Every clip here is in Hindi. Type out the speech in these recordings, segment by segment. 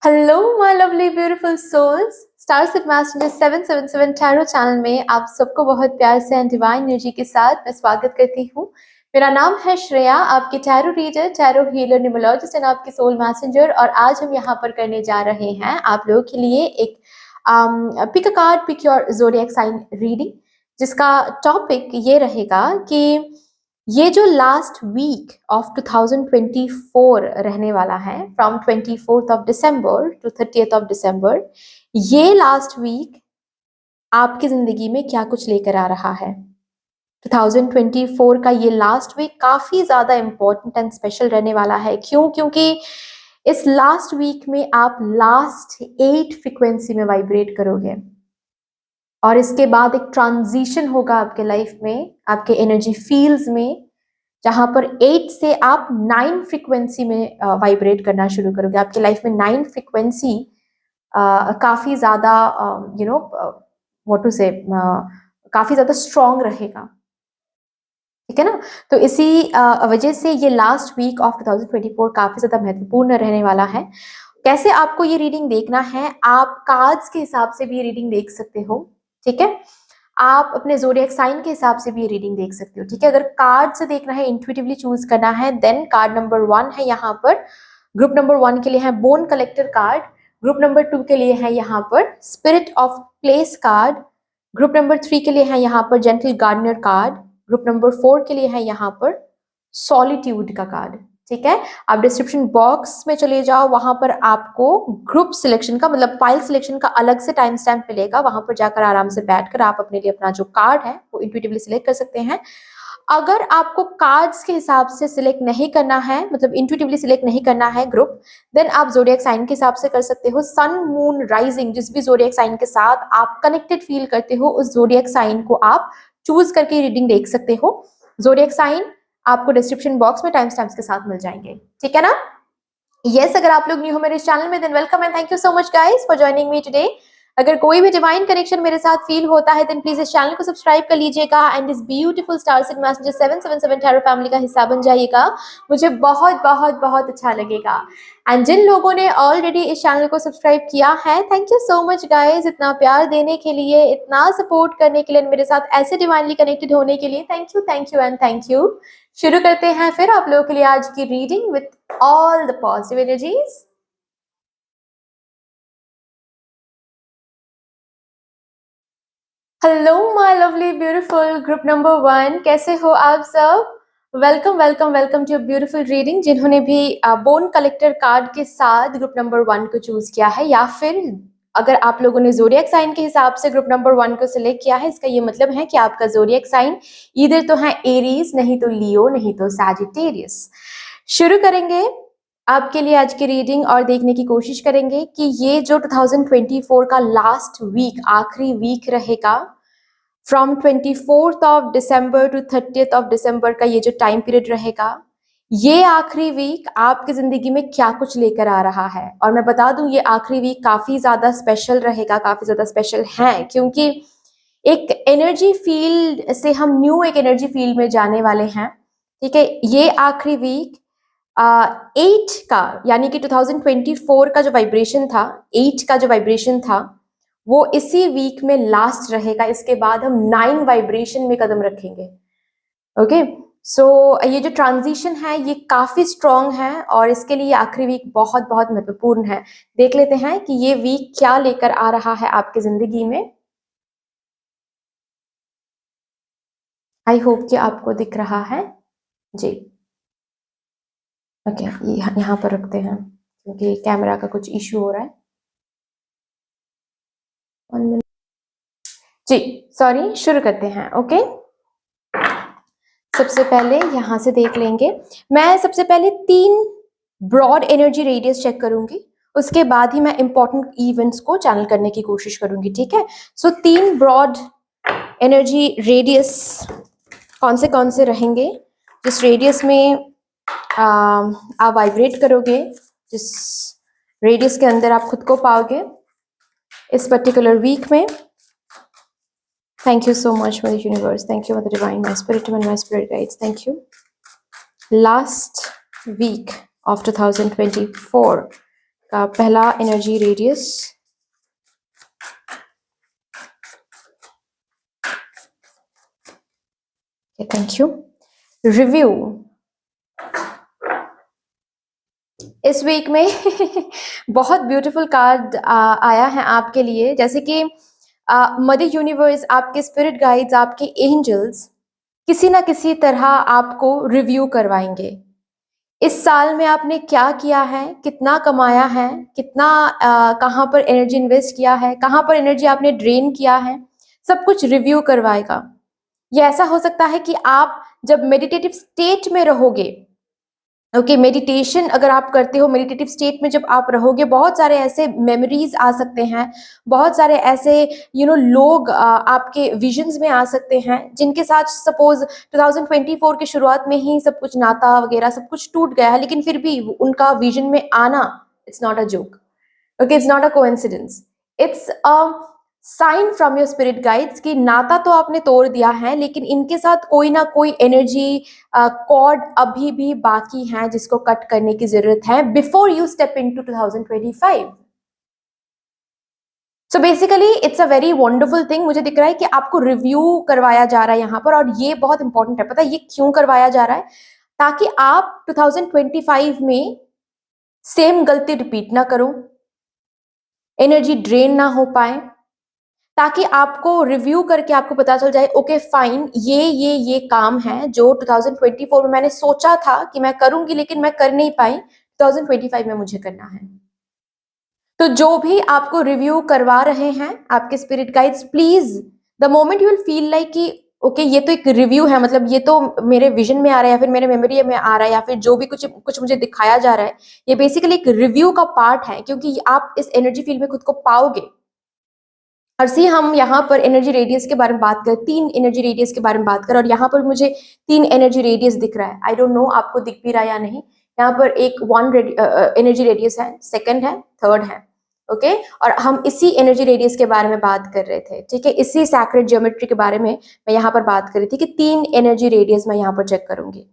Hello my lovely beautiful souls. Stars at messenger 777 tarot channel में आप सबको बहुत प्यार से एंड डिवाइन एनर्जी के साथ मैं स्वागत करती हूँ। मेरा नाम है श्रेया, आपकी tarot reader, tarot healer, numerologist and आपकी सोल मैसेंजर। और आज हम यहाँ पर करने जा रहे हैं आप लोगों के लिए एक pick a card, pick your zodiac sign reading, जिसका टॉपिक ये रहेगा कि ये जो लास्ट वीक ऑफ 2024 रहने वाला है, from 24th of December to 30th of December, ये लास्ट वीक आपकी जिंदगी में क्या कुछ लेकर आ रहा है। 2024 का ये लास्ट वीक काफी ज्यादा इंपॉर्टेंट एंड स्पेशल रहने वाला है। क्यों? क्योंकि इस लास्ट वीक में आप लास्ट 8 फ्रीक्वेंसी में वाइब्रेट करोगे और इसके बाद एक ट्रांजिशन होगा आपके लाइफ में, आपके एनर्जी फील्ड्स में, जहां पर 8 से आप 9 फ्रीक्वेंसी में वाइब्रेट करना शुरू करोगे। आपकी लाइफ में 9 फ्रीक्वेंसी काफी ज्यादा व्हाट टू से काफी ज्यादा स्ट्रॉन्ग रहेगा, ठीक है ना। तो इसी वजह से ये लास्ट वीक ऑफ 2024 काफी ज्यादा महत्वपूर्ण रहने वाला है। कैसे आपको ये रीडिंग देखना है, आप कार्ड्स के हिसाब से भी ये रीडिंग देख सकते हो, ठीक है। आप अपने ज़ोडिएक साइन के हिसाब से भी ये रीडिंग देख सकते हो, ठीक है। अगर कार्ड से देखना है, इंट्यूटिवली चूज करना है, देन कार्ड नंबर 1 है यहाँ पर। ग्रुप नंबर 1 के लिए है bone collector card. Group number 2 के लिए है यहाँ पर spirit of place card. Group number 3 के लिए है यहाँ पर gentle gardener card. Group number 4 के लिए है यहाँ पर सॉलिट्यूड का कार्ड, ठीक है। आप डिस्क्रिप्शन बॉक्स में चले जाओ, वहां पर आपको ग्रुप सिलेक्शन का मतलब फाइल सिलेक्शन का अलग से टाइम स्टैम्प मिलेगा। वहां पर जाकर आराम से बैठकर आप अपने लिए अपना जो कार्ड है वो इंट्यूटिवली सिलेक्ट कर सकते हैं। अगर आपको कार्ड्स के हिसाब से सिलेक्ट नहीं करना है, मतलब इंट्यूटिवली सिलेक्ट नहीं करना है ग्रुप, देन आप ज़ोडिएक साइन के हिसाब से कर सकते हो। सन, मून, राइजिंग, जिस भी ज़ोडिएक साइन के साथ आप कनेक्टेड फील करते हो, उस ज़ोडिएक साइन को आप चूज करके रीडिंग देख सकते हो। ज़ोडिएक साइन आपको डिस्क्रिप्शन बॉक्स में टाइम स्टैम्प्स के साथ मिल जाएंगे, ठीक है ना। यस, अगर आप लोग न्यू हो मेरे इस चैनल में, than welcome and thank you so much guys for joining me today. अगर कोई भी डिवाइन कनेक्शन मेरे साथ फील होता है, देन प्लीज इस चैनल को सब्सक्राइब कर लीजिएगा एंड इस beautiful star signal messenger 777 tarot family का हिस्सा बन जाइएगा। मुझे बहुत बहुत बहुत अच्छा लगेगा। एंड जिन लोगों ने ऑलरेडी इस चैनल को सब्सक्राइब किया है, thank you so much guys, इतना प्यार देने के लिए, इतना सपोर्ट करने के लिए, मेरे साथ ऐसे डिवाइनली कनेक्टेड होने के लिए thank you and thank you. शुरू करते हैं फिर आप लोगों के लिए आज की reading with all the positive energies. Hello my lovely beautiful group number 1, कैसे हो आप सब? Welcome welcome welcome to beautiful reading. जिन्होंने भी बोन कलेक्टर कार्ड के साथ ग्रुप नंबर 1 को चूज किया है, या फिर अगर आप लोगों ने ज़ोडिएक साइन के हिसाब से ग्रुप नंबर 1 को सिलेक्ट किया है, इसका ये मतलब है कि आपका ज़ोडिएक साइन इधर तो है एरीज, नहीं तो लियो, नहीं तो सैजिटेरियस। शुरू करेंगे आपके लिए आज की रीडिंग और देखने की कोशिश करेंगे कि ये जो 2024 का लास्ट वीक, आखिरी वीक रहेगा, from 24th of December to 30th of December का ये जो टाइम पीरियड रहेगा, ये आखिरी वीक आपकी जिंदगी में क्या कुछ लेकर आ रहा है। और मैं बता दूं, ये आखिरी वीक काफी ज्यादा स्पेशल रहेगा, काफी ज्यादा स्पेशल है, क्योंकि एक एनर्जी फील्ड से हम न्यू एक एनर्जी फील्ड में जाने वाले हैं, ठीक है। ये आखिरी वीक 8 का, यानी कि 2024 का जो वाइब्रेशन था, 8 का जो वाइब्रेशन था, वो इसी वीक में लास्ट रहेगा। इसके बाद हम 9 वाइब्रेशन में कदम रखेंगे। ओके, सो ये जो ट्रांजिशन है ये काफी स्ट्रॉन्ग है और इसके लिए आखिरी वीक बहुत बहुत महत्वपूर्ण है। देख लेते हैं कि ये वीक क्या लेकर आ रहा है आपकी जिंदगी में। आई होप कि आपको दिख रहा है जी। ओके, यहाँ पर रखते हैं क्योंकि कैमरा का कुछ इश्यू हो रहा है। 1 मिनट जी, सॉरी, शुरू करते हैं। ओके, सबसे पहले यहाँ से देख लेंगे। मैं सबसे पहले 3 ब्रॉड एनर्जी रेडियस चेक करूंगी, उसके बाद ही मैं इंपॉर्टेंट इवेंट्स को चैनल करने की कोशिश करूंगी, ठीक है। सो 3 ब्रॉड एनर्जी रेडियस कौन से रहेंगे, जिस रेडियस में आप वाइब्रेट करोगे, जिस रेडियस के अंदर आप खुद को पाओगे इस पर्टिकुलर वीक में। Thank you so much, Mother Universe. Thank you, Mother Divine, my spirit and my spirit guides. Thank you. Last week of 2024 का पहला energy radius. Thank you. Review इस वीक में बहुत ब्यूटीफुल कार्ड आया है आपके लिए, जैसे कि मदर यूनिवर्स, आपके स्पिरिट गाइड्स, आपके एंजल्स किसी ना किसी तरह आपको रिव्यू करवाएंगे। इस साल में आपने क्या किया है, कितना कमाया है, कितना कहाँ पर एनर्जी इन्वेस्ट किया है, कहाँ पर एनर्जी आपने ड्रेन किया है, सब कुछ रिव्यू करवाएगा। ये ऐसा हो सकता है कि आप जब मेडिटेटिव स्टेट में रहोगे, ओके, मेडिटेशन अगर आप करते हो, मेडिटेटिव स्टेट में जब आप रहोगे, बहुत सारे ऐसे मेमोरीज आ सकते हैं, बहुत सारे ऐसे लोग आपके विजन्स में आ सकते हैं, जिनके साथ सपोज 2024 की शुरुआत में ही सब कुछ नाता वगैरह सब कुछ टूट गया है, लेकिन फिर भी उनका विजन में आना, it's not a joke, okay, it's not a coincidence, it's a sign from your spirit guides कि नाता तो आपने तोड़ दिया है, लेकिन इनके साथ कोई ना कोई एनर्जी कॉर्ड अभी भी बाकी है जिसको कट करने की जरूरत है before you step into 2025। So basically it's a very wonderful thing. मुझे दिख रहा है कि आपको रिव्यू करवाया जा रहा है यहाँ पर, और ये बहुत इंपॉर्टेंट है। पता है ये क्यों करवाया जा रहा है? ताकि आप 2025 में सेम गलती रिपीट ना करो, एनर्जी ड्रेन ना हो पाए, ताकि आपको रिव्यू करके आपको पता चल जाए, ओके फाइन, ये काम है जो 2024 में मैंने सोचा था कि मैं करूंगी लेकिन मैं कर नहीं पाई, 2025 में मुझे करना है। तो जो भी आपको रिव्यू करवा रहे हैं आपके spirit guides, please the moment you will feel like कि ओके ये तो एक रिव्यू है, मतलब ये तो मेरे विजन में आ रहा है या फिर मेरे मेमोरी में आ रहा है या फिर जो भी कुछ कुछ मुझे दिखाया जा रहा है, ये बेसिकली एक रिव्यू का पार्ट है, क्योंकि आप इस एनर्जी फील्ड में खुद को पाओगे। और सी हम यहाँ पर एनर्जी रेडियस के बारे में बात करें, 3 एनर्जी रेडियस के बारे में बात करें, और यहाँ पर मुझे 3 एनर्जी रेडियस दिख रहा है। आई डोंट नो आपको दिख भी रहा है या नहीं। यहाँ पर एक 1 एनर्जी रेडियस है, सेकंड है, थर्ड है, ओके। और हम इसी एनर्जी रेडियस के बारे में बात कर रहे थे, ठीक है, इसी सैक्रेड ज्योमेट्री के बारे में मैं यहाँ पर बात कर रही थी कि 3 एनर्जी रेडियस मैं यहाँ पर चेक करूंगी।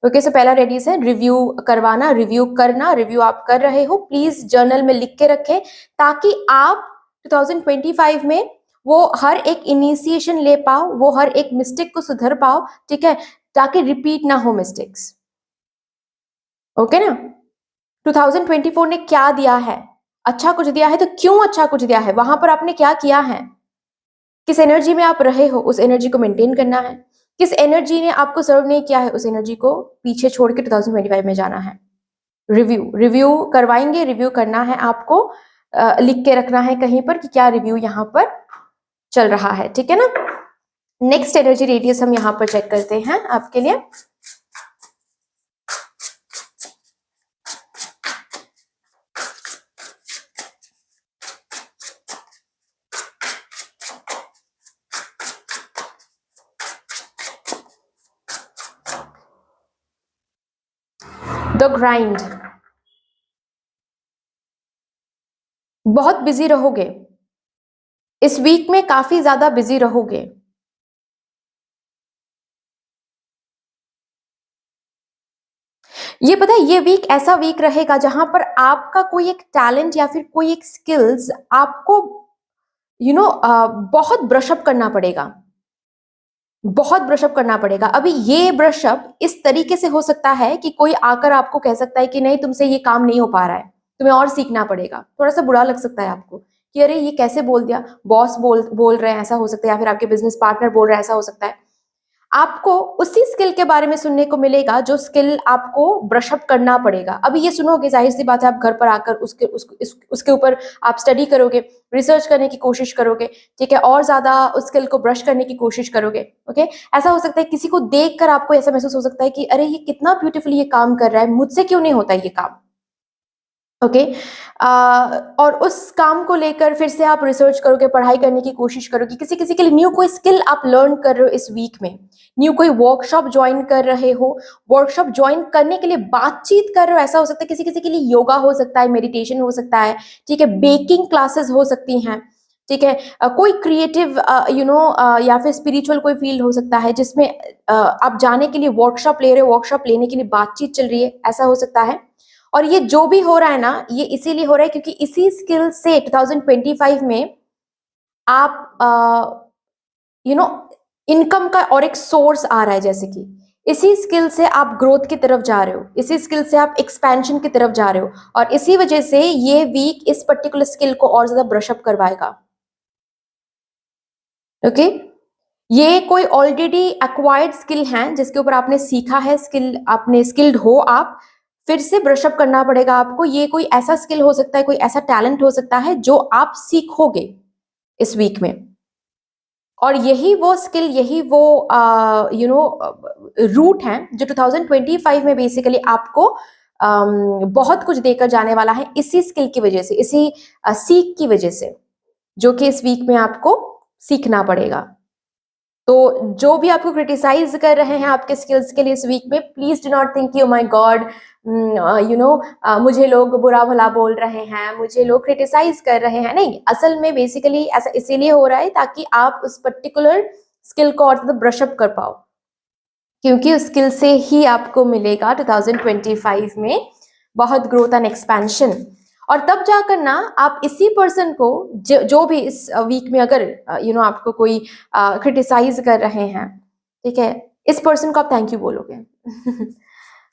ओके, सो पहला रेडियस है रिव्यू करवाना, रिव्यू करना। रिव्यू आप कर रहे हो, प्लीज जर्नल में लिख के रखें, ताकि आप 2025 में वो हर एक इनिशिएशन ले पाओ, वो हर एक मिस्टेक को सुधर पाओ, ठीक है, ताकि रिपीट ना हो मिस्टेक्स, ओके ना। 2024 ने क्या दिया है? अच्छा कुछ दिया है, तो क्यों अच्छा कुछ दिया है, वहां पर आपने क्या किया है, किस एनर्जी में आप रहे हो, उस एनर्जी को मेंटेन करना है। किस एनर्जी ने आपको सर्व नहीं किया है, उस एनर्जी को पीछे छोड़ के 2025 में जाना है। रिव्यू रिव्यू करवाएंगे, रिव्यू करना है आपको, लिख के रखना है कहीं पर कि क्या रिव्यू यहाँ पर चल रहा है, ठीक है ना। नेक्स्ट एनर्जी रेडियस हम यहाँ पर चेक करते हैं आपके लिए। द ग्राइंड, बहुत बिजी रहोगे इस वीक में, काफी ज्यादा बिजी रहोगे। ये पता है ये वीक ऐसा वीक रहेगा जहां पर आपका कोई एक टैलेंट या फिर कोई एक स्किल्स आपको बहुत ब्रशअप करना पड़ेगा, बहुत ब्रशअप करना पड़ेगा। अभी ये ब्रशअप इस तरीके से हो सकता है कि कोई आकर आपको कह सकता है कि नहीं तुमसे ये काम नहीं हो पा रहा है, तुम्हें और सीखना पड़ेगा। थोड़ा सा बुरा लग सकता है आपको कि अरे ये कैसे बोल दिया, बॉस बोल बोल रहे हैं, ऐसा हो सकता है, या फिर आपके बिजनेस पार्टनर बोल रहे हैं, ऐसा हो सकता है। आपको उसी स्किल के बारे में सुनने को मिलेगा जो स्किल आपको ब्रशअप करना पड़ेगा। अभी ये सुनोगे, जाहिर सी बात है, आप घर पर आकर उसके ऊपर आप स्टडी करोगे, रिसर्च करने की कोशिश करोगे, ठीक है, और ज्यादा उस स्किल को ब्रश करने की कोशिश करोगे, ओके। ऐसा हो सकता है किसी को देखकर आपको ऐसा महसूस हो सकता है कि अरे ये कितना ब्यूटीफुली ये काम कर रहा है, मुझसे क्यों नहीं होता ये काम, ओके। और उस काम को लेकर फिर से आप रिसर्च करोगे, पढ़ाई करने की कोशिश करोगे, किसी किसी के लिए न्यू कोई स्किल आप लर्न कर रहे हो इस वीक में, न्यू कोई वर्कशॉप ज्वाइन कर रहे हो, वर्कशॉप ज्वाइन करने के लिए बातचीत कर रहे हो, ऐसा हो सकता है। किसी किसी के लिए योगा हो सकता है, मेडिटेशन हो सकता है, ठीक है, बेकिंग क्लासेस हो सकती हैं, ठीक है, कोई क्रिएटिव या फिर स्पिरिचुअल कोई फील्ड हो सकता है जिसमें आप जाने के लिए वर्कशॉप ले रहे हो, वर्कशॉप लेने के लिए बातचीत चल रही है, ऐसा हो सकता है। और ये जो भी हो रहा है ना, ये इसीलिए हो रहा है क्योंकि इसी स्किल से 2025 में आप यू नो इनकम का और एक सोर्स आ रहा है। जैसे कि इसी स्किल से आप ग्रोथ की तरफ जा रहे हो, इसी स्किल से आप एक्सपेंशन की तरफ जा रहे हो, और इसी वजह से ये वीक इस पर्टिकुलर स्किल को और ज्यादा ब्रश अप करवाएगा। ओके, ये कोई ऑलरेडी एक्वायर्ड स्किल है जिसके ऊपर आपने सीखा है, स्किल आपने स्किल्ड हो, आप फिर से ब्रश अप करना पड़ेगा आपको। ये कोई ऐसा स्किल हो सकता है, कोई ऐसा टैलेंट हो सकता है जो आप सीखोगे इस वीक में, और यही वो स्किल, यही वो रूट है जो 2025 में बेसिकली आपको बहुत कुछ देकर जाने वाला है, इसी स्किल की वजह से, इसी सीख की वजह से, जो कि इस वीक में आपको सीखना पड़ेगा। तो जो भी आपको क्रिटिसाइज कर रहे हैं आपके स्किल्स के लिए इस वीक में, please do not think you my God, मुझे लोग बुरा भला बोल रहे हैं, मुझे लोग क्रिटिसाइज कर रहे हैं। नहीं, असल में बेसिकली ऐसा इसीलिए हो रहा है ताकि आप उस पर्टिकुलर स्किल को और ज्यादा ब्रश अप कर पाओ, क्योंकि उस स्किल से ही आपको मिलेगा 2025 में बहुत ग्रोथ एंड एक्सपेंशन। और तब जाकर ना आप इसी पर्सन को जो भी इस वीक में अगर आपको कोई क्रिटिसाइज कर रहे हैं, ठीक है, इस पर्सन को आप थैंक यू बोलोगे।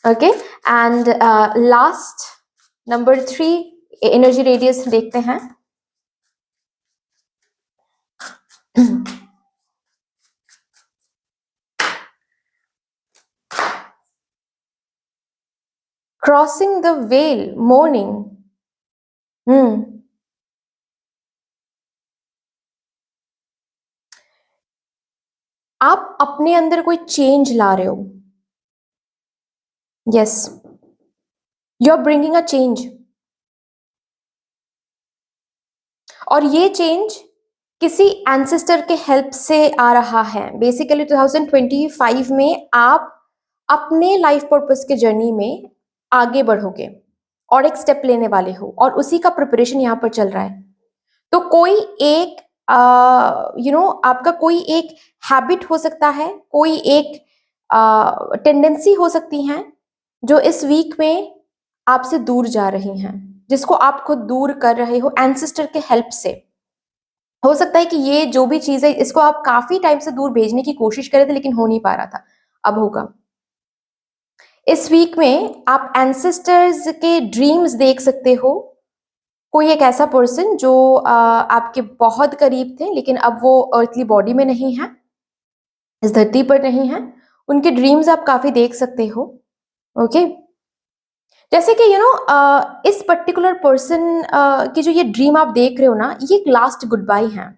Okay, and last number 3 energy radius देखते हैं। Crossing the well morning. आप अपने अंदर कोई चेंज ला रहे हो। Yes, you are bringing a change, और ये चेंज किसी एंसेस्टर के हेल्प से आ रहा है। बेसिकली 2025 में आप अपने लाइफ पर्पस के जर्नी में आगे बढ़ोगे और एक स्टेप लेने वाले हो, और उसी का प्रिपरेशन यहाँ पर चल रहा है। तो कोई एक आपका कोई एक हैबिट हो सकता है, कोई एक टेंडेंसी हो सकती है जो इस वीक में आपसे दूर जा रही हैं, जिसको आप खुद दूर कर रहे हो एंसेस्टर के हेल्प से। हो सकता है कि ये जो भी चीज है, इसको आप काफी टाइम से दूर भेजने की कोशिश कर रहे थे लेकिन हो नहीं पा रहा था, अब होगा। इस वीक में आप एंसेस्टर्स के ड्रीम्स देख सकते हो। कोई एक ऐसा पर्सन जो आपके बहुत करीब थे लेकिन अब वो अर्थली बॉडी में नहीं है, इस धरती पर नहीं है, उनके ड्रीम्स आप काफी देख सकते हो। ओके, जैसे कि इस पर्टिकुलर पर्सन की जो ये ड्रीम आप देख रहे हो ना, ये एक लास्ट गुड बाय है।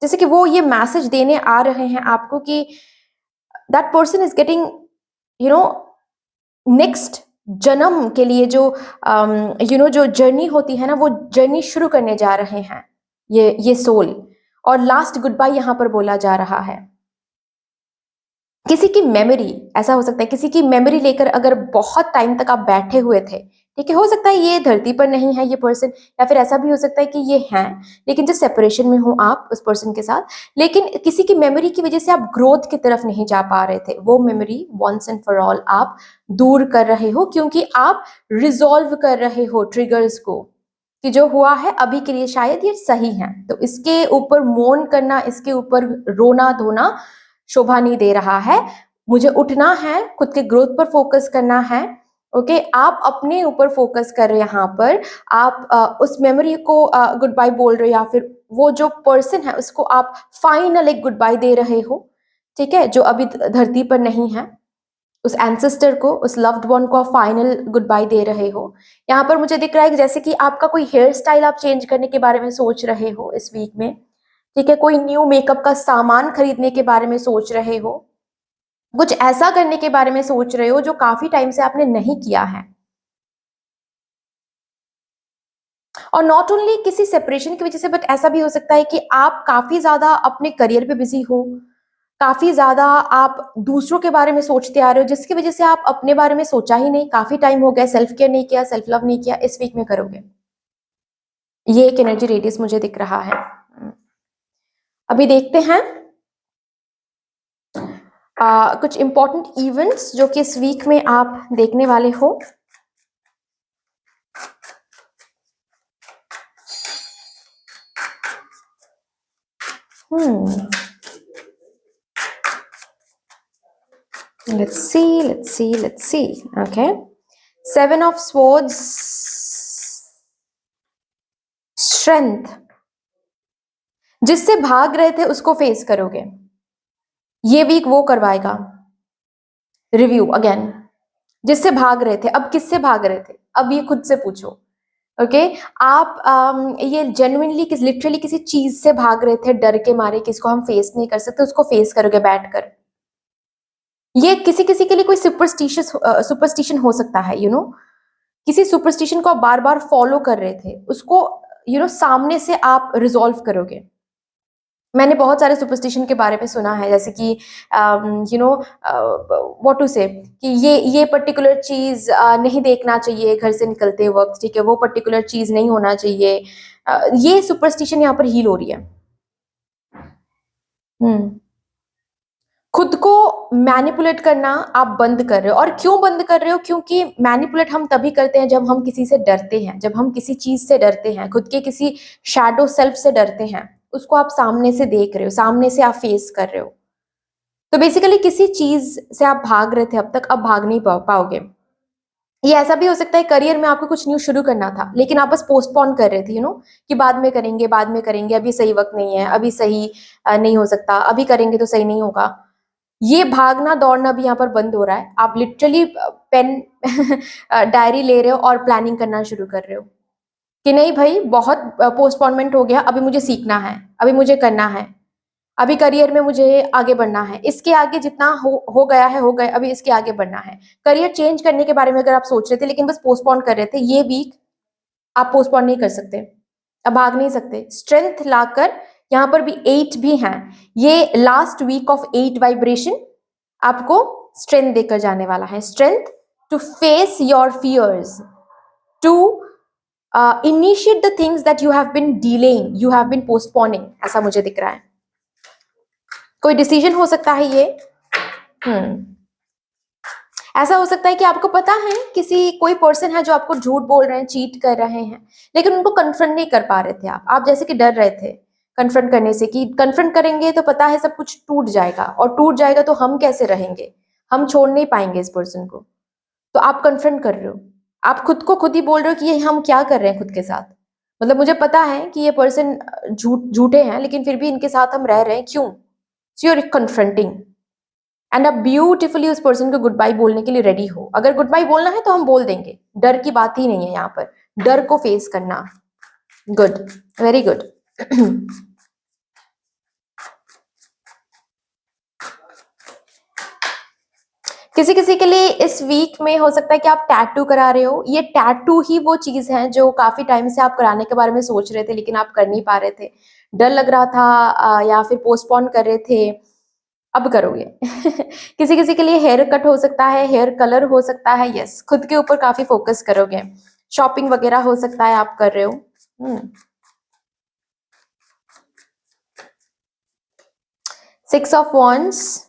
जैसे कि वो ये मैसेज देने आ रहे हैं आपको कि that person is getting no next जन्म के लिए जो जो जर्नी होती है ना, वो जर्नी शुरू करने जा रहे हैं ये सोल, और लास्ट गुड बाय यहाँ पर बोला जा रहा है। किसी की मेमोरी, ऐसा हो सकता है किसी की मेमोरी लेकर अगर बहुत टाइम तक आप बैठे हुए थे, ठीक है, हो सकता है ये धरती पर नहीं है ये पर्सन, या फिर ऐसा भी हो सकता है कि ये है लेकिन जो सेपरेशन में हो आप उस पर्सन के साथ, लेकिन किसी की मेमोरी की वजह से आप ग्रोथ की तरफ नहीं जा पा रहे थे। वो memory once and for all आप दूर कर रहे हो, क्योंकि आप रिजॉल्व कर रहे हो ट्रिगर्स को कि जो हुआ है अभी के लिए शायद ये सही है, तो इसके ऊपर मौन करना, इसके ऊपर रोना धोना शोभा नहीं दे रहा है। मुझे उठना है, खुद के ग्रोथ पर फोकस करना है। ओके, आप अपने ऊपर फोकस कर रहे हैं यहाँ पर, आप उस मेमोरी को गुड बाय बोल रहे हो, या फिर वो जो पर्सन है उसको आप फाइनल एक गुड बाय दे रहे हो, ठीक है, जो अभी धरती पर नहीं है। उस एंसेस्टर को, उस लव्ड वन को आप फाइनल गुड बाय दे रहे हो। यहाँ पर मुझे दिख रहा है कि जैसे कि आपका कोई हेयर स्टाइल आप चेंज करने के बारे में सोच रहे हो इस वीक में, ठीक है, कोई न्यू मेकअप का सामान खरीदने के बारे में सोच रहे हो, कुछ ऐसा करने के बारे में सोच रहे हो जो काफी टाइम से आपने नहीं किया है। और नॉट ओनली किसी सेपरेशन की वजह से, बट ऐसा भी हो सकता है कि आप काफी ज्यादा अपने करियर पे बिजी हो, काफी ज्यादा आप दूसरों के बारे में सोचते आ रहे हो, जिसकी वजह से आप अपने बारे में सोचा ही नहीं, काफी टाइम हो गया, सेल्फ केयर नहीं किया, सेल्फ लव नहीं किया, इस वीक में करोगे। ये एक एनर्जी रेडियस मुझे दिख रहा है। अभी देखते हैं कुछ इंपॉर्टेंट इवेंट्स जो कि इस वीक में आप देखने वाले हो। Hmm. Let's see, let's see, let's see. Okay. Seven of Swords. Strength. जिससे भाग रहे थे उसको फेस करोगे. ये वीक वो करवाएगा. Review again. जिससे भाग रहे थे, अब किससे भाग रहे थे, अब ये खुद से पूछो. ओके आप ये जेन्युइनली लिटरली किसी चीज से भाग रहे थे डर के मारे, किसको हम फेस नहीं कर सकते, उसको फेस करोगे बैठकर. ये किसी किसी के लिए कोई सुपरस्टिशन हो सकता है, यू नो. किसी सुपरस्टिशन को आप बार बार फॉलो कर रहे थे, उसको सामने से आप रिजॉल्व करोगे. मैंने बहुत सारे सुपरस्टिशन के बारे में सुना है, जैसे कि व्हाट टू से कि ये पर्टिकुलर चीज नहीं देखना चाहिए घर से निकलते वक्त, ठीक है, वो पर्टिकुलर चीज नहीं होना चाहिए. ये सुपरस्टिशन यहाँ पर हील हो रही है. खुद को मैनिपुलेट करना आप बंद कर रहे हो. और क्यों बंद कर रहे हो? क्योंकि मैनिपुलेट हम तभी करते हैं जब हम किसी से डरते हैं, जब हम किसी चीज से डरते हैं, खुद के किसी शैडो सेल्फ से डरते हैं. उसको आप सामने से देख रहे हो, सामने से आप फेस कर रहे हो. तो बेसिकली किसी चीज से आप भाग रहे थे अब तक, अब भाग नहीं पाओगे. ये ऐसा भी हो सकता है करियर में आपको कुछ न्यू शुरू करना था, लेकिन आप बस पोस्टपोन कर रहे थे, कि बाद में करेंगे, बाद में करेंगे, अभी सही वक्त नहीं है, अभी सही नहीं हो सकता, अभी करेंगे तो सही नहीं होगा. ये भागना दौड़ना भी यहाँ पर बंद हो रहा है. आप लिटरली पेन डायरी ले रहे हो और प्लानिंग करना शुरू कर रहे हो कि नहीं भाई, बहुत पोस्टपोनमेंट हो गया, अभी मुझे सीखना है, अभी मुझे करना है, अभी करियर में मुझे आगे बढ़ना है. इसके आगे जितना हो गया है हो गया, अभी इसके आगे बढ़ना है. करियर चेंज करने के बारे में अगर आप सोच रहे थे लेकिन बस पोस्टपोन कर रहे थे, ये वीक आप पोस्टपोन नहीं कर सकते, अब भाग नहीं सकते. स्ट्रेंथ लाकर यहाँ पर भी 8 भी हैं. ये लास्ट वीक ऑफ 8 वाइब्रेशन आपको स्ट्रेंथ देकर जाने वाला है. Strength to face your fears, to initiate the things that you have been delaying, you have been postponing. ऐसा मुझे दिख रहा है. कोई डिसीजन हो सकता है ये. ऐसा हो सकता है कि आपको पता है कोई पर्सन है जो आपको झूठ बोल रहे हैं, चीट कर रहे हैं, लेकिन उनको कन्फ्रंट नहीं कर पा रहे थे. आप जैसे कि डर रहे थे कन्फ्रंट करने से, कि कन्फ्रंट करेंगे तो पता है सब कुछ टूट जाएगा, और टूट जाएगा तो हम कैसे रहेंगे, हम छोड़ नहीं पाएंगे इस पर्सन को. तो आप कन्फ्रंट कर रहे हो, आप खुद को खुद ही बोल रहे हो कि ये हम क्या कर रहे हैं खुद के साथ. मतलब मुझे पता है कि ये पर्सन झूठे हैं, लेकिन फिर भी इनके साथ हम रह रहे हैं, क्यों? So you are confronting and अब ब्यूटिफुली उस पर्सन को गुड बाय बोलने के लिए रेडी हो. अगर गुड बाय बोलना है तो हम बोल देंगे, डर की बात ही नहीं है यहाँ पर. डर को फेस करना. Good, very good. किसी किसी के लिए इस वीक में हो सकता है कि आप टैटू करा रहे हो. ये टैटू ही वो चीज है जो काफी टाइम से आप कराने के बारे में सोच रहे थे लेकिन आप कर नहीं पा रहे थे, डर लग रहा था, या फिर पोस्टपोन कर रहे थे, अब करोगे. किसी किसी के लिए हेयर कट हो सकता है, हेयर कलर हो सकता है. यस, खुद के ऊपर काफी फोकस करोगे. शॉपिंग वगैरह हो सकता है आप कर रहे हो. 6 ऑफ वॉन्ड्स.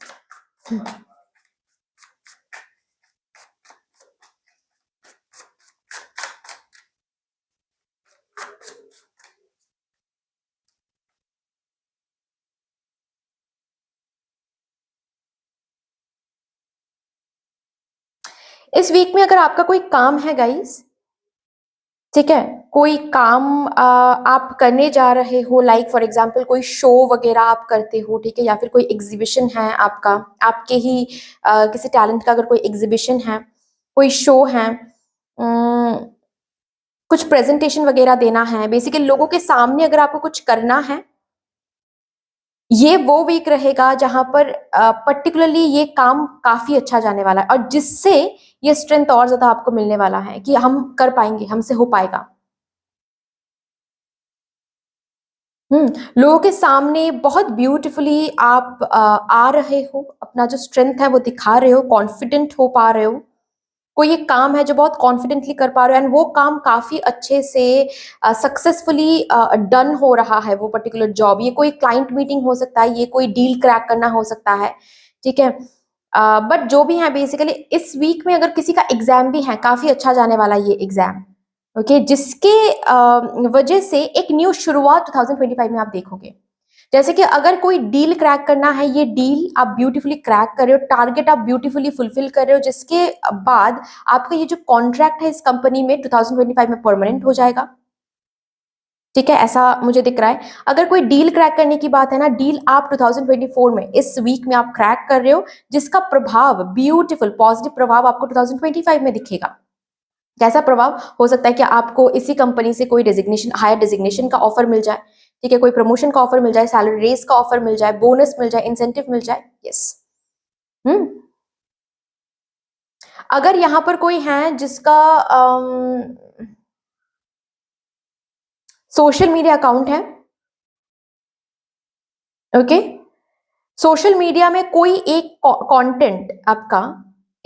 इस वीक में अगर आपका कोई काम है गाइस, ठीक है, कोई काम आप करने जा रहे हो, लाइक फॉर एग्जांपल कोई शो वगैरह आप करते हो, ठीक है, या फिर कोई एग्जीबिशन है आपका, आपके ही किसी टैलेंट का अगर कोई एग्जीबिशन है, कोई शो है, कुछ प्रेजेंटेशन वगैरह देना है, बेसिकली लोगों के सामने अगर आपको कुछ करना है, ये वो वीक रहेगा जहां पर पर्टिकुलरली ये काम काफी अच्छा जाने वाला है, और जिससे ये स्ट्रेंथ और ज्यादा आपको मिलने वाला है कि हम कर पाएंगे, हमसे हो पाएगा. लोगों के सामने बहुत ब्यूटीफुली आप आ रहे हो, अपना जो स्ट्रेंथ है वो दिखा रहे हो, कॉन्फिडेंट हो पा रहे हो. कोई एक काम है जो बहुत कॉन्फिडेंटली कर पा रहे हो, एंड वो काम काफी अच्छे से सक्सेसफुली डन हो रहा है, वो पर्टिकुलर जॉब. ये कोई क्लाइंट मीटिंग हो सकता है, ये कोई डील क्रैक करना हो सकता है, ठीक है. बट जो भी है बेसिकली इस वीक में अगर किसी का एग्जाम भी है, काफी अच्छा जाने वाला है ये एग्जाम. ओके, जिसके वजह से एक न्यू शुरुआत 2025 में आप देखोगे. जैसे कि अगर कोई डील क्रैक करना है, ये डील आप ब्यूटीफुली क्रैक कर रहे हो, टारगेट आप ब्यूटीफुली फुलफिल कर रहे हो, जिसके बाद आपका ये जो कॉन्ट्रैक्ट है इस कंपनी में 2025 में परमानेंट हो जाएगा। ठीक है, ऐसा मुझे दिख रहा है। अगर कोई डील क्रैक करने की बात है ना, डील आप 2024 में इस वीक में आप क्रैक कर रहे हो, जिसका प्रभाव ब्यूटीफुल पॉजिटिव प्रभाव आपको 2025 में दिखेगा। कैसा प्रभाव हो सकता है कि आपको इसी कंपनी से कोई डेजिग्नेशन, हायर डेजिग्नेशन का ऑफर मिल जाए, ठीक है, कोई प्रमोशन का ऑफर मिल जाए, सैलरी रेस का ऑफर मिल जाए, बोनस मिल जाए, इंसेंटिव मिल जाए। यस। अगर यहां पर कोई है जिसका सोशल मीडिया अकाउंट है, ओके, सोशल मीडिया में कोई एक कंटेंट आपका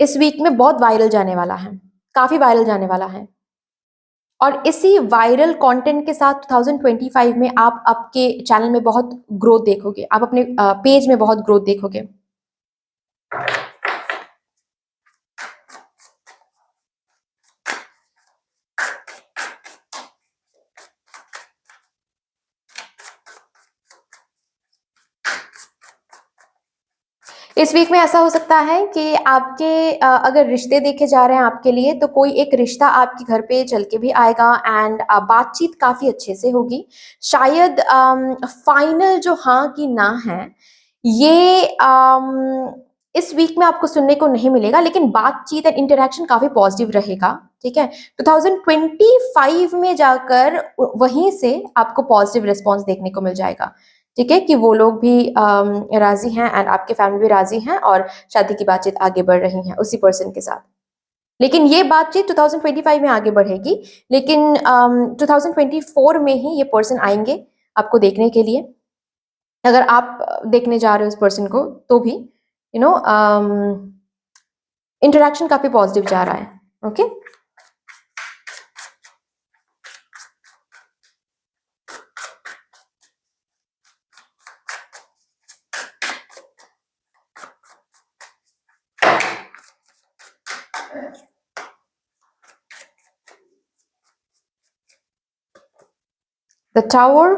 इस वीक में बहुत वायरल जाने वाला है, काफी वायरल जाने वाला है, और इसी वायरल कंटेंट के साथ 2025 में आप आपके चैनल में बहुत ग्रोथ देखोगे, आप अपने पेज में बहुत ग्रोथ देखोगे। इस वीक में ऐसा हो सकता है कि आपके अगर रिश्ते देखे जा रहे हैं आपके लिए, तो कोई एक रिश्ता आपके घर पे चल के भी आएगा, एंड बातचीत काफी अच्छे से होगी। शायद फाइनल जो हाँ की ना है, ये इस वीक में आपको सुनने को नहीं मिलेगा, लेकिन बातचीत एंड इंटरेक्शन काफी पॉजिटिव रहेगा। ठीक है, 2025 में जाकर वहीं से आपको पॉजिटिव रिस्पॉन्स देखने को मिल जाएगा। ठीक है, कि वो लोग भी राजी हैं एंड आपके फैमिली भी राजी हैं, और शादी की बातचीत आगे बढ़ रही है उसी पर्सन के साथ। लेकिन ये बातचीत 2025 में आगे बढ़ेगी, लेकिन 2024 में ही ये पर्सन आएंगे आपको देखने के लिए। अगर आप देखने जा रहे हो उस पर्सन को, तो भी इंटरेक्शन काफी पॉजिटिव जा रहा है। Okay, the tower,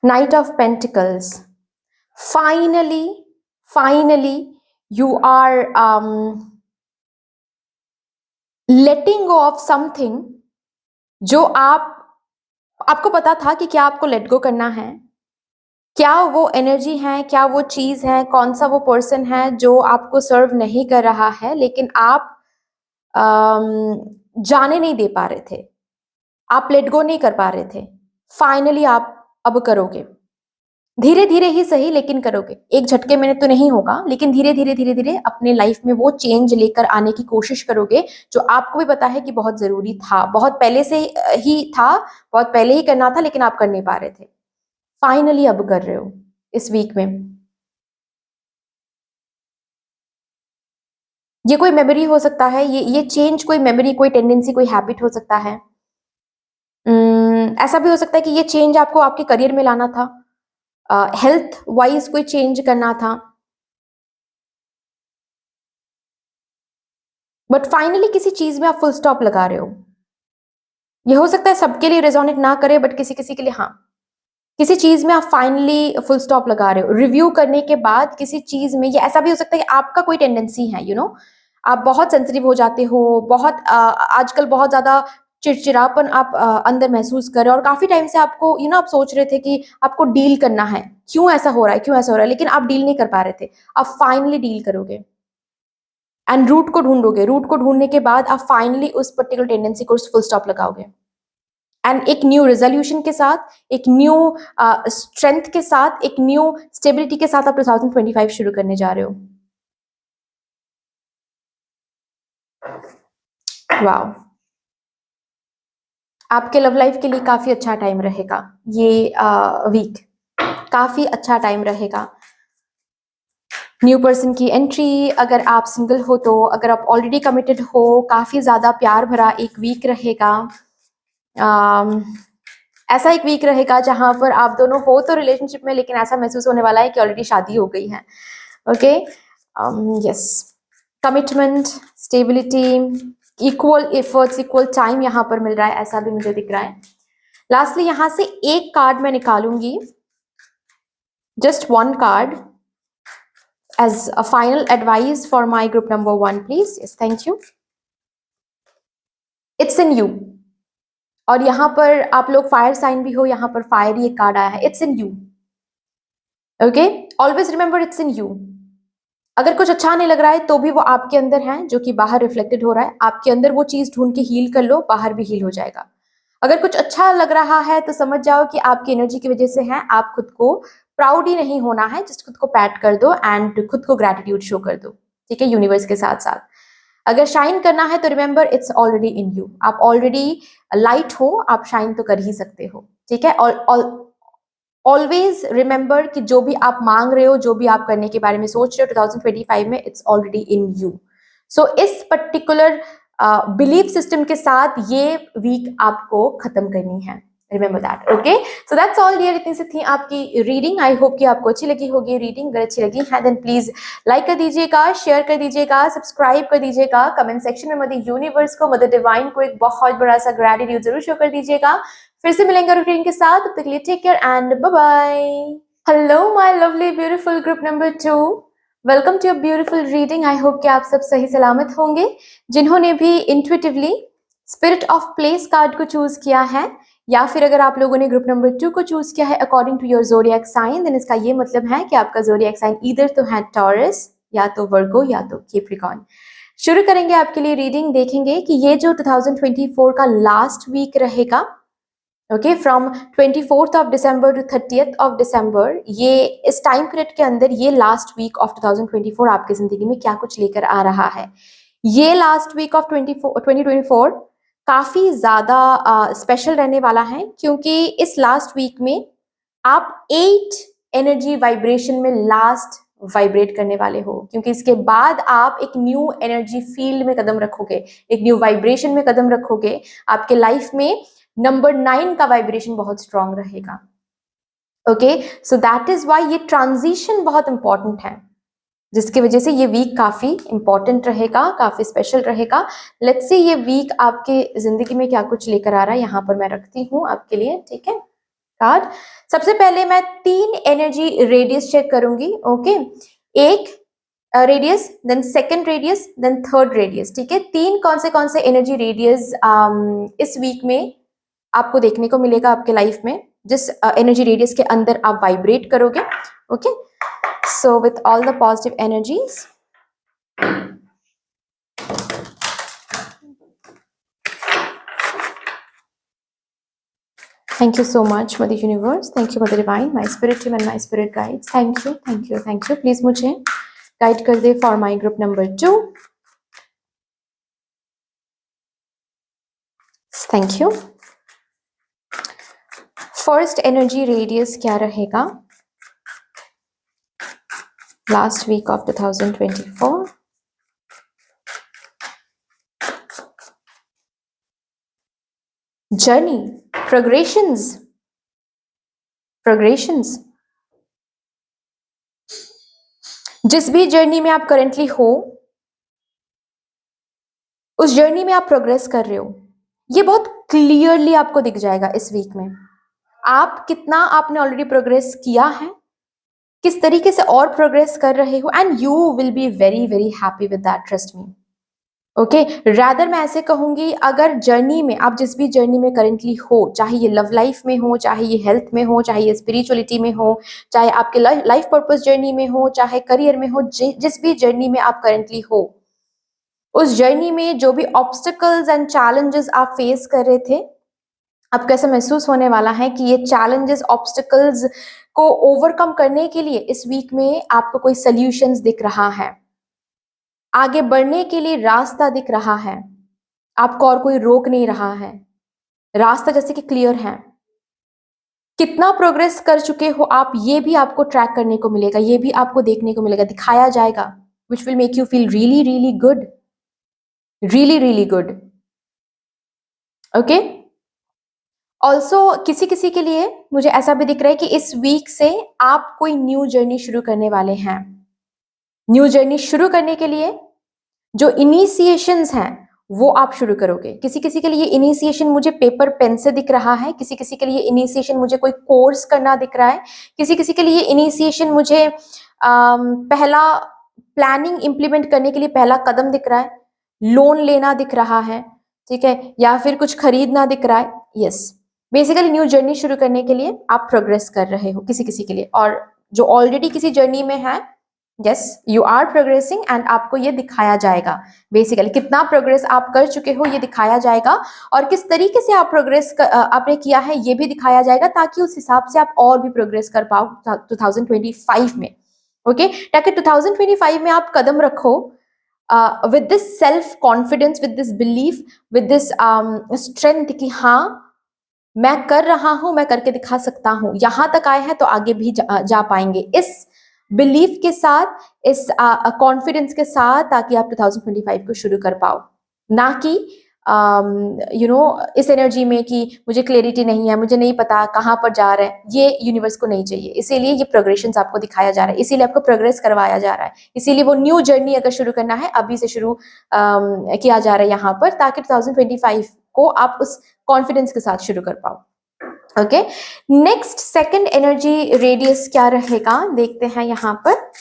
Knight of Pentacles. Finally, you are letting go of something जो आपको पता था कि क्या आपको लेट गो करना है, क्या वो एनर्जी है, क्या वो चीज है, कौन सा वो पर्सन है जो आपको सर्व नहीं कर रहा है, लेकिन आप जाने नहीं दे पा रहे थे, आप लेट गो नहीं कर पा रहे थे। फाइनली आप अब करोगे, धीरे धीरे ही सही, लेकिन करोगे। एक झटके में तो नहीं होगा, लेकिन धीरे धीरे अपने लाइफ में वो चेंज लेकर आने की कोशिश करोगे, जो आपको भी पता है कि बहुत जरूरी था, बहुत पहले से ही था, बहुत पहले ही करना था, लेकिन आप कर नहीं पा रहे थे। फाइनली अब कर रहे हो इस वीक में। ये कोई मेमोरी हो सकता है, ये चेंज कोई मेमोरी, कोई टेंडेंसी, कोई हैबिट हो सकता है। ऐसा भी हो सकता है कि ये चेंज आपको आपके करियर में लाना था, हेल्थ वाइज कोई चेंज करना था, बट फाइनली किसी चीज में आप फुल स्टॉप लगा रहे हो। ये हो सकता है सबके लिए रेजोनेट ना करे, बट किसी किसी के लिए हाँ, किसी चीज में आप फाइनली फुल स्टॉप लगा रहे हो। रिव्यू करने के बाद किसी चीज में, ये ऐसा भी हो सकता है कि आपका कोई टेंडेंसी है, आप बहुत सेंसिटिव हो जाते हो, बहुत आजकल बहुत ज्यादा चिड़चिड़ापन आप अंदर महसूस कर रहे हो, और काफी टाइम से आपको आप सोच रहे थे कि आपको डील करना है, क्यों ऐसा हो रहा है, क्यों ऐसा हो रहा है, लेकिन आप डील नहीं कर पा रहे थे। आप फाइनली डील करोगे एंड रूट को ढूंढोगे। रूट को ढूंढने के बाद आप फाइनली उस पर्टिकुलर टेंडेंसी को फुल स्टॉप लगाओगे, एंड एक न्यू रेजोल्यूशन के साथ, एक न्यू स्ट्रेंथ के साथ, एक न्यू स्टेबिलिटी के साथ आप 2025 शुरू करने जा रहे हो। वाओ, आपके लव लाइफ के लिए काफी अच्छा टाइम रहेगा ये वीक, काफी अच्छा टाइम रहेगा। न्यू पर्सन की एंट्री, अगर आप सिंगल हो तो, अगर आप ऑलरेडी कमिटेड हो, काफी ज्यादा प्यार भरा एक वीक रहेगा। ऐसा एक वीक रहेगा जहां पर आप दोनों हो तो रिलेशनशिप में, लेकिन ऐसा महसूस होने वाला है कि ऑलरेडी शादी हो गई है। Okay, yes, commitment, stability, equal efforts, equal time यहाँ पर मिल रहा है, ऐसा भी मुझे दिख रहा है। लास्टली यहाँ से एक कार्ड मैं निकालूंगी, just one card as a final advice for my group number 1 please. Yes, thank you. It's in you. और यहाँ पर आप लोग फायर साइन भी हो, यहाँ पर फायर ही एक कार्ड आया है। It's in you. Okay, always remember it's in you. अगर कुछ अच्छा नहीं लग रहा है तो भी वो आपके अंदर है, जो कि बाहर रिफ्लेक्टेड हो रहा है। आपके अंदर वो चीज ढूंढ के हील कर लो, बाहर भी हील हो जाएगा। अगर कुछ अच्छा लग रहा है तो समझ जाओ कि आपकी एनर्जी की वजह से है। आप खुद को प्राउड ही नहीं होना है, जस्ट खुद को पैट कर दो एंड खुद को ग्रेटिट्यूड शो कर दो, ठीक है, यूनिवर्स के साथ साथ। अगर शाइन करना है तो remember it's already in you. आप ऑलरेडी लाइट हो, आप शाइन तो कर ही सकते हो, ठीक है। ऑलवेज रिमेंबर कि जो भी आप मांग रहे हो, जो भी आप करने के बारे में सोच रहे हो 2025 में, इट्स ऑलरेडी इन यू। सो इस पर्टिकुलर बिलीफ सिस्टम के साथ ये वीक आपको खत्म करनी है। Remember that. Okay, so that's all dear. इतनी सी थी आपकी रीडिंग। आई होप कि आपको अच्छी लगी होगी रीडिंग। अगर अच्छी लगी है देन प्लीज लाइक कर दीजिएगा, शेयर कर दीजिएगा, सब्सक्राइब कर दीजिएगा। कमेंट सेक्शन में मदर यूनिवर्स को, मदर डिवाइन को एक बहुत बड़ा सा ग्रेटिट्यूड जरूर शो कर दीजिएगा। फिर से मिलेंगे रूटीन के साथ, तब तक के लिए take care and bye bye. Hello my lovely beautiful group number 2, welcome to your beautiful reading. I hope कि आप सब सही सलामत होंगे। जिन्होंने भी intuitively spirit of place card को चूज किया है, या फिर अगर आप लोगों ने ग्रुप नंबर 2 को चूज किया है according to your zodiac sign, then इसका ये मतलब है कि आपका ज़ोडिएक साइन ईदर तो है टॉरस, या तो वर्गो, या तो कैप्रिकॉर्न। शुरू करेंगे आपके लिए रीडिंग। देखेंगे कि ये जो 2024 का लास्ट वीक रहेगा, okay, from 24th of December to 30th of December, ये इस टाइम पीरियड के अंदर ये लास्ट वीक ऑफ 2024 आपकी जिंदगी में क्या कुछ लेकर आ रहा है। ये लास्ट वीक ऑफ 2024 काफी ज्यादा स्पेशल रहने वाला है, क्योंकि इस लास्ट वीक में आप 8 एनर्जी वाइब्रेशन में लास्ट वाइब्रेट करने वाले हो, क्योंकि इसके बाद आप एक न्यू एनर्जी फील्ड में कदम रखोगे, एक न्यू वाइब्रेशन में कदम रखोगे। आपके लाइफ में नंबर 9 का वाइब्रेशन बहुत स्ट्रांग रहेगा। Okay, so that is why ये ट्रांजिशन बहुत इंपॉर्टेंट है, जिसकी वजह से ये वीक काफी इंपॉर्टेंट रहेगा, काफी स्पेशल रहेगा। लेट्स सी ये वीक आपके जिंदगी में क्या कुछ लेकर आ रहा है। यहाँ पर मैं रखती हूँ आपके लिए, ठीक है, कार्ड। सबसे पहले मैं 3 एनर्जी रेडियस चेक करूंगी। ओके, एक radius, then second radius, then third radius, ठीक है। 3 कौन से एनर्जी रेडियस इस वीक में आपको देखने को मिलेगा आपके लाइफ में, जिस एनर्जी रेडियस के अंदर आप वाइब्रेट करोगे। Okay, so with all the positive energies, thank you so much mother universe, thank you mother divine, my spirit team and my spirit guides, thank you, thank you, thank you। Please मुझे गाइड कर दे for my group number 2। Thank you. First energy radius क्या रहेगा last week of 2024? Journey, progressions, progressions. जिस भी जर्नी में आप करेंटली हो, उस जर्नी में आप प्रोग्रेस कर रहे हो, ये बहुत क्लियरली आपको दिख जाएगा इस वीक में। आप कितना आपने ऑलरेडी प्रोग्रेस किया है, किस तरीके से और प्रोग्रेस कर रहे हो, and you will be very very happy with that, trust me. Okay, rather मैं ऐसे कहूंगी, अगर जर्नी में आप जिस भी जर्नी में करेंटली हो, चाहे ये लव लाइफ में हो, चाहे ये हेल्थ में हो, चाहे ये स्पिरिचुअलिटी में हो, चाहे आपके लाइफ पर्पस जर्नी में हो, चाहे करियर में हो, जिस भी जर्नी में आप करेंटली हो, उस जर्नी में जो भी ऑब्स्टिकल्स एंड चैलेंजेस आप फेस कर रहे थे, आपको ऐसा महसूस होने वाला है कि ये चैलेंजेस, ऑब्स्टिकल्स को ओवरकम करने के लिए इस वीक में आपको कोई सॉल्यूशंस दिख रहा है, आगे बढ़ने के लिए रास्ता दिख रहा है, आपको और कोई रोक नहीं रहा है, रास्ता जैसे कि क्लियर है। कितना प्रोग्रेस कर चुके हो आप, ये भी आपको ट्रैक करने को मिलेगा, ये भी आपको देखने को मिलेगा, दिखाया जाएगा, which will make you feel really really good, really really good. Okay, also किसी किसी के लिए मुझे ऐसा भी दिख रहा है कि इस वीक से आप कोई न्यू जर्नी शुरू करने वाले हैं। न्यू जर्नी शुरू करने के लिए जो इनिशिएशंस हैं वो आप शुरू करोगे। किसी किसी के लिए इनिशिएशन मुझे पेपर पेन से दिख रहा है, किसी किसी के लिए इनिशिएशन मुझे कोई कोर्स करना दिख रहा है, किसी किसी के लिए इनिशिएशन मुझे पहला प्लानिंग इम्प्लीमेंट करने के लिए पहला कदम दिख रहा है, लोन लेना दिख रहा है, ठीक है, या फिर कुछ खरीदना दिख रहा है। यस, बेसिकली न्यू जर्नी शुरू करने के लिए आप प्रोग्रेस कर रहे हो किसी किसी के लिए, और जो ऑलरेडी किसी जर्नी में है, yes you are progressing, and आपको ये दिखाया जाएगा। बेसिकली कितना प्रोग्रेस आप कर चुके हो ये दिखाया जाएगा, और किस तरीके से आप प्रोग्रेस आपने किया है ये भी दिखाया जाएगा, ताकि उस हिसाब से आप और भी प्रोग्रेस कर पाओ 2025 में। ओके, ताकि 2025 में आप कदम रखो with this self confidence, with this belief, with this strength कि हाँ मैं कर रहा हूं, मैं करके दिखा सकता हूं, यहां तक आए हैं तो आगे भी जा पाएंगे, इस बिलीफ के साथ, इस कॉन्फिडेंस के साथ, ताकि आप 2025 को शुरू कर पाओ। ना कि इस एनर्जी में कि मुझे क्लैरिटी नहीं है, मुझे नहीं पता कहाँ पर जा रहे हैं, ये यूनिवर्स को नहीं चाहिए। इसीलिए ये प्रोग्रेशन आपको दिखाया जा रहा है, इसीलिए आपको प्रोग्रेस करवाया जा रहा है, इसीलिए वो न्यू जर्नी अगर शुरू करना है अभी से शुरू किया जा रहा है यहाँ पर, ताकि 2025 को आप उस कॉन्फिडेंस के साथ शुरू कर पाओ। Okay, next second energy radius क्या रहेगा देखते हैं यहाँ पर।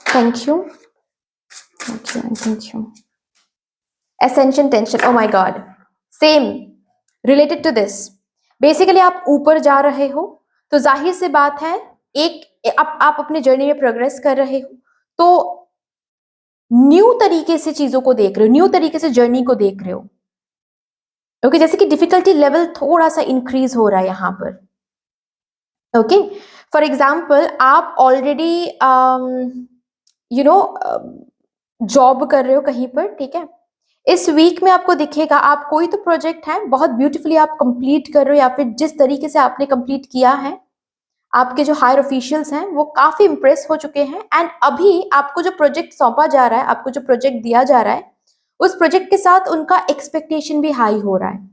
Thank you, thank you, thank you. Ascension tension, oh my god, same related to this। Basically आप ऊपर जा रहे हो तो जाहिर सी बात है, एक आप अपने जर्नी में प्रोग्रेस कर रहे हो तो न्यू तरीके से चीजों को देख रहे हो, न्यू तरीके से जर्नी को देख रहे हो। ओके, जैसे कि डिफिकल्टी लेवल थोड़ा सा इंक्रीज हो रहा है यहाँ पर। ओके, फॉर एग्जाम्पल आप ऑलरेडी जॉब कर रहे हो कहीं पर, ठीक है, इस वीक में आपको दिखेगा आप कोई तो प्रोजेक्ट है बहुत ब्यूटीफुली आप कंप्लीट कर रहे हो, या फिर जिस तरीके से आपने कंप्लीट किया है, आपके जो हायर ऑफिशियल्स हैं वो काफी इंप्रेस हो चुके हैं, एंड अभी आपको जो प्रोजेक्ट सौंपा जा रहा है, आपको जो प्रोजेक्ट दिया जा रहा है, उस प्रोजेक्ट के साथ उनका एक्सपेक्टेशन भी हाई हो रहा है।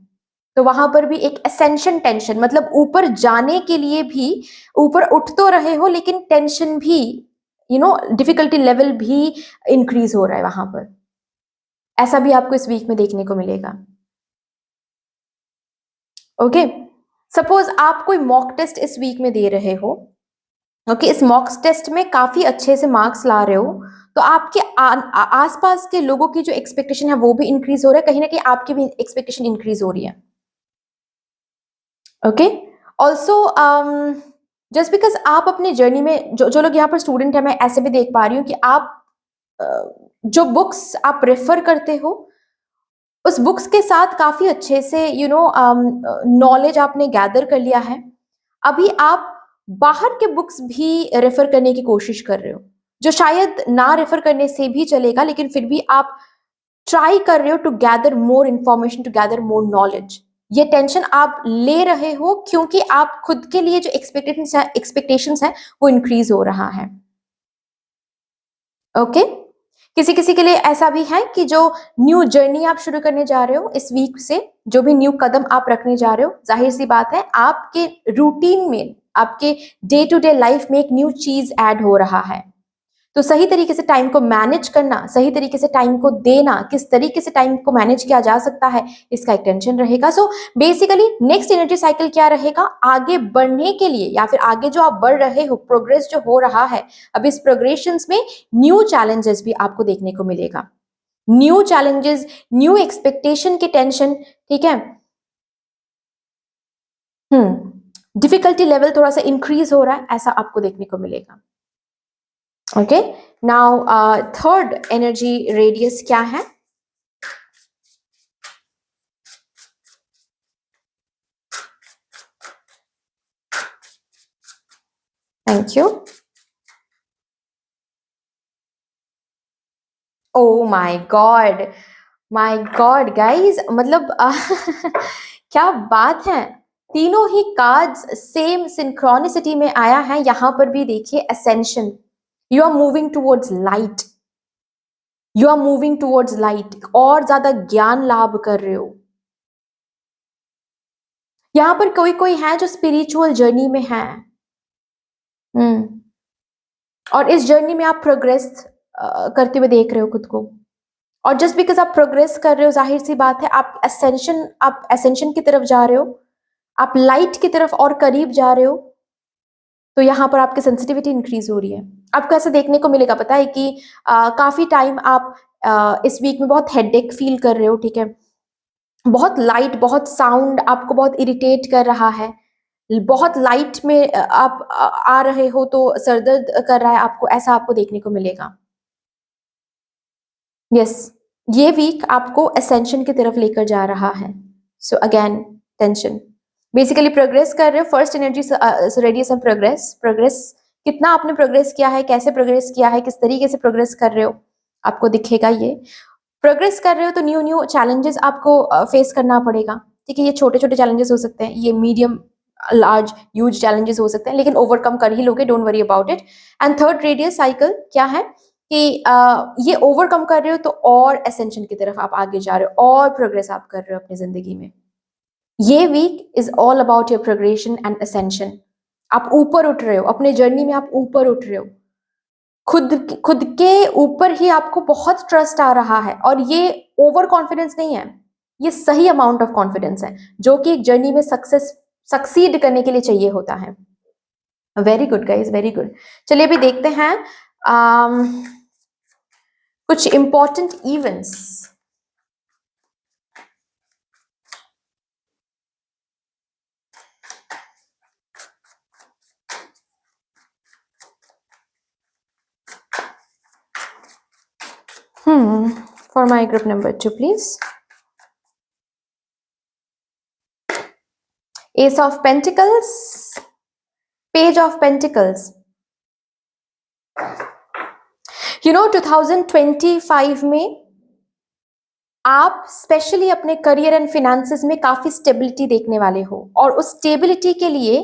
तो वहां पर भी एक असेंशन टेंशन, मतलब ऊपर जाने के लिए भी ऊपर उठ तो रहे हो, लेकिन टेंशन भी, डिफिकल्टी लेवल भी इंक्रीज हो रहा है वहां पर। ऐसा भी आपको इस वीक में देखने को मिलेगा। ओके, सपोज आप कोई मॉक टेस्ट इस वीक में दे रहे हो, ओके, इस मॉक टेस्ट में काफी अच्छे से मार्क्स ला रहे हो, तो आपके आसपास के लोगों की जो एक्सपेक्टेशन है वो भी इंक्रीज हो रहा है, कहीं ना कहीं आपकी भी एक्सपेक्टेशन इंक्रीज हो रही है। ओके, ऑल्सो जस्ट बिकॉज आप अपनी जर्नी में, जो लोग यहाँ पर स्टूडेंट है, मैं ऐसे भी देख पा रही हूँ कि आप जो बुक्स आप रेफर करते हो, उस बुक्स के साथ काफी अच्छे से नॉलेज आपने गैदर कर लिया है। अभी आप बाहर के बुक्स भी रेफर करने की कोशिश कर रहे हो, जो शायद ना रेफर करने से भी चलेगा, लेकिन फिर भी आप ट्राई कर रहे हो to gather more information, to gather more knowledge. ये टेंशन आप ले रहे हो क्योंकि आप खुद के लिए जो एक्सपेक्टेशंस है वो इंक्रीज हो रहा है। ओके, किसी किसी के लिए ऐसा भी है कि जो न्यू जर्नी आप शुरू करने जा रहे हो इस वीक से, जो भी न्यू कदम आप रखने जा रहे हो, जाहिर सी बात है आपके रूटीन में, आपके डे टू डे लाइफ में एक न्यू चीज ऐड हो रहा है। तो सही तरीके से टाइम को मैनेज करना, सही तरीके से टाइम को देना, किस तरीके से टाइम को मैनेज किया जा सकता है, इसका एक टेंशन रहेगा। So basically next energy cycle क्या रहेगा, आगे बढ़ने के लिए, या फिर आगे जो आप बढ़ रहे हो, प्रोग्रेस जो हो रहा है, अब इस प्रोग्रेशंस में न्यू चैलेंजेस भी आपको देखने को मिलेगा, न्यू चैलेंजेस, न्यू एक्सपेक्टेशन की टेंशन, ठीक है। डिफिकल्टी लेवल थोड़ा सा इंक्रीज हो रहा है, ऐसा आपको देखने को मिलेगा। Okay, now third energy radius क्या है? Thank you. Oh my God guys, मतलब क्या बात है, तीनों ही कार्ड्स सेम सिंक्रोनिसिटी में आया है। यहां पर भी देखिए ascension, you are moving towards light, you are moving towards light, और ज्यादा ज्ञान लाभ कर रहे हो। यहां पर कोई कोई है जो स्पिरिचुअल जर्नी में है। और इस जर्नी में आप प्रोग्रेस करते हुए देख रहे हो खुद को। और जस्ट बिकॉज आप प्रोग्रेस कर रहे हो, जाहिर सी बात है आप एसेंशन की तरफ जा रहे हो, आप लाइट की तरफ और करीब जा रहे हो, तो यहाँ पर आपकी सेंसिटिविटी इंक्रीज हो रही है। आपको ऐसा देखने को मिलेगा, पता है कि काफी टाइम आप इस वीक में बहुत हेडेक फील कर रहे हो, ठीक है, बहुत लाइट, बहुत साउंड आपको बहुत इरिटेट कर रहा है, बहुत लाइट में आप आ रहे हो तो सरदर्द कर रहा है आपको, ऐसा आपको देखने को मिलेगा। यस, ये वीक आपको असेंशन की तरफ लेकर जा रहा है। So again tension, basically progress कर रहे हो, first energy radius of progress कितना आपने प्रोग्रेस किया है, कैसे प्रोग्रेस किया है, किस तरीके से प्रोग्रेस कर रहे हो, आपको दिखेगा। ये प्रोग्रेस कर रहे हो तो न्यू न्यू चैलेंजेस आपको फेस करना पड़ेगा, ठीक है। ये छोटे छोटे चैलेंजेस हो सकते हैं, ये मीडियम लार्ज ह्यूज चैलेंजेस हो सकते हैं, लेकिन ओवरकम कर ही लोगे, don't worry about it. And third radius cycle क्या है कि ये ओवरकम कर रहे हो तो और एसेंशन की तरफ आप आगे जा रहे हो, और प्रोग्रेस आप कर रहे हो अपनी जिंदगी में। ये week is all about your progression and ascension. आप ऊपर उठ रहे हो अपने जर्नी में, आप ऊपर उठ रहे हो, खुद के ऊपर ही आपको बहुत ट्रस्ट आ रहा है। और ये ओवर कॉन्फिडेंस नहीं है, ये सही अमाउंट ऑफ कॉन्फिडेंस है जो कि एक जर्नी में सक्सीड करने के लिए चाहिए होता है। Very good guys, very good. चलिए अभी देखते हैं कुछ important events. For my group number 2, please. Ace of Pentacles, Page of Pentacles. 2025 में आप स्पेशली अपने करियर एंड फिनेंसेस में काफी स्टेबिलिटी देखने वाले हो, और उस स्टेबिलिटी के लिए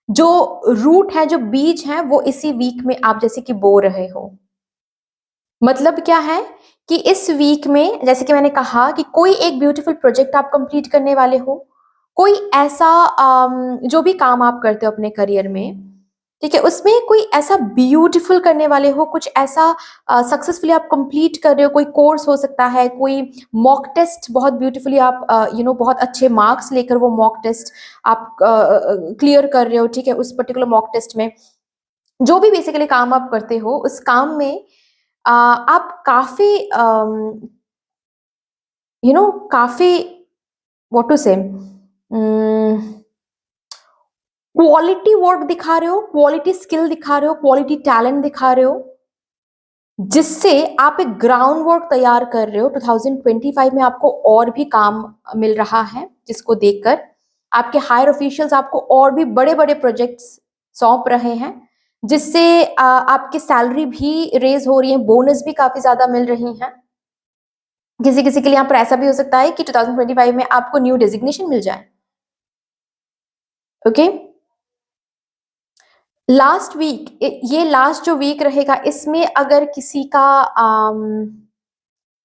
जो रूट है, जो बीज है, वो इसी वीक में आप जैसे कि बो रहे हो। मतलब क्या है कि इस वीक में, जैसे कि मैंने कहा, कि कोई एक ब्यूटीफुल प्रोजेक्ट आप कंप्लीट करने वाले हो, कोई ऐसा जो भी काम आप करते हो अपने करियर में, ठीक है, उसमें कोई ऐसा ब्यूटीफुल करने वाले हो, कुछ ऐसा सक्सेसफुली आप कंप्लीट कर रहे हो। कोई कोर्स हो सकता है, कोई मॉक टेस्ट बहुत ब्यूटीफुली आप बहुत अच्छे मार्क्स लेकर वो मॉक टेस्ट आप क्लियर कर रहे हो, ठीक है, उस पर्टिकुलर मॉक टेस्ट में जो भी बेसिकली काम आप करते हो, उस काम में आप काफी काफी व्हाट टू से क्वालिटी वर्क दिखा रहे हो, क्वालिटी स्किल दिखा रहे हो, क्वालिटी टैलेंट दिखा रहे हो, जिससे आप एक ग्राउंड वर्क तैयार कर रहे हो। 2025 में आपको और भी काम मिल रहा है, जिसको देखकर आपके हायर ऑफिशियल्स आपको और भी बड़े बड़े प्रोजेक्ट्स सौंप रहे हैं, जिससे आपकी सैलरी भी रेज हो रही है, बोनस भी काफी ज्यादा मिल रही है। किसी किसी के लिए यहाँ पर ऐसा भी हो सकता है कि 2025 में आपको न्यू डेजिग्नेशन मिल जाए। ओके, लास्ट वीक, ये लास्ट जो वीक रहेगा, इसमें अगर किसी का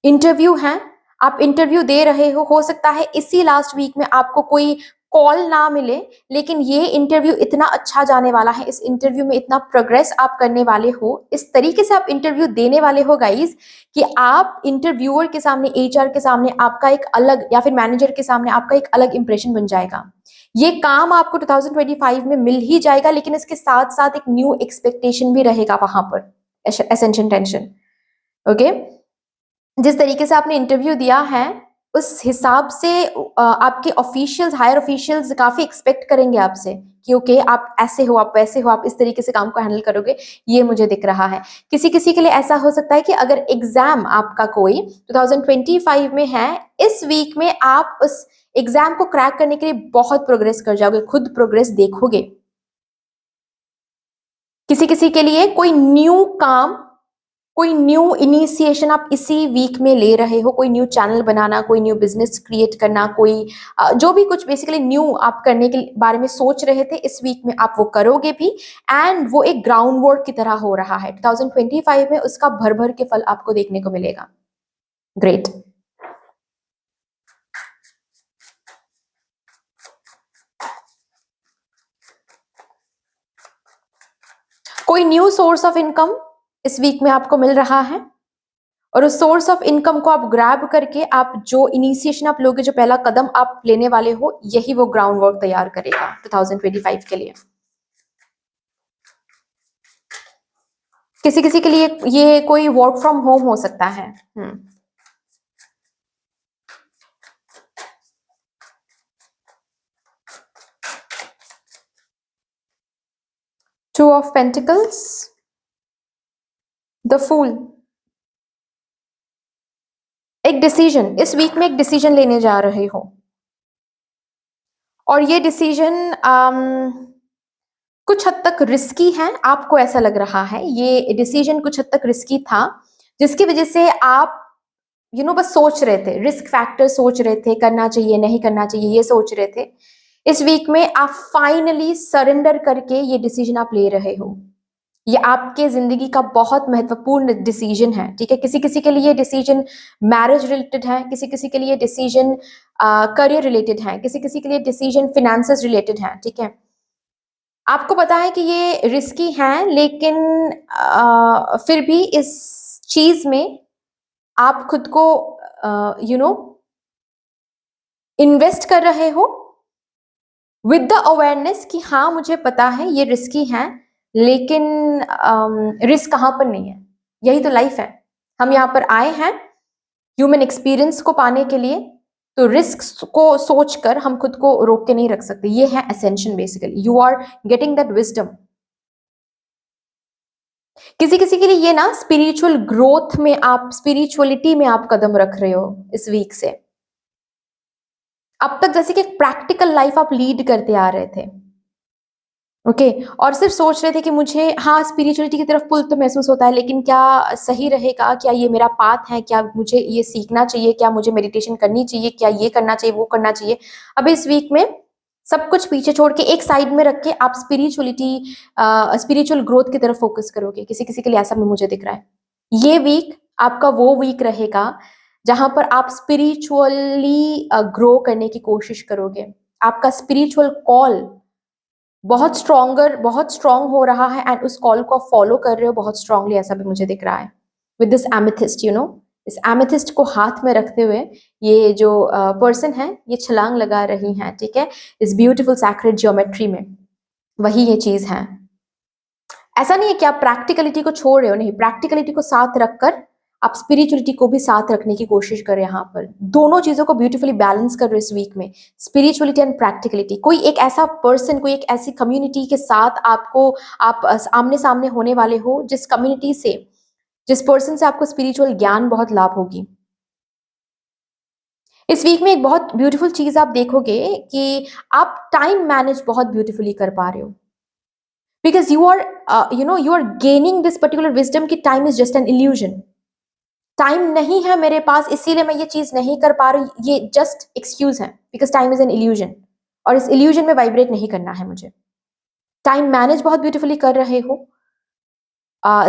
इंटरव्यू है, आप इंटरव्यू दे रहे हो सकता है इसी लास्ट वीक में आपको कोई कॉल ना मिले, लेकिन ये इंटरव्यू इतना अच्छा जाने वाला है, इस इंटरव्यू में इतना प्रोग्रेस आप करने वाले हो, इस तरीके से आप इंटरव्यू देने वाले हो गाइस, कि आप इंटरव्यूअर के सामने, एचआर के सामने आपका एक अलग, या फिर मैनेजर के सामने आपका एक अलग इंप्रेशन बन जाएगा। ये काम आपको 2025 में मिल ही जाएगा, लेकिन इसके साथ साथ एक न्यू एक्सपेक्टेशन भी रहेगा वहां पर, एसेंशन टेंशन। ओके, जिस तरीके से आपने इंटरव्यू दिया है, उस हिसाब से आपके ऑफिशियल्स, हायर ऑफिशियल्स काफी एक्सपेक्ट करेंगे आपसे कि ओके, आप ऐसे हो, आप वैसे हो, आप इस तरीके से काम को हैंडल करोगे, ये मुझे दिख रहा है। किसी किसी के लिए ऐसा हो सकता है कि अगर एग्जाम आपका कोई 2025 में है, इस वीक में आप उस एग्जाम को क्रैक करने के लिए बहुत प्रोग्रेस कर जाओगे, खुद प्रोग्रेस देखोगे। किसी किसी के लिए कोई न्यू काम कोई न्यू इनिशिएशन आप इसी वीक में ले रहे हो, कोई न्यू चैनल बनाना, कोई न्यू बिजनेस क्रिएट करना, कोई जो भी कुछ बेसिकली न्यू आप करने के बारे में सोच रहे थे, इस वीक में आप वो करोगे भी। एंड वो एक ग्राउंड वर्क की तरह हो रहा है। 2025 में उसका भर भर के फल आपको देखने को मिलेगा। ग्रेट। कोई न्यू सोर्स ऑफ इनकम इस वीक में आपको मिल रहा है, और उस सोर्स ऑफ इनकम को आप ग्रैब करके आप जो इनिशिएशन आप लोगे, जो पहला कदम आप लेने वाले हो, यही वो ग्राउंड वर्क तैयार करेगा 2025 के लिए। किसी किसी के लिए ये कोई वर्क फ्रॉम होम हो सकता है। 2 ऑफ पेंटिकल्स, द फूल। एक डिसीजन, इस वीक में एक डिसीजन लेने जा रहे हो, और ये डिसीजन कुछ हद तक रिस्की है। आपको ऐसा लग रहा है ये डिसीजन कुछ हद तक रिस्की था, जिसकी वजह से आप बस सोच रहे थे, रिस्क फैक्टर सोच रहे थे, करना चाहिए नहीं करना चाहिए, ये सोच रहे थे। इस वीक में आप फाइनली सरेंडर करके ये डिसीजन आप ले रहे हो। ये आपके जिंदगी का बहुत महत्वपूर्ण डिसीजन है, ठीक है। किसी किसी के लिए डिसीजन मैरिज रिलेटेड है, किसी किसी के लिए डिसीजन करियर रिलेटेड है, किसी किसी के लिए डिसीजन फिनेंसेस रिलेटेड है, ठीक है। आपको पता है कि ये रिस्की है, लेकिन फिर भी इस चीज में आप खुद को इन्वेस्ट कर रहे हो विद द अवेयरनेस कि हाँ मुझे पता है ये रिस्की है, लेकिन रिस्क कहाँ पर नहीं है। यही तो लाइफ है। हम यहाँ पर आए हैं ह्यूमन एक्सपीरियंस को पाने के लिए, तो रिस्क को सोचकर हम खुद को रोक के नहीं रख सकते। ये है ascension, basically you are getting that wisdom. किसी किसी के लिए ये ना स्पिरिचुअल ग्रोथ में, आप स्पिरिचुअलिटी में आप कदम रख रहे हो इस वीक से। अब तक जैसे कि एक प्रैक्टिकल लाइफ आप लीड करते आ रहे थे, ओके और सिर्फ सोच रहे थे कि मुझे हाँ स्पिरिचुअलिटी की तरफ पुल तो महसूस होता है, लेकिन क्या सही रहेगा, क्या ये मेरा पाथ है, क्या मुझे ये सीखना चाहिए, क्या मुझे मेडिटेशन करनी चाहिए, क्या ये करना चाहिए, वो करना चाहिए। अब इस वीक में सब कुछ पीछे छोड़ के एक साइड में रख के आप स्पिरिचुअल ग्रोथ की तरफ फोकस करोगे। किसी किसी के लिए ऐसा भी मुझे दिख रहा है। ये वीक आपका वो वीक रहेगा जहां पर आप स्पिरिचुअली ग्रो करने की कोशिश करोगे। आपका स्पिरिचुअल कॉल बहुत स्ट्रॉन्ग हो रहा है, एंड उस कॉल को फॉलो कर रहे हो बहुत स्ट्रांगली, ऐसा भी मुझे दिख रहा है। विद दिस एमेथिस्ट, इस एमेथिस्ट को हाथ में रखते हुए ये जो पर्सन है ये छलांग लगा रही हैं, ठीक है, इस ब्यूटीफुल सैक्रेड ज्योमेट्री में। वही ये चीज है। ऐसा नहीं है कि आप प्रैक्टिकलिटी को छोड़ रहे हो, नहीं, प्रैक्टिकलिटी को साथ रखकर आप स्पिरिचुअलिटी को भी साथ रखने की कोशिश करें। यहाँ पर दोनों चीजों को ब्यूटीफुली बैलेंस कर रहे हो इस वीक में, स्पिरिचुअलिटी एंड प्रैक्टिकलिटी। कोई एक ऐसा पर्सन, कोई एक ऐसी कम्युनिटी के साथ आप आमने सामने होने वाले हो, जिस कम्युनिटी से, जिस पर्सन से आपको स्पिरिचुअल ज्ञान बहुत लाभ होगी। इस वीक में एक बहुत ब्यूटीफुल चीज आप देखोगे कि आप टाइम मैनेज बहुत ब्यूटीफुली कर पा रहे हो, because you are gaining this particular wisdom कि time is just an illusion। Time नहीं है मेरे पास, इसीलिए मैं ये चीज नहीं कर पा रही, ये जस्ट एक्सक्यूज है, because time is an illusion, और इस इल्यूजन में वाइब्रेट नहीं करना है मुझे। टाइम मैनेज बहुत ब्यूटीफुली कर रहे हो,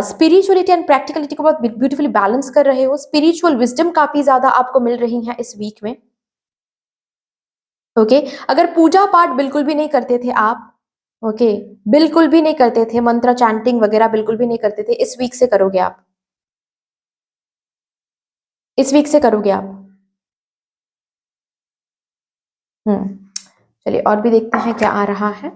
स्पिरिचुअलिटी एंड प्रैक्टिकलिटी को बहुत ब्यूटीफुली बैलेंस कर रहे हो, स्पिरिचुअल विजडम काफी ज्यादा आपको मिल रही है इस वीक में। ओके अगर पूजा पाठ बिल्कुल भी नहीं करते थे आप, ओके बिल्कुल भी नहीं करते थे, मंत्र चैंटिंग वगैरह बिल्कुल भी नहीं करते थे, इस वीक से करोगे आप, इस वीक से करोगे आप। चलिए और भी देखते हैं क्या आ रहा है।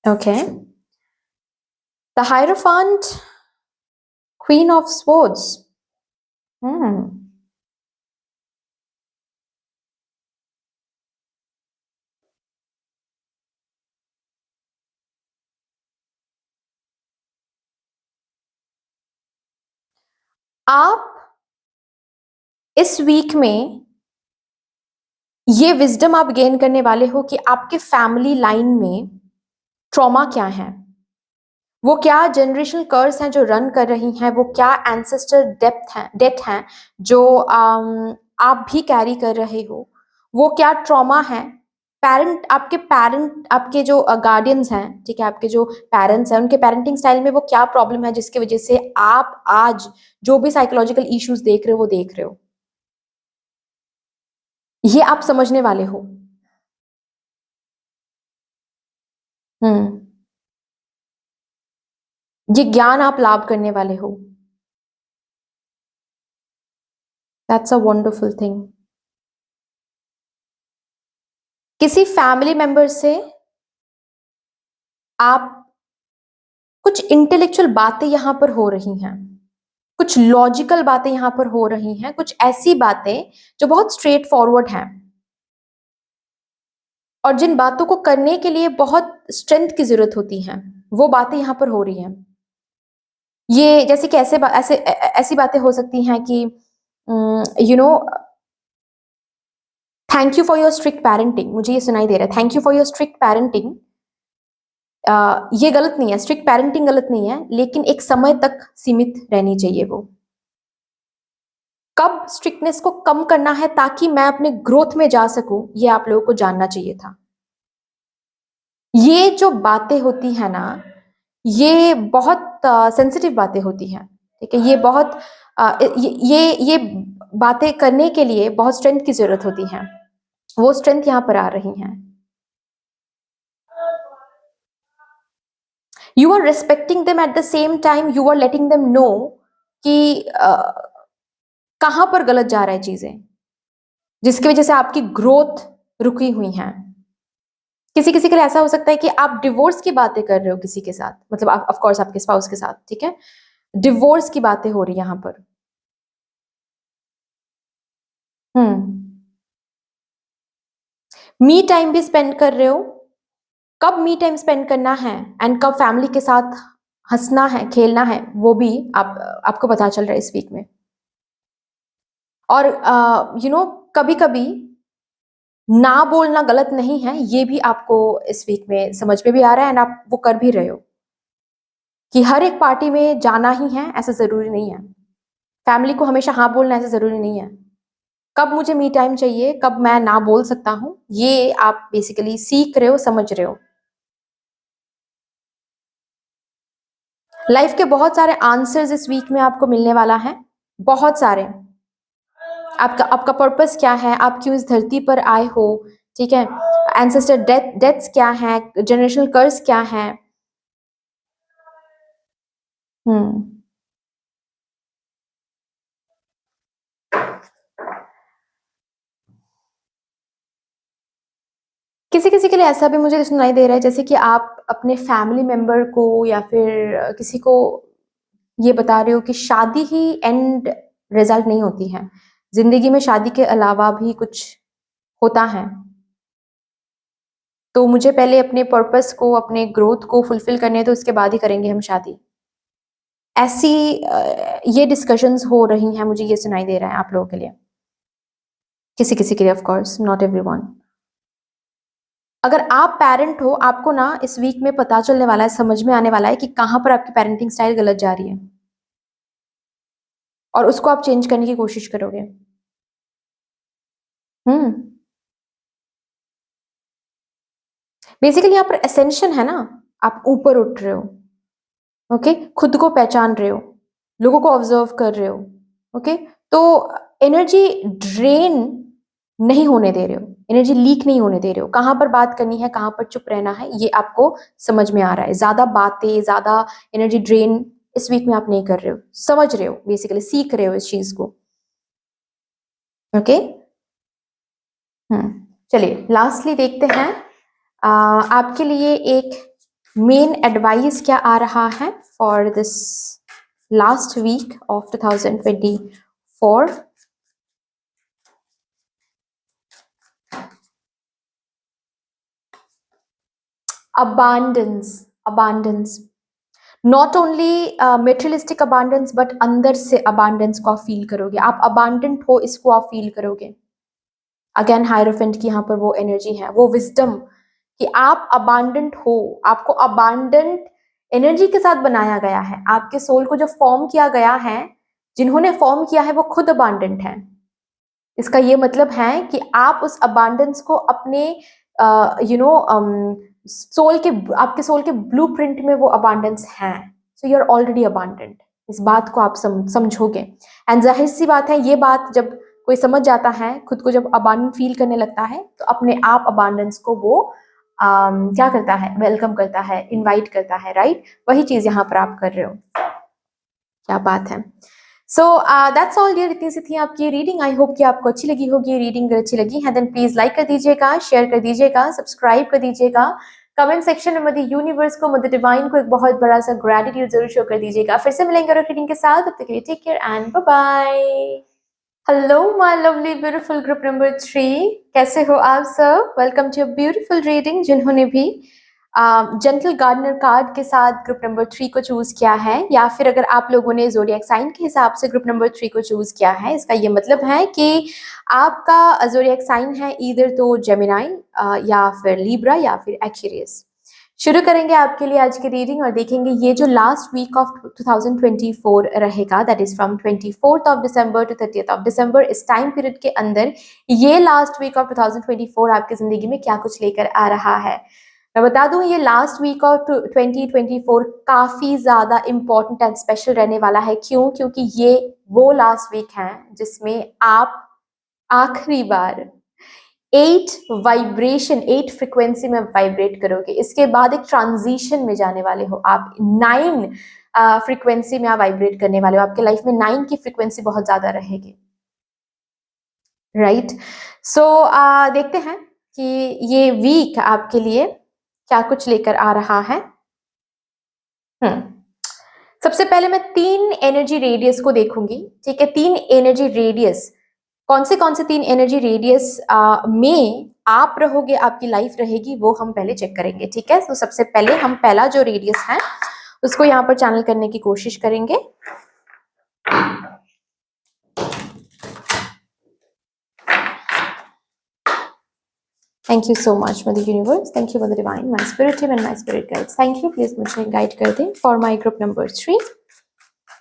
Okay the hierophant, queen of swords. आप इस वीक में ये विजडम आप गेन करने वाले हो कि आपके फैमिली लाइन में ट्रॉमा क्या है, वो क्या जनरेशनल कर्स हैं जो रन कर रही हैं, वो क्या एंसेस्टर डेथ हैं जो आप भी कैरी कर रहे हो, वो क्या ट्रॉमा है, पेरेंट आपके जो गार्डियंस हैं, ठीक है, आपके जो पेरेंट्स हैं उनके पेरेंटिंग स्टाइल में वो क्या प्रॉब्लम है जिसकी वजह से आप आज जो भी साइकोलॉजिकल इश्यूज देख रहे हो वो देख रहे हो, ये आप समझने वाले हो। हम्म। ये ज्ञान आप लाभ करने वाले हो। That's a wonderful thing. किसी फैमिली मेंबर से आप कुछ इंटेलेक्चुअल बातें यहां पर हो रही हैं, कुछ लॉजिकल बातें यहां पर हो रही हैं, कुछ ऐसी बातें जो बहुत स्ट्रेट फॉरवर्ड हैं और जिन बातों को करने के लिए बहुत स्ट्रेंथ की जरूरत होती है, वो बातें यहां पर हो रही हैं। ये जैसे कि ऐसी बातें हो सकती हैं कि you know thank you for your strict parenting, मुझे ये सुनाई दे रहा है, thank you for your strict parenting. ये गलत नहीं है, स्ट्रिक्ट पेरेंटिंग गलत नहीं है, लेकिन एक समय तक सीमित रहनी चाहिए वो। कब स्ट्रिक्टनेस को कम करना है ताकि मैं अपने ग्रोथ में जा सकूं, ये आप लोगों को जानना चाहिए था। ये जो बातें होती है ना, ये बहुत सेंसिटिव बातें होती हैं, ठीक है, ये बहुत ये बातें करने के लिए बहुत स्ट्रेंथ की जरूरत होती है, वो स्ट्रेंथ यहाँ पर आ रही हैं। You are respecting them, at the same time you are letting them know कि कहां पर गलत जा रहा है चीजें, जिसकी वजह से आपकी ग्रोथ रुकी हुई है। किसी किसी के लिए ऐसा हो सकता है कि आप डिवोर्स की बातें कर रहे हो किसी के साथ, मतलब आप ऑफ कोर्स आपके स्पाउस के साथ, ठीक है, डिवोर्स की बातें हो रही है यहां पर। हम्म। मी टाइम भी स्पेंड कर रहे हो। कब मी टाइम स्पेंड करना है एंड कब फैमिली के साथ हंसना है खेलना है, वो भी आपको पता चल रहा है इस वीक में। और कभी कभी ना बोलना गलत नहीं है, ये भी आपको इस वीक में समझ में भी आ रहा है एंड आप वो कर भी रहे हो कि हर एक पार्टी में जाना ही है ऐसा जरूरी नहीं है, फैमिली को हमेशा हाँ बोलना ऐसा जरूरी नहीं है। कब मुझे मी टाइम चाहिए, कब मैं ना बोल सकता हूं, ये आप बेसिकली सीख रहे हो, समझ रहे हो। लाइफ के बहुत सारे आंसर्स इस वीक में आपको मिलने वाला है, बहुत सारे। आपका आपका पर्पस क्या है, आप क्यों इस धरती पर आए हो, ठीक है, एंसेस्टर डेथ्स क्या है, जनरेशनल कर्स क्या है। हम्म। किसी किसी के लिए ऐसा भी मुझे सुनाई दे रहा है जैसे कि आप अपने फैमिली मेंबर को या फिर किसी को ये बता रहे हो कि शादी ही एंड रिजल्ट नहीं होती है, जिंदगी में शादी के अलावा भी कुछ होता है, तो मुझे पहले अपने पर्पस को, अपने ग्रोथ को फुलफिल करने तो उसके बाद ही करेंगे हम शादी। ऐसी ये डिस्कशंस हो रही हैं, मुझे ये सुनाई दे रहा है आप लोगों के लिए, किसी किसी के लिए, ऑफ कोर्स नॉट एवरीवन। अगर आप पेरेंट हो, आपको ना इस वीक में पता चलने वाला है, समझ में आने वाला है कि कहां पर आपकी पेरेंटिंग स्टाइल गलत जा रही है और उसको आप चेंज करने की कोशिश करोगे। हम्म। बेसिकली यहाँ पर एसेंशन है ना, आप ऊपर उठ रहे हो, ओके, खुद को पहचान रहे हो, लोगों को ऑब्जर्व कर रहे हो, ओके, तो एनर्जी ड्रेन नहीं होने दे रहे हो, एनर्जी लीक नहीं होने दे रहे हो, कहां पर बात करनी है, कहां पर चुप रहना है, ये आपको समझ में आ रहा है। ज्यादा बातें, ज्यादा एनर्जी ड्रेन इस वीक में आप नहीं कर रहे हो, समझ रहे हो, बेसिकली सीख रहे हो इस चीज को, ओके। चलिए लास्टली देखते हैं आपके लिए एक मेन एडवाइस क्या आ रहा है for this last week of 2024। Abundance not only materialistic abundance, but अंदर से अबांडेंस को आप फील करोगे, आप अबांडेंट हो इसको आप फील करोगे। अगेन हायरोफेंट की यहाँ पर वो एनर्जी है, वो विजडम कि आप अबांडेंट हो, आपको अबांडेंट एनर्जी के साथ बनाया गया है। आपके सोल को जो फॉर्म किया गया है, जिन्होंने फॉर्म किया है वो खुद अबांडेंट है। इसका ये मतलब है कि आप उस अबांडेंस को अपने सोल के, आपके सोल के ब्लूप्रिंट में वो अबांडेंस है। So you are already abundant. इस बात को आप समझोगे। एंड जाहिर सी बात है, ये बात जब कोई समझ जाता है, खुद को जब अबांडेंट फील करने लगता है, तो अपने आप अबांडेंस को वो क्या करता है, वेलकम करता है, इनवाइट करता है, राइट? वही चीज यहाँ पर आप कर रहे हो। क्या बात है। सो दैट्स ऑल डियर, इतनी सी थी आपकी रीडिंग। आई होप कि आपको अच्छी लगी होगी ये रीडिंग। अगर अच्छी लगी है देन प्लीज लाइक कर दीजिएगा, शेयर कर दीजिएगा, सब्सक्राइब कर दीजिएगा। कमेंट सेक्शन में मदर यूनिवर्स को, मदर डिवाइन को एक बहुत बड़ा सा ग्रेटिट्यूड जरूर शो कर दीजिएगा। फिर से मिलेंगे और रीडिंग के साथ, तब तक के लिए take care and bye bye. Hello my lovely beautiful group number 3, कैसे हो आप सब? Welcome to beautiful reading. जिन्होंने भी जेंटल गार्डनर कार्ड के साथ ग्रुप नंबर 3 को चूज किया है, या फिर अगर आप लोगों ने ज़ोडिएक साइन के हिसाब से ग्रुप नंबर 3 को चूज किया है, इसका ये मतलब है कि आपका ज़ोडिएक साइन है ईदर तो जेमिनाई या फिर लिब्रा या फिर एक्वेरियस। शुरू करेंगे आपके लिए आज की रीडिंग और देखेंगे ये जो लास्ट वीक ऑफ 2024 रहेगा, that is from 24th of December to 30th of December. इस टाइम पीरियड के अंदर ये लास्ट वीक ऑफ 2024 आपकी जिंदगी में क्या कुछ लेकर आ रहा है। मैं बता दूं, ये लास्ट वीक ऑफ 2024 काफी ज्यादा इंपॉर्टेंट एंड स्पेशल रहने वाला है। क्यों? क्योंकि ये वो लास्ट वीक है जिसमें आप आखिरी बार 8 वाइब्रेशन, 8 फ्रिक्वेंसी में वाइब्रेट करोगे। इसके बाद एक ट्रांजिशन में जाने वाले हो आप। 9 फ्रिक्वेंसी में आप वाइब्रेट करने वाले हो। आपके लाइफ में 9 की फ्रिक्वेंसी बहुत ज्यादा रहेगी, राइट? सो देखते हैं कि ये वीक आपके लिए क्या कुछ लेकर आ रहा है। सबसे पहले मैं 3 एनर्जी रेडियस को देखूंगी, ठीक है? 3 एनर्जी रेडियस, कौन से 3 एनर्जी रेडियस में आप रहोगे, आपकी लाइफ रहेगी, वो हम पहले चेक करेंगे, ठीक है? तो सबसे पहले हम पहला जो रेडियस है उसको यहाँ पर चैनल करने की कोशिश करेंगे। Thank you so much mother universe, thank you mother divine, my spirit team and my spirit guides, thank you. Please मुझे गाइड कर दें फॉर माय ग्रुप नंबर 3।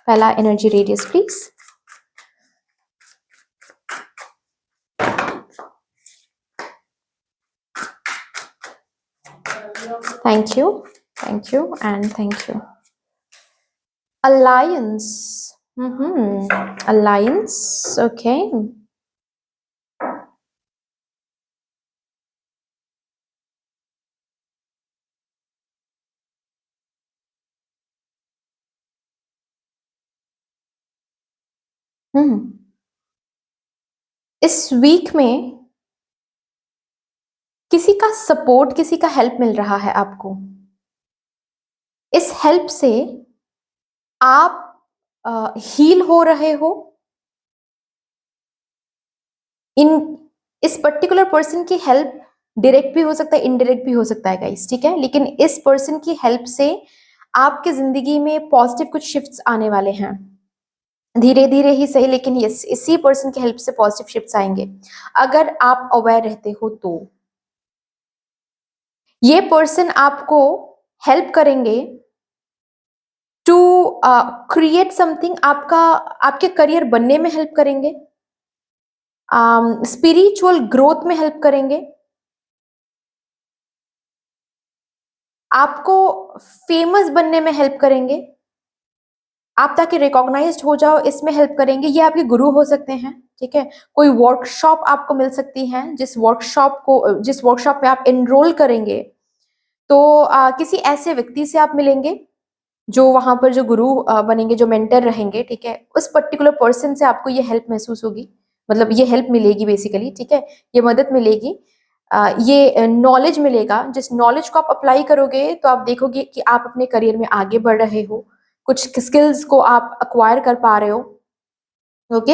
पहला energy radius please. Thank you, thank you, and thank you. Alliance. Alliance, okay. इस वीक में किसी का सपोर्ट, किसी का हेल्प मिल रहा है आपको। इस हेल्प से आप हील हो रहे हो। इस पर्टिकुलर पर्सन की हेल्प डायरेक्ट भी हो सकता है, इनडायरेक्ट भी हो सकता है गाइस, ठीक है? लेकिन इस पर्सन की हेल्प से आपके जिंदगी में पॉजिटिव कुछ शिफ्ट्स आने वाले हैं, धीरे धीरे ही सही, लेकिन यस, इसी पर्सन की हेल्प से पॉजिटिव शिफ्ट्स आएंगे अगर आप अवेयर रहते हो तो। ये पर्सन आपको हेल्प करेंगे टू क्रिएट समथिंग, आपके करियर बनने में हेल्प करेंगे, स्पिरिचुअल ग्रोथ में हेल्प करेंगे, आपको फेमस बनने में हेल्प करेंगे, आप ताकि रिकॉग्नाइज्ड हो जाओ इसमें हेल्प करेंगे। ये आपके गुरु हो सकते हैं, ठीक है? कोई वर्कशॉप आपको मिल सकती है, जिस वर्कशॉप में आप एनरोल करेंगे तो किसी ऐसे व्यक्ति से आप मिलेंगे जो वहां पर जो गुरु बनेंगे, जो मेंटर रहेंगे, ठीक है? उस पर्टिकुलर पर्सन से आपको ये हेल्प महसूस होगी, मतलब ये हेल्प मिलेगी बेसिकली, ठीक है? ये मदद मिलेगी, ये नॉलेज मिलेगा। जिस नॉलेज को आप अप्लाई करोगे तो आप देखोगे कि आप अपने करियर में आगे बढ़ रहे हो, कुछ स्किल्स को आप अक्वायर कर पा रहे हो। ओके,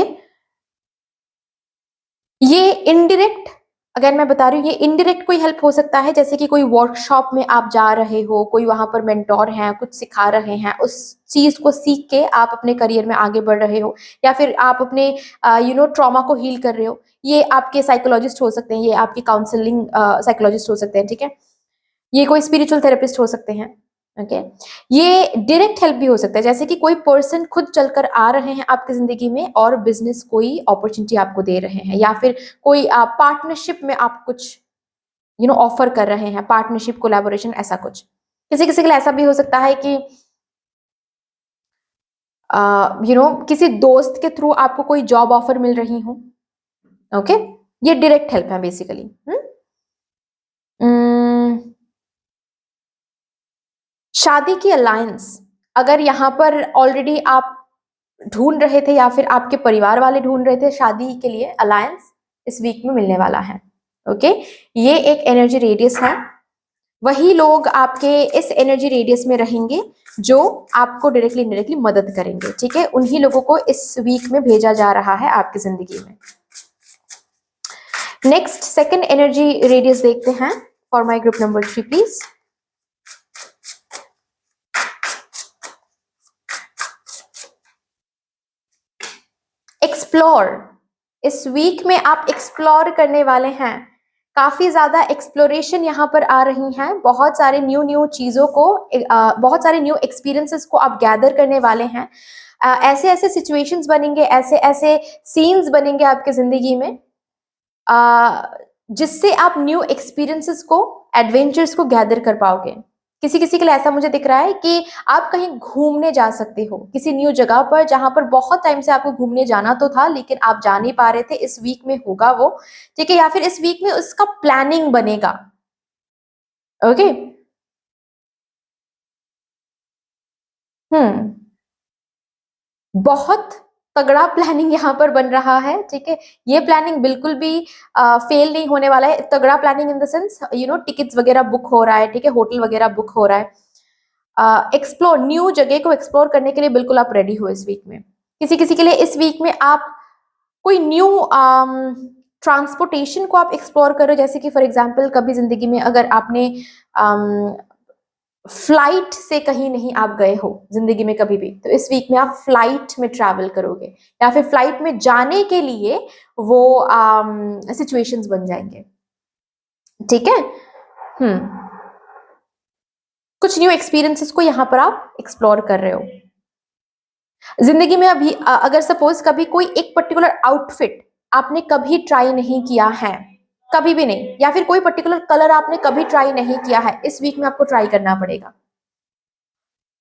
ये इनडायरेक्ट अगेन मैं बता रही हूँ, ये इनडायरेक्ट कोई हेल्प हो सकता है, जैसे कि कोई वर्कशॉप में आप जा रहे हो, कोई वहां पर मेंटोर है, कुछ सिखा रहे हैं, उस चीज को सीख के आप अपने करियर में आगे बढ़ रहे हो, या फिर आप अपने ट्रॉमा को हील कर रहे हो। ये आपके साइकोलॉजिस्ट हो सकते हैं, ये आपके काउंसलिंग साइकोलॉजिस्ट हो सकते हैं, ठीक है। ये कोई स्पिरिचुअल थेरेपिस्ट हो सकते हैं। ओके, ये डायरेक्ट हेल्प भी हो सकता है, जैसे कि कोई पर्सन खुद चलकर आ रहे हैं आपकी जिंदगी में और बिजनेस कोई अपॉर्चुनिटी आपको दे रहे हैं, या फिर कोई पार्टनरशिप में आप कुछ ऑफर कर रहे हैं, पार्टनरशिप कोलैबोरेशन ऐसा कुछ। किसी किसी के लिए ऐसा भी हो सकता है कि किसी दोस्त के थ्रू आपको कोई जॉब ऑफर मिल रही हो। ओके, ये डायरेक्ट हेल्प है बेसिकली। शादी की अलायंस, अगर यहाँ पर ऑलरेडी आप ढूंढ रहे थे या फिर आपके परिवार वाले ढूंढ रहे थे शादी के लिए, अलायंस इस वीक में मिलने वाला है। ओके, ये एक एनर्जी रेडियस है, वही लोग आपके इस एनर्जी रेडियस में रहेंगे जो आपको डायरेक्टली इनडायरेक्टली मदद करेंगे, ठीक है। उन्हीं लोगों को इस वीक में भेजा जा रहा है आपकी जिंदगी में। नेक्स्ट सेकंड एनर्जी रेडियस देखते हैं for my group number 3 please. Explore, इस वीक में आप एक्सप्लोर करने वाले हैं, काफी ज्यादा एक्सप्लोरेशन यहाँ पर आ रही हैं, बहुत सारे न्यू न्यू चीजों को बहुत सारे न्यू एक्सपीरियंसेस को आप गैदर करने वाले हैं। ऐसे ऐसे सिचुएशंस बनेंगे, ऐसे ऐसे सीन्स बनेंगे आपके जिंदगी में जिससे आप न्यू एक्सपीरियंसेस को, एडवेंचर्स को गैदर कर पाओगे। किसी किसी के लिए ऐसा मुझे दिख रहा है कि आप कहीं घूमने जा सकते हो किसी न्यू जगह पर, जहां पर बहुत टाइम से आपको घूमने जाना तो था लेकिन आप जा नहीं पा रहे थे, इस वीक में होगा वो, ठीक है। या फिर इस वीक में उसका प्लानिंग बनेगा। ओके, हम्म, बहुत तगड़ा प्लानिंग यहाँ पर बन रहा है, ठीक है। ये प्लानिंग बिल्कुल भी फेल नहीं होने वाला है। तगड़ा planning in the sense tickets वगैरह बुक हो रहा है, ठीक है, होटल वगैरह बुक हो रहा है। एक्सप्लोर, न्यू जगह को एक्सप्लोर करने के लिए बिल्कुल आप रेडी हो इस वीक में। किसी किसी के लिए इस वीक में आप कोई न्यू ट्रांसपोर्टेशन को आप एक्सप्लोर करो, जैसे कि फॉर एग्जांपल कभी जिंदगी में अगर आपने फ्लाइट से कहीं नहीं आप गए हो जिंदगी में कभी भी, तो इस वीक में आप फ्लाइट में ट्रैवल करोगे, या फिर फ्लाइट में जाने के लिए वो सिचुएशंस बन जाएंगे, ठीक है। कुछ न्यू एक्सपीरियंसेस को यहाँ पर आप एक्सप्लोर कर रहे हो जिंदगी में। अभी अगर सपोज कभी कोई एक पर्टिकुलर आउटफिट आपने कभी ट्राई नहीं किया है, कभी भी नहीं, या फिर कोई पर्टिकुलर कलर आपने कभी ट्राई नहीं किया है, इस वीक में आपको ट्राई करना पड़ेगा।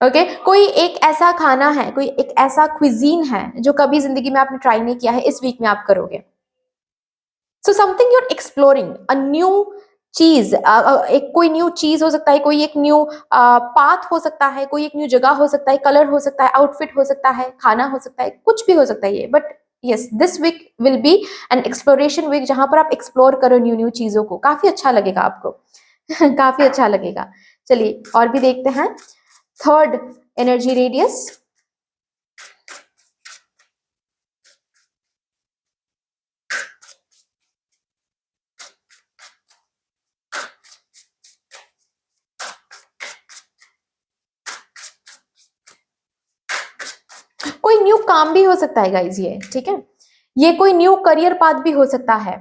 ओके, कोई एक ऐसा खाना है, कोई एक ऐसा क्विजीन है जो कभी जिंदगी में आपने ट्राई नहीं किया है, इस वीक में आप करोगे। So something you're exploring a new चीज, एक कोई न्यू चीज हो सकता है, कोई एक न्यू पाथ हो सकता है, कोई एक न्यू जगह हो सकता है, कलर हो सकता है, आउटफिट हो सकता है, खाना हो सकता है, कुछ भी हो सकता है ये। But yes, this week will be an exploration week, जहां पर आप एक्सप्लोर करो न्यू न्यू चीजों को, काफी अच्छा लगेगा आपको। काफी अच्छा लगेगा। चलिए और भी देखते हैं थर्ड एनर्जी रेडियस। कोई न्यू काम भी हो सकता है गाइज ये, ठीक है। ये कोई न्यू करियर पाथ भी हो सकता है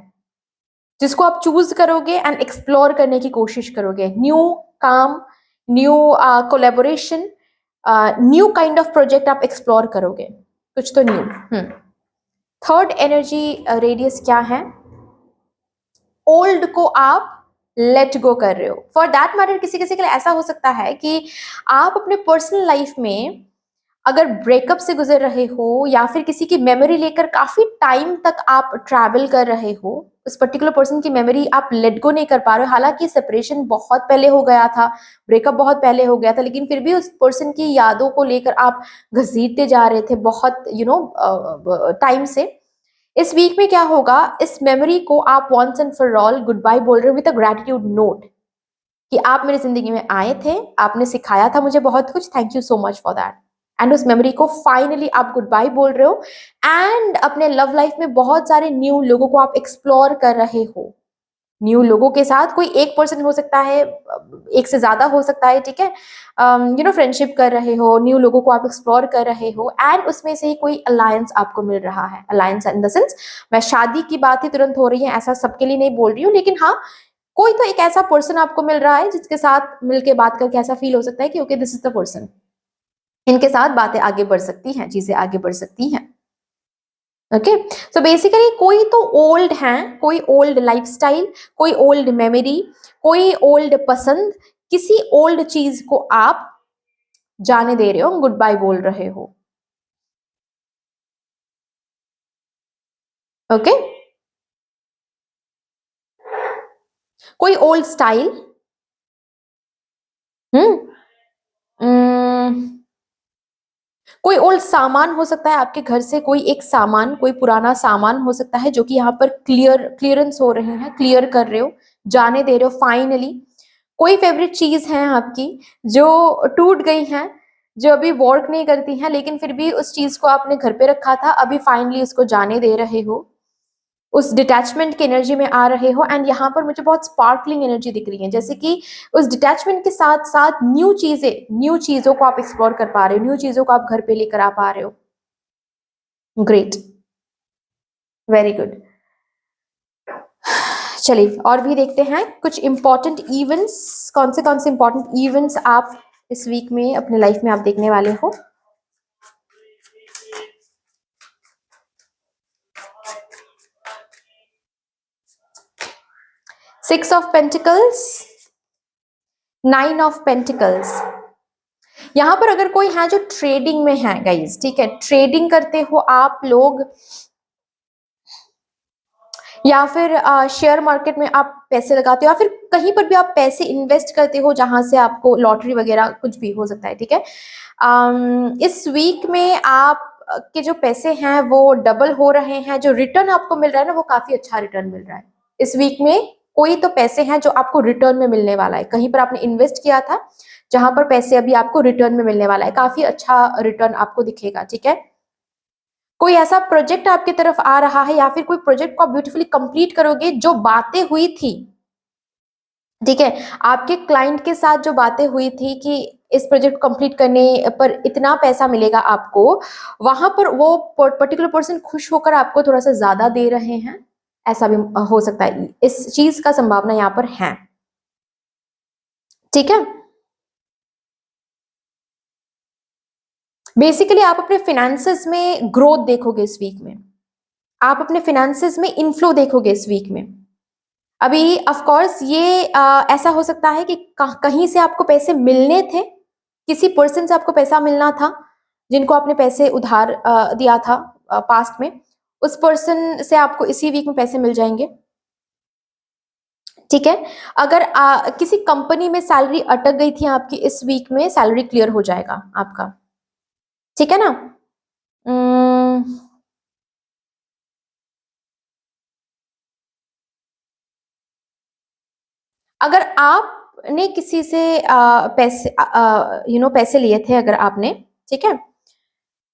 जिसको आप चूज करोगे एंड एक्सप्लोर करने की कोशिश करोगे। न्यू काम, new collaboration, new kind of project आप एक्सप्लोर करोगे, कुछ तो न्यू। थर्ड एनर्जी रेडियस क्या है? ओल्ड को आप लेट गो कर रहे हो। फॉर दैट मैटर किसी किसी के लिए ऐसा हो सकता है कि आप अपने पर्सनल लाइफ में अगर ब्रेकअप से गुजर रहे हो, या फिर किसी की मेमोरी लेकर काफी टाइम तक आप ट्रैवल कर रहे हो, उस पर्टिकुलर पर्सन की मेमोरी आप लेट गो नहीं कर पा रहे हो, हालांकि सेपरेशन बहुत पहले हो गया था, ब्रेकअप बहुत पहले हो गया था, लेकिन फिर भी उस पर्सन की यादों को लेकर आप घसीटते जा रहे थे बहुत टाइम से। इस वीक में क्या होगा, इस मेमोरी को आप once and for all goodbye बोल रहे हो विद अ ग्रेटिट्यूड नोट, कि आप मेरी जिंदगी में आए थे, आपने सिखाया था मुझे बहुत कुछ, thank you so much for that. And उस मेमोरी को फाइनली आप गुड बाय बोल रहे हो, एंड अपने लव लाइफ में बहुत सारे न्यू लोगों को आप एक्सप्लोर कर रहे हो। न्यू लोगों के साथ, कोई एक पर्सन हो सकता है, एक से ज्यादा हो सकता है, ठीक है, फ्रेंडशिप कर रहे हो, न्यू लोगों को आप एक्सप्लोर कर रहे हो, एंड उसमें से ही कोई अलायंस आपको मिल रहा है। अलायंस इन द सेंस, मैं शादी की बात ही तुरंत हो रही है ऐसा सबके लिए नहीं बोल रही हूँ, लेकिन हाँ, कोई तो एक ऐसा पर्सन आपको मिल रहा है जिसके साथ मिलके बात करके ऐसा फील हो सकता है कि okay, this is the person, इनके साथ बातें आगे बढ़ सकती हैं, चीजें आगे बढ़ सकती हैं। ओके, सो बेसिकली कोई तो ओल्ड है, कोई ओल्ड लाइफस्टाइल, कोई ओल्ड मेमोरी, कोई ओल्ड पसंद, किसी ओल्ड चीज को आप जाने दे रहे हो, गुड बाय बोल रहे हो। ओके, कोई ओल्ड स्टाइल, हम्म कोई ओल्ड सामान हो सकता है आपके घर से, कोई एक सामान, कोई पुराना सामान हो सकता है जो कि यहाँ पर क्लियरेंस हो रहे हैं, क्लियर कर रहे हो, जाने दे रहे हो फाइनली। कोई फेवरेट चीज है आपकी जो टूट गई है, जो अभी वर्क नहीं करती है, लेकिन फिर भी उस चीज को आपने घर पे रखा था, अभी फाइनली उसको जाने दे रहे हो, उस डिटैचमेंट की एनर्जी में आ रहे हो। एंड यहाँ पर मुझे बहुत स्पार्कलिंग एनर्जी दिख रही है, जैसे कि उस डिटैचमेंट के साथ साथ न्यू चीजों को आप एक्सप्लोर कर पा रहे हो, न्यू चीजों को आप घर पे लेकर आ पा रहे हो। Great, very good. चलिए और भी देखते हैं कुछ इंपॉर्टेंट इवेंट्स, कौन से इंपॉर्टेंट इवेंट्स आप इस वीक में अपने लाइफ में आप देखने वाले हो। Six of pentacles, nine of pentacles. यहां पर अगर कोई है जो ट्रेडिंग में है गाइज, ठीक है, ट्रेडिंग करते हो आप लोग, या फिर शेयर मार्केट में आप पैसे लगाते हो, या फिर कहीं पर भी आप पैसे इन्वेस्ट करते हो जहां से आपको लॉटरी वगैरह कुछ भी हो सकता है, ठीक है। इस वीक में आप के जो पैसे हैं वो डबल हो रहे हैं, जो रिटर्न आपको मिल रहा है ना वो काफी अच्छा रिटर्न मिल रहा है इस वीक में। कोई तो पैसे हैं जो आपको रिटर्न में मिलने वाला है, कहीं पर आपने इन्वेस्ट किया था जहां पर पैसे अभी आपको रिटर्न में मिलने वाला है, काफी अच्छा रिटर्न आपको दिखेगा, ठीक है। कोई ऐसा प्रोजेक्ट आपकी तरफ आ रहा है, या फिर कोई प्रोजेक्ट को आप ब्यूटीफुली कंप्लीट करोगे, जो बातें हुई थी, ठीक है, आपके क्लाइंट के साथ जो बातें हुई थी कि इस प्रोजेक्ट को कंप्लीट करने पर इतना पैसा मिलेगा आपको, वहां पर वो पर्टिकुलर पर्सन खुश होकर आपको थोड़ा सा ज्यादा दे रहे हैं, ऐसा भी हो सकता है, इस चीज का संभावना यहाँ पर है, ठीक है। बेसिकली आप अपने फिनेंसेस में ग्रोथ देखोगे इस वीक में, आप अपने फिनेंसेस में इनफ्लो देखोगे इस वीक में। अभी ऑफ कोर्स ये ऐसा हो सकता है कि कहीं से आपको पैसे मिलने थे, किसी पर्सन से आपको पैसा मिलना था, जिनको आपने पैसे उधार दिया था पास्ट में, उस पर्सन से आपको इसी वीक में पैसे मिल जाएंगे, ठीक है। अगर किसी कंपनी में सैलरी अटक गई थी आपकी, इस वीक में सैलरी क्लियर हो जाएगा आपका, ठीक है ना। उम्म, अगर आपने किसी से पैसे पैसे लिए थे अगर आपने, ठीक है,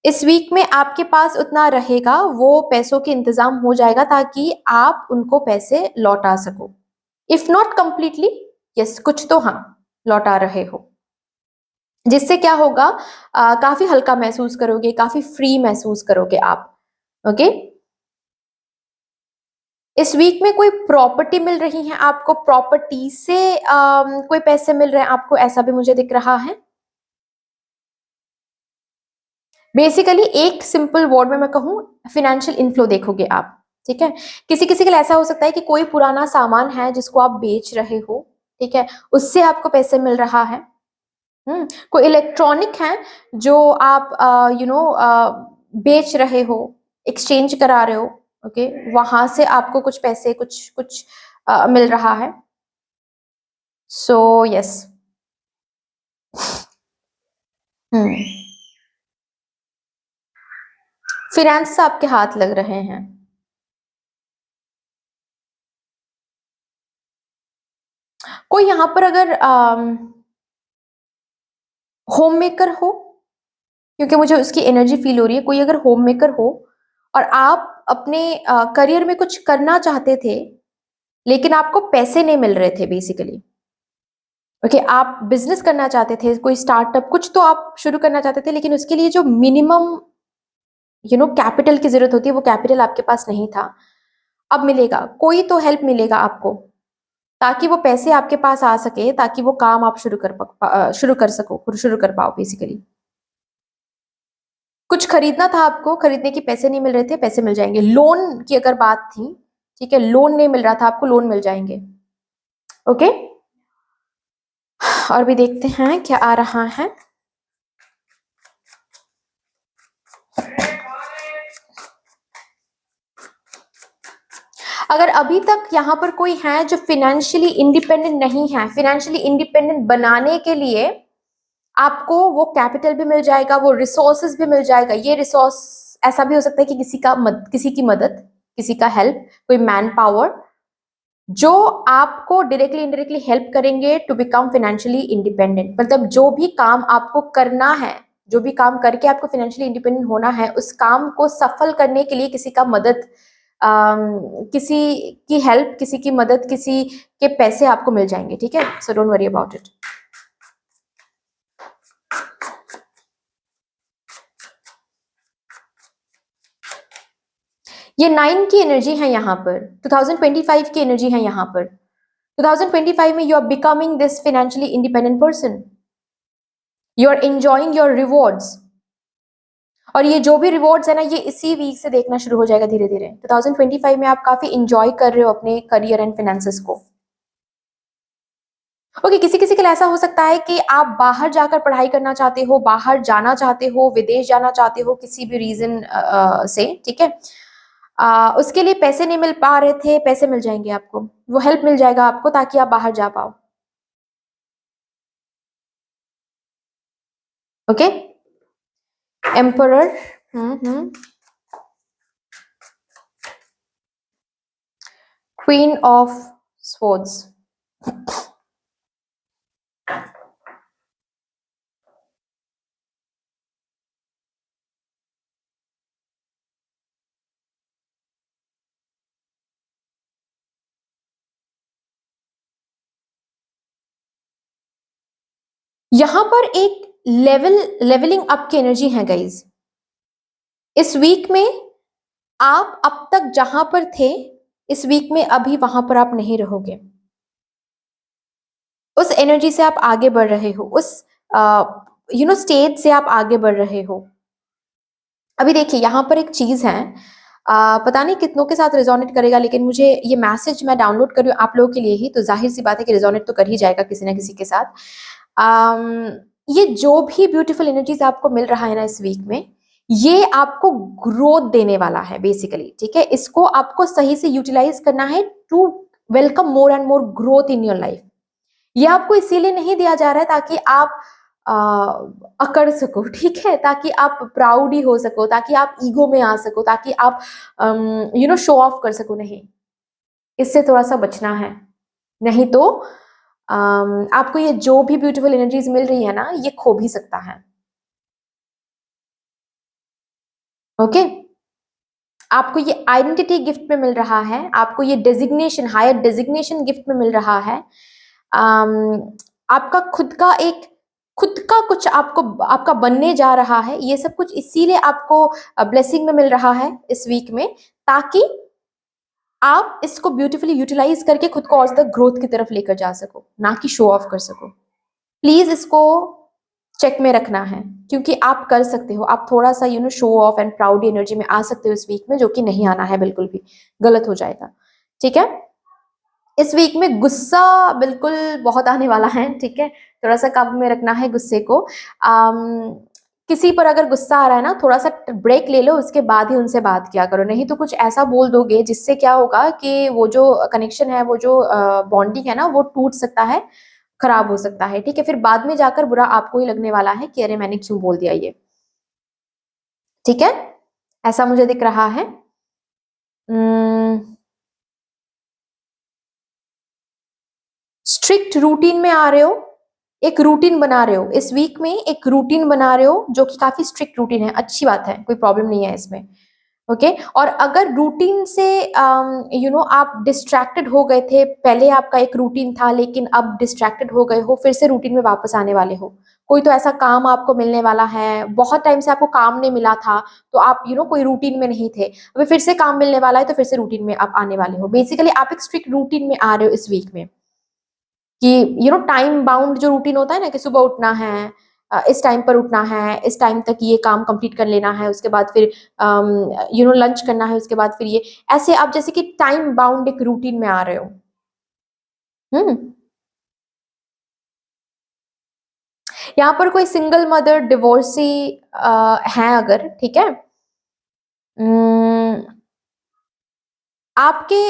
इस वीक में आपके पास उतना रहेगा, वो पैसों के इंतजाम हो जाएगा ताकि आप उनको पैसे लौटा सको, इफ नॉट कंप्लीटली, यस कुछ तो हाँ लौटा रहे हो, जिससे क्या होगा, काफी हल्का महसूस करोगे, काफी फ्री महसूस करोगे आप। ओके, इस वीक में कोई प्रॉपर्टी मिल रही है आपको, प्रॉपर्टी से कोई पैसे मिल रहे हैं आपको, ऐसा भी मुझे दिख रहा है। बेसिकली एक सिंपल वर्ड में मैं कहूँ, फाइनेंशियल इनफ्लो देखोगे आप, ठीक है। किसी किसी के लिए ऐसा हो सकता है कि कोई पुराना सामान है जिसको आप बेच रहे हो, ठीक है, उससे आपको पैसे मिल रहा है। कोई इलेक्ट्रॉनिक है जो आप बेच रहे हो, एक्सचेंज करा रहे हो, ओके, वहां से आपको कुछ पैसे कुछ कुछ मिल रहा है। सो यस, हम्म फिनेंस आपके हाथ लग रहे हैं। कोई यहाँ पर अगर होम मेकर हो, क्योंकि मुझे उसकी एनर्जी फील हो रही है, कोई अगर होम मेकर हो और आप अपने करियर में कुछ करना चाहते थे, लेकिन आपको पैसे नहीं मिल रहे थे बेसिकली। ओके, आप बिजनेस करना चाहते थे, कोई स्टार्टअप कुछ तो आप शुरू करना चाहते थे, लेकिन उसके लिए जो मिनिमम कैपिटल की जरूरत होती है वो कैपिटल आपके पास नहीं था। अब मिलेगा, कोई तो हेल्प मिलेगा आपको, ताकि वो पैसे आपके पास आ सके, ताकि वो काम आप शुरू कर पाओ बेसिकली। कुछ खरीदना था आपको, खरीदने के पैसे नहीं मिल रहे थे, पैसे मिल जाएंगे। लोन की अगर बात थी, ठीक है, लोन नहीं मिल रहा था आपको, लोन मिल जाएंगे। ओके, और भी देखते हैं क्या आ रहा है। अगर अभी तक यहाँ पर कोई है जो फिनेंशियली इंडिपेंडेंट नहीं है, फिनेंशियली इंडिपेंडेंट बनाने के लिए आपको वो कैपिटल भी मिल जाएगा, वो रिसोर्सेज भी मिल जाएगा। ये रिसोर्स ऐसा भी हो सकता है कि किसी की मदद, किसी का हेल्प, कोई मैन पावर जो आपको डायरेक्टली इनडायरेक्टली हेल्प करेंगे टू बिकम फाइनेंशियली इंडिपेंडेंट। मतलब जो भी काम आपको करना है, जो भी काम करके आपको फाइनेंशियली इंडिपेंडेंट होना है, उस काम को सफल करने के लिए किसी का मदद, किसी की हेल्प, किसी की मदद, किसी के पैसे आपको मिल जाएंगे। ठीक है, so don't worry about it. ये 9 की एनर्जी है यहाँ पर, 2025 की एनर्जी है यहाँ पर। 2025 में you are becoming this financially independent person, you are enjoying your rewards. और ये जो भी रिवॉर्ड्स है ना, ये इसी वीक से देखना शुरू हो जाएगा धीरे धीरे। 2025 में आप काफी इंजॉय कर रहे हो अपने करियर एंड फाइनेंसेस को। ओके, किसी किसी के लिए ऐसा हो सकता है कि आप बाहर जाकर पढ़ाई करना चाहते हो, बाहर जाना चाहते हो, विदेश जाना चाहते हो किसी भी रीजन से। ठीक है, उसके लिए पैसे नहीं मिल पा रहे थे, पैसे मिल जाएंगे आपको, वो हेल्प मिल जाएगा आपको ताकि आप बाहर जा पाओ। Okay, emperor, queen of swords, यहां पर एक लेवलिंग अप की एनर्जी है गाइज। इस वीक में आप अब तक जहां पर थे, इस वीक में अभी वहां पर आप नहीं रहोगे। उस एनर्जी से आप आगे बढ़ रहे हो, उस स्टेज से आप आगे बढ़ रहे हो। अभी देखिए यहाँ पर एक चीज है, पता नहीं कितनों के साथ रिजोनेट करेगा, लेकिन मुझे ये मैसेज मैं डाउनलोड कर रही हूँ आप लोगों के लिए ही, तो जाहिर सी बात है कि रिजोनेट तो कर ही जाएगा किसी ना किसी के साथ। ये जो भी ब्यूटीफुल एनर्जीज आपको मिल रहा है ना इस वीक में, ये आपको ग्रोथ देने वाला है बेसिकली। ठीक है, इसको आपको सही से यूटिलाइज करना है to welcome more and more growth in your life. ये आपको इसीलिए नहीं दिया जा रहा है ताकि आप अकड़ सको, ठीक है, ताकि आप प्राउड हो सको, ताकि आप ईगो में आ सको, ताकि आप शो ऑफ कर सको। नहीं, इससे थोड़ा सा बचना है, नहीं तो आपको ये जो भी ब्यूटीफुल एनर्जीज मिल रही है ना, ये खो भी सकता है। ओके, आपको ये आइडेंटिटी गिफ्ट में मिल रहा है, आपको ये डेजिग्नेशन, हायर डेजिग्नेशन गिफ्ट में मिल रहा है। आपका खुद का कुछ आपको आपका बनने जा रहा है। ये सब कुछ इसीलिए आपको ब्लेसिंग में मिल रहा है इस वीक में, ताकि आप इसको ब्यूटीफुली यूटिलाइज करके खुद को और ज्यादा ग्रोथ की तरफ लेकर जा सको, ना कि शो ऑफ कर सको। प्लीज इसको चेक में रखना है, क्योंकि आप कर सकते हो, आप थोड़ा सा show off and proud energy में आ सकते हो इस वीक में, जो कि नहीं आना है, बिल्कुल भी गलत हो जाएगा। ठीक है, इस वीक में गुस्सा बिल्कुल बहुत आने वाला है। ठीक है, थोड़ा सा काबू में रखना है गुस्से को। किसी पर अगर गुस्सा आ रहा है ना, थोड़ा सा ब्रेक ले लो, उसके बाद ही उनसे बात किया करो, नहीं तो कुछ ऐसा बोल दोगे जिससे क्या होगा कि वो जो कनेक्शन है, वो जो बॉन्डिंग है ना, वो टूट सकता है, खराब हो सकता है। ठीक है, फिर बाद में जाकर बुरा आपको ही लगने वाला है कि अरे मैंने क्यों बोल दिया ये। ठीक है, ऐसा मुझे दिख रहा है। स्ट्रिक्ट रूटीन में आ रहे हो, एक रूटीन बना रहे हो इस वीक में, एक रूटीन बना रहे हो जो कि काफी स्ट्रिक्ट रूटीन है। अच्छी बात है, कोई प्रॉब्लम नहीं है इसमें। ओके और अगर रूटीन से आप डिस्ट्रैक्टेड हो गए थे, पहले आपका एक रूटीन था लेकिन अब डिस्ट्रैक्टेड हो गए हो, फिर से रूटीन में वापस आने वाले हो, कोई तो ऐसा काम आपको मिलने वाला है, बहुत टाइम से आपको काम नहीं मिला था, तो आप कोई रूटीन में नहीं थे, अभी फिर से काम मिलने वाला है तो फिर से रूटीन में आप आने वाले हो। बेसिकली आप एक स्ट्रिक्ट रूटीन में आ रहे हो इस वीक में, कि टाइम बाउंड जो रूटीन होता है ना, कि सुबह उठना है, इस टाइम पर उठना है, इस टाइम तक ये काम कंप्लीट कर लेना है, उसके बाद फिर लंच करना है, उसके बाद फिर ये, ऐसे आप जैसे कि टाइम बाउंड एक रूटीन में आ रहे हो। यहाँ पर कोई सिंगल मदर, डिवोर्सी है अगर, ठीक है, आपके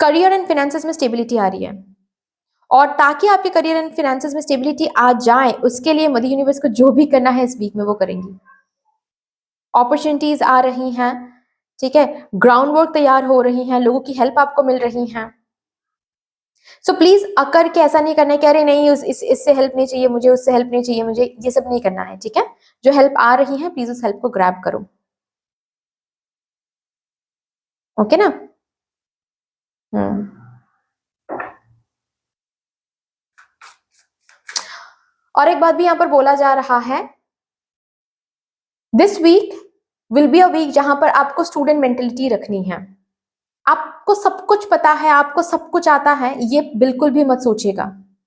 करियर एंड फाइनेंसेस में स्टेबिलिटी आ रही है, और ताकि आपके करियर एंड फाइनेंसेस में स्टेबिलिटी आ जाए, उसके लिए मदर यूनिवर्स को जो भी करना है इस वीक में वो करेंगी। अपॉर्चुनिटीज आ रही हैं, ठीक है, ग्राउंड वर्क तैयार हो रही हैं, लोगों की हेल्प आपको मिल रही है। सो प्लीज अकर के ऐसा नहीं करना है कि अरे नहीं इससे हेल्प नहीं चाहिए मुझे, उससे हेल्प नहीं चाहिए मुझे, ये सब नहीं करना है, ठीक है। जो हेल्प आ रही है प्लीज उस हेल्प को ग्रैब करो, ओके ना। हम्म और एक बात भी यहाँ पर बोला जा रहा है, this week will be a week जहां पर आपको स्टूडेंट मेंटेलिटी रखनी है। आपको सब कुछ पता है, आपको सब कुछ आता है, ये बिल्कुल भी मत सोचिएगा,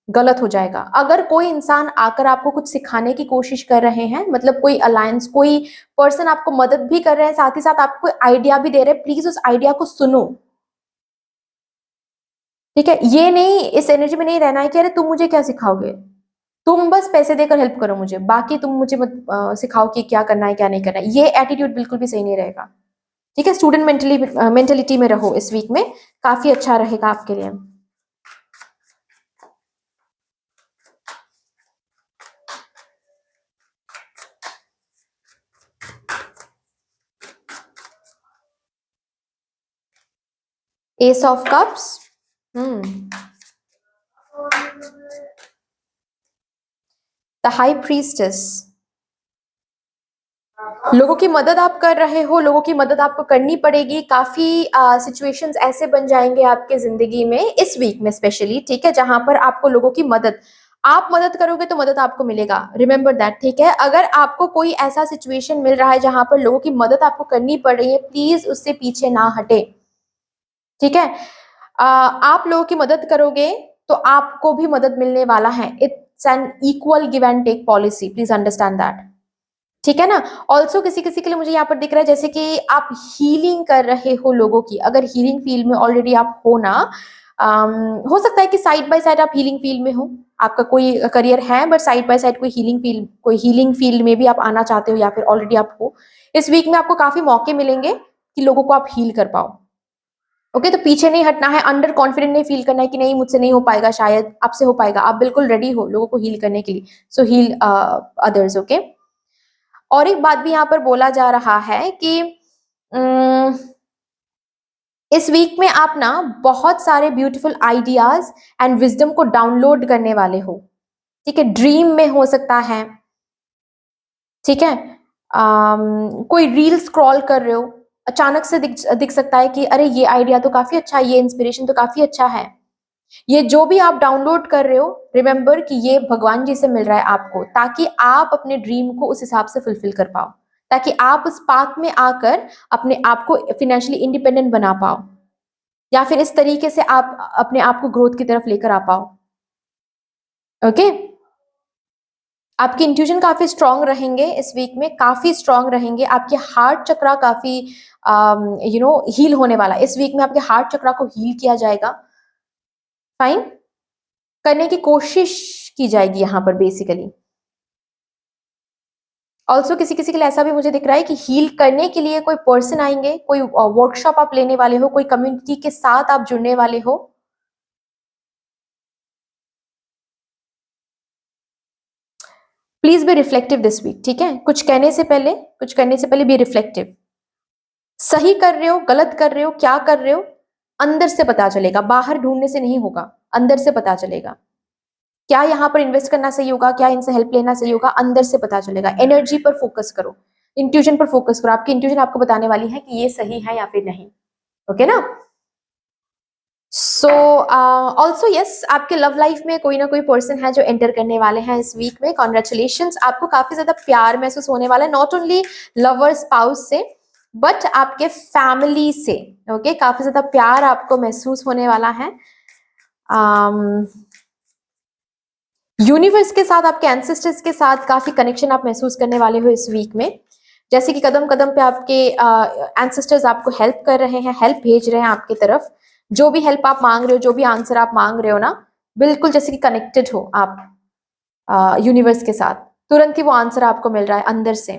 गलत हो जाएगा। अगर कोई इंसान आकर आपको कुछ सिखाने की कोशिश कर रहे हैं, मतलब कोई अलायंस, कोई पर्सन आपको मदद भी कर रहे हैं, साथ ही साथ आपको आइडिया भी दे रहे हैं, प्लीज उस आइडिया को सुनो, ठीक है। ये नहीं, इस एनर्जी में नहीं रहना है कि अरे तुम मुझे क्या सिखाओगे, तुम बस पैसे देकर हेल्प करो मुझे, बाकी तुम मुझे मत सिखाओ कि क्या करना है क्या नहीं करना है, ये एटीट्यूड बिल्कुल भी सही नहीं रहेगा, ठीक है। स्टूडेंट मेंटेलिटी में रहो इस वीक में, काफी अच्छा रहेगा आपके लिए। S of cups, the high priestess, लोगों की मदद आप कर रहे हो, लोगों की मदद आपको करनी पड़ेगी, काफी सिचुएशंस ऐसे बन जाएंगे आपके जिंदगी में इस वीक में स्पेशली, ठीक है, जहां पर आपको लोगों की मदद, आप मदद करोगे तो मदद आपको मिलेगा, रिमेंबर दैट, ठीक है। अगर आपको कोई ऐसा सिचुएशन मिल रहा है जहां पर लोगों की मदद आपको करनी पड़ रही है, प्लीज उससे पीछे ना हटे, ठीक है। आप लोगों की मदद करोगे तो आपको भी मदद मिलने वाला है, it's an equal give and take policy, please understand that, ठीक है ना। ऑल्सो किसी किसी के लिए मुझे यहाँ पर दिख रहा है जैसे कि आप हीलिंग कर रहे हो लोगों की, अगर हीलिंग फील्ड में ऑलरेडी आप हो ना, हो सकता है कि साइड बाय साइड आप हीलिंग फील्ड में हो, आपका कोई करियर है बट साइड बाय साइड कोई हीलिंग फील्ड में भी आप आना चाहते हो, या फिर ऑलरेडी आप हो, इस वीक में आपको काफी मौके मिलेंगे कि लोगों को आप हील कर पाओ, ओके। तो पीछे नहीं हटना है, अंडर कॉन्फिडेंट नहीं फील करना है कि नहीं मुझसे नहीं हो पाएगा, शायद आपसे हो पाएगा, आप बिल्कुल रेडी हो लोगों को हील करने के लिए, सो हील अदर्स, ओके। और एक बात भी यहाँ पर बोला जा रहा है कि इस वीक में आप ना बहुत सारे ब्यूटीफुल आइडियाज एंड विजडम को डाउनलोड करने वाले हो, ठीक है, ड्रीम में हो सकता है, ठीक है। कोई रील स्क्रॉल कर रहे हो, अचानक से दिख सकता है कि अरे ये आइडिया तो काफी अच्छा है, ये इंस्पिरेशन तो काफी अच्छा है, ये जो भी आप डाउनलोड कर रहे हो, रिमेंबर कि ये भगवान जी से मिल रहा है आपको, ताकि आप अपने ड्रीम को उस हिसाब से फुलफिल कर पाओ, ताकि आप उस पाथ में आकर अपने आप को फाइनेंशियली इंडिपेंडेंट बना पाओ, या फिर इस तरीके से आप अपने आप को ग्रोथ की तरफ लेकर आ पाओ, ओके। आपकी इंट्यूशन काफी स्ट्रांग रहेंगे इस वीक में, काफी स्ट्रांग रहेंगे, आपके हार्ट चक्रा काफी हील होने वाला है इस वीक में, आपके हार्ट चक्रा को हील किया जाएगा, फाइन, करने की कोशिश की जाएगी यहाँ पर बेसिकली। ऑल्सो किसी किसी के लिए ऐसा भी मुझे दिख रहा है कि हील करने के लिए कोई पर्सन आएंगे, कोई वर्कशॉप आप लेने वाले हो, कोई कम्युनिटी के साथ आप जुड़ने वाले हो, please be reflective this week, ठीक है। कुछ करने से पहले बी रिफ्लेक्टिव, सही कर रहे हो गलत कर रहे हो क्या कर रहे हो, अंदर से पता चलेगा, बाहर ढूंढने से नहीं होगा, अंदर से पता चलेगा, क्या यहाँ पर इन्वेस्ट करना सही होगा, क्या इनसे हेल्प लेना सही होगा, अंदर से पता चलेगा, एनर्जी पर फोकस करो, इंट्यूजन पर फोकस करो, आपकी इंट्यूजन आपको बताने वाली है कि ये सही है या फिर नहीं, ओके ना। सो ऑल्सो यस, आपके लव लाइफ में कोई ना कोई पर्सन है जो एंटर करने वाले हैं इस वीक में। कॉन्ग्रेचुलेशंस, आपको काफी ज्यादा प्यार महसूस होने वाला है, नॉट ओनली लवर स्पाउस से बट आपके फैमिली से, ओके काफी ज्यादा प्यार आपको महसूस होने वाला है। यूनिवर्स के साथ, आपके एंसेस्टर्स के साथ काफी कनेक्शन आप महसूस करने वाले हो इस वीक में, जैसे कि कदम कदम पे आपके एंसेस्टर्स आपको हेल्प कर रहे हैं, हेल्प भेज रहे हैं आपकी तरफ। जो भी हेल्प आप मांग रहे हो, जो भी आंसर आप मांग रहे हो ना, बिल्कुल जैसे कि कनेक्टेड हो आप यूनिवर्स के साथ, तुरंत ही वो आंसर आपको मिल रहा है अंदर से,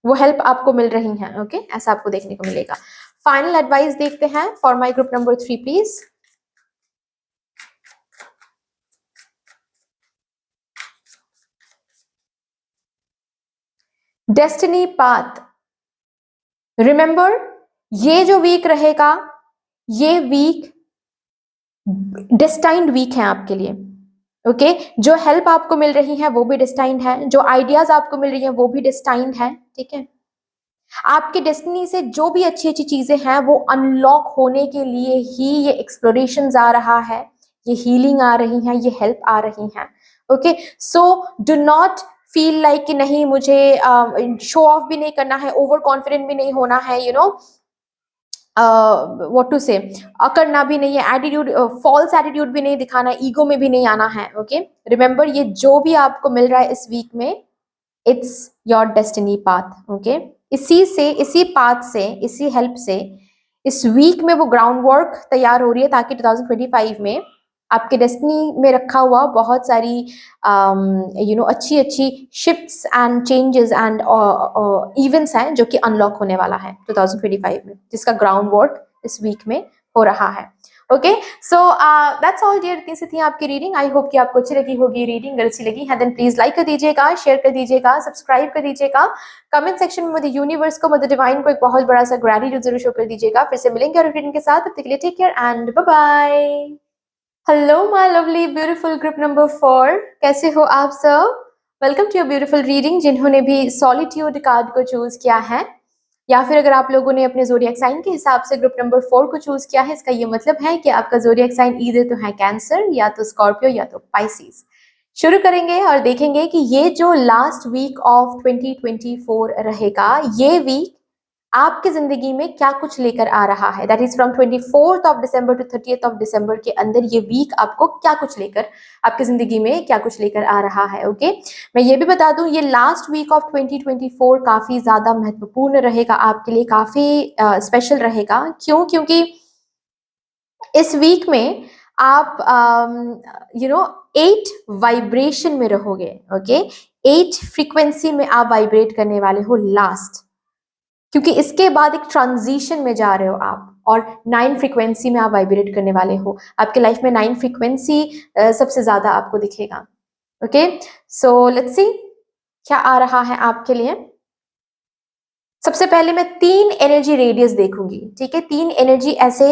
वो हेल्प आपको मिल रही है, ओके ऐसा आपको देखने को मिलेगा। फाइनल एडवाइस देखते हैं for my group number 3 please. Destiny path, remember ये जो वीक रहेगा, ये वीक डेस्टाइन्ड वीक है आपके लिए, ओके जो हेल्प आपको मिल रही है वो भी डेस्टाइन्ड है, जो आइडियाज आपको मिल रही है वो भी डेस्टाइन्ड है, ठीक है। आपके डेस्टिनी से जो भी अच्छी अच्छी चीजें हैं वो अनलॉक होने के लिए ही ये एक्सप्लोरेशंस आ रहा है, ये हीलिंग आ रही है, ये हेल्प आ रही है, okay. So do not feel like कि नहीं मुझे शो ऑफ भी नहीं करना है, ओवर कॉन्फिडेंट भी नहीं होना है, यू नो व्हाट टू से, करना भी नहीं है, एटीट्यूड फॉल्स एटीट्यूड भी नहीं दिखाना है, ईगो में भी नहीं आना है, ओके। रिमेंबर ये जो भी आपको मिल रहा है इस वीक में, it's your destiny path, okay. इसी से, इसी पाथ से, इसी हेल्प से इस वीक में वो ग्राउंड वर्क तैयार हो रही है ताकि 2025 में आपके डेस्टिनी में रखा हुआ बहुत सारी यू नो अच्छी अच्छी shifts and changes and events हैं जो कि अनलॉक होने वाला है 2025 में, जिसका ग्राउंड वर्क इस वीक में हो रहा है, okay. So that's all dear, इतनी सी थी आपकी रीडिंग। आई होप कि आपको अच्छी लगी होगी रीडिंग। अगर अच्छी लगी है देन प्लीज लाइक कर दीजिएगा, शेयर कर दीजिएगा, सब्सक्राइब कर दीजिएगा, कमेंट सेक्शन में मुझे यूनिवर्स को, मुझे डिवाइन को एक बहुत बड़ा सा ग्रेटिट्यूड जरूर शो कर दीजिएगा। फिर से मिलेंगे और रीडिंग के साथ, तब तक के लिए take care and bye bye. Hello my lovely beautiful group number 4, कैसे हो आप सब? Welcome to your beautiful reading. जिन्होंने भी सॉलिट्यूड कार्ड को चूज किया है या फिर अगर आप लोगों ने अपने ज़ोडिएक साइन के हिसाब से ग्रुप नंबर 4 को चूज किया है, इसका ये मतलब है कि आपका ज़ोडिएक साइन ईदर तो है कैंसर, या तो स्कॉर्पियो, या तो पाइसिस। शुरू करेंगे और देखेंगे कि ये जो लास्ट वीक ऑफ 2024 रहेगा, ये वीक आपकी जिंदगी में क्या कुछ लेकर आ रहा है। That is from 24th of December to 30th of December के अंदर ये वीक आपको क्या कुछ लेकर, आपकी जिंदगी में क्या कुछ लेकर आ रहा है, ओके। मैं ये भी बता दूं, ये लास्ट वीक ऑफ 2024 काफी ज्यादा महत्वपूर्ण रहेगा आपके लिए, काफी स्पेशल रहेगा। क्यों? क्योंकि इस वीक में आप यू नो 8 वाइब्रेशन में रहोगे, ओके। 8 फ्रीक्वेंसी में आप वाइब्रेट करने वाले हो लास्ट, क्योंकि इसके बाद एक ट्रांजिशन में जा रहे हो आप, और 9 फ्रीक्वेंसी में आप वाइब्रेट करने वाले हो। आपके लाइफ में 9 फ्रीक्वेंसी सबसे ज्यादा आपको दिखेगा, ओके। सो लेट्स सी क्या आ रहा है आपके लिए। सबसे पहले मैं 3 एनर्जी रेडियस देखूंगी, ठीक है। 3 एनर्जी ऐसे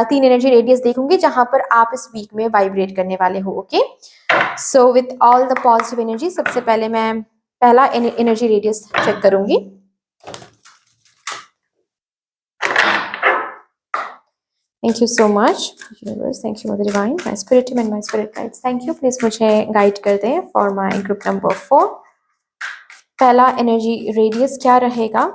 3 एनर्जी रेडियस देखूंगी जहां पर आप इस वीक में वाइब्रेट करने वाले हो, okay. So with all the positive energy, सबसे पहले मैं पहला एनर्जी रेडियस चेक करूंगी। Thank you so much universe, thank you mother divine, my spirit team and my spirit guides, thank you. Please मुझे गाइड कर दें फॉर माय ग्रुप नंबर 4। पहला एनर्जी रेडियस क्या रहेगा?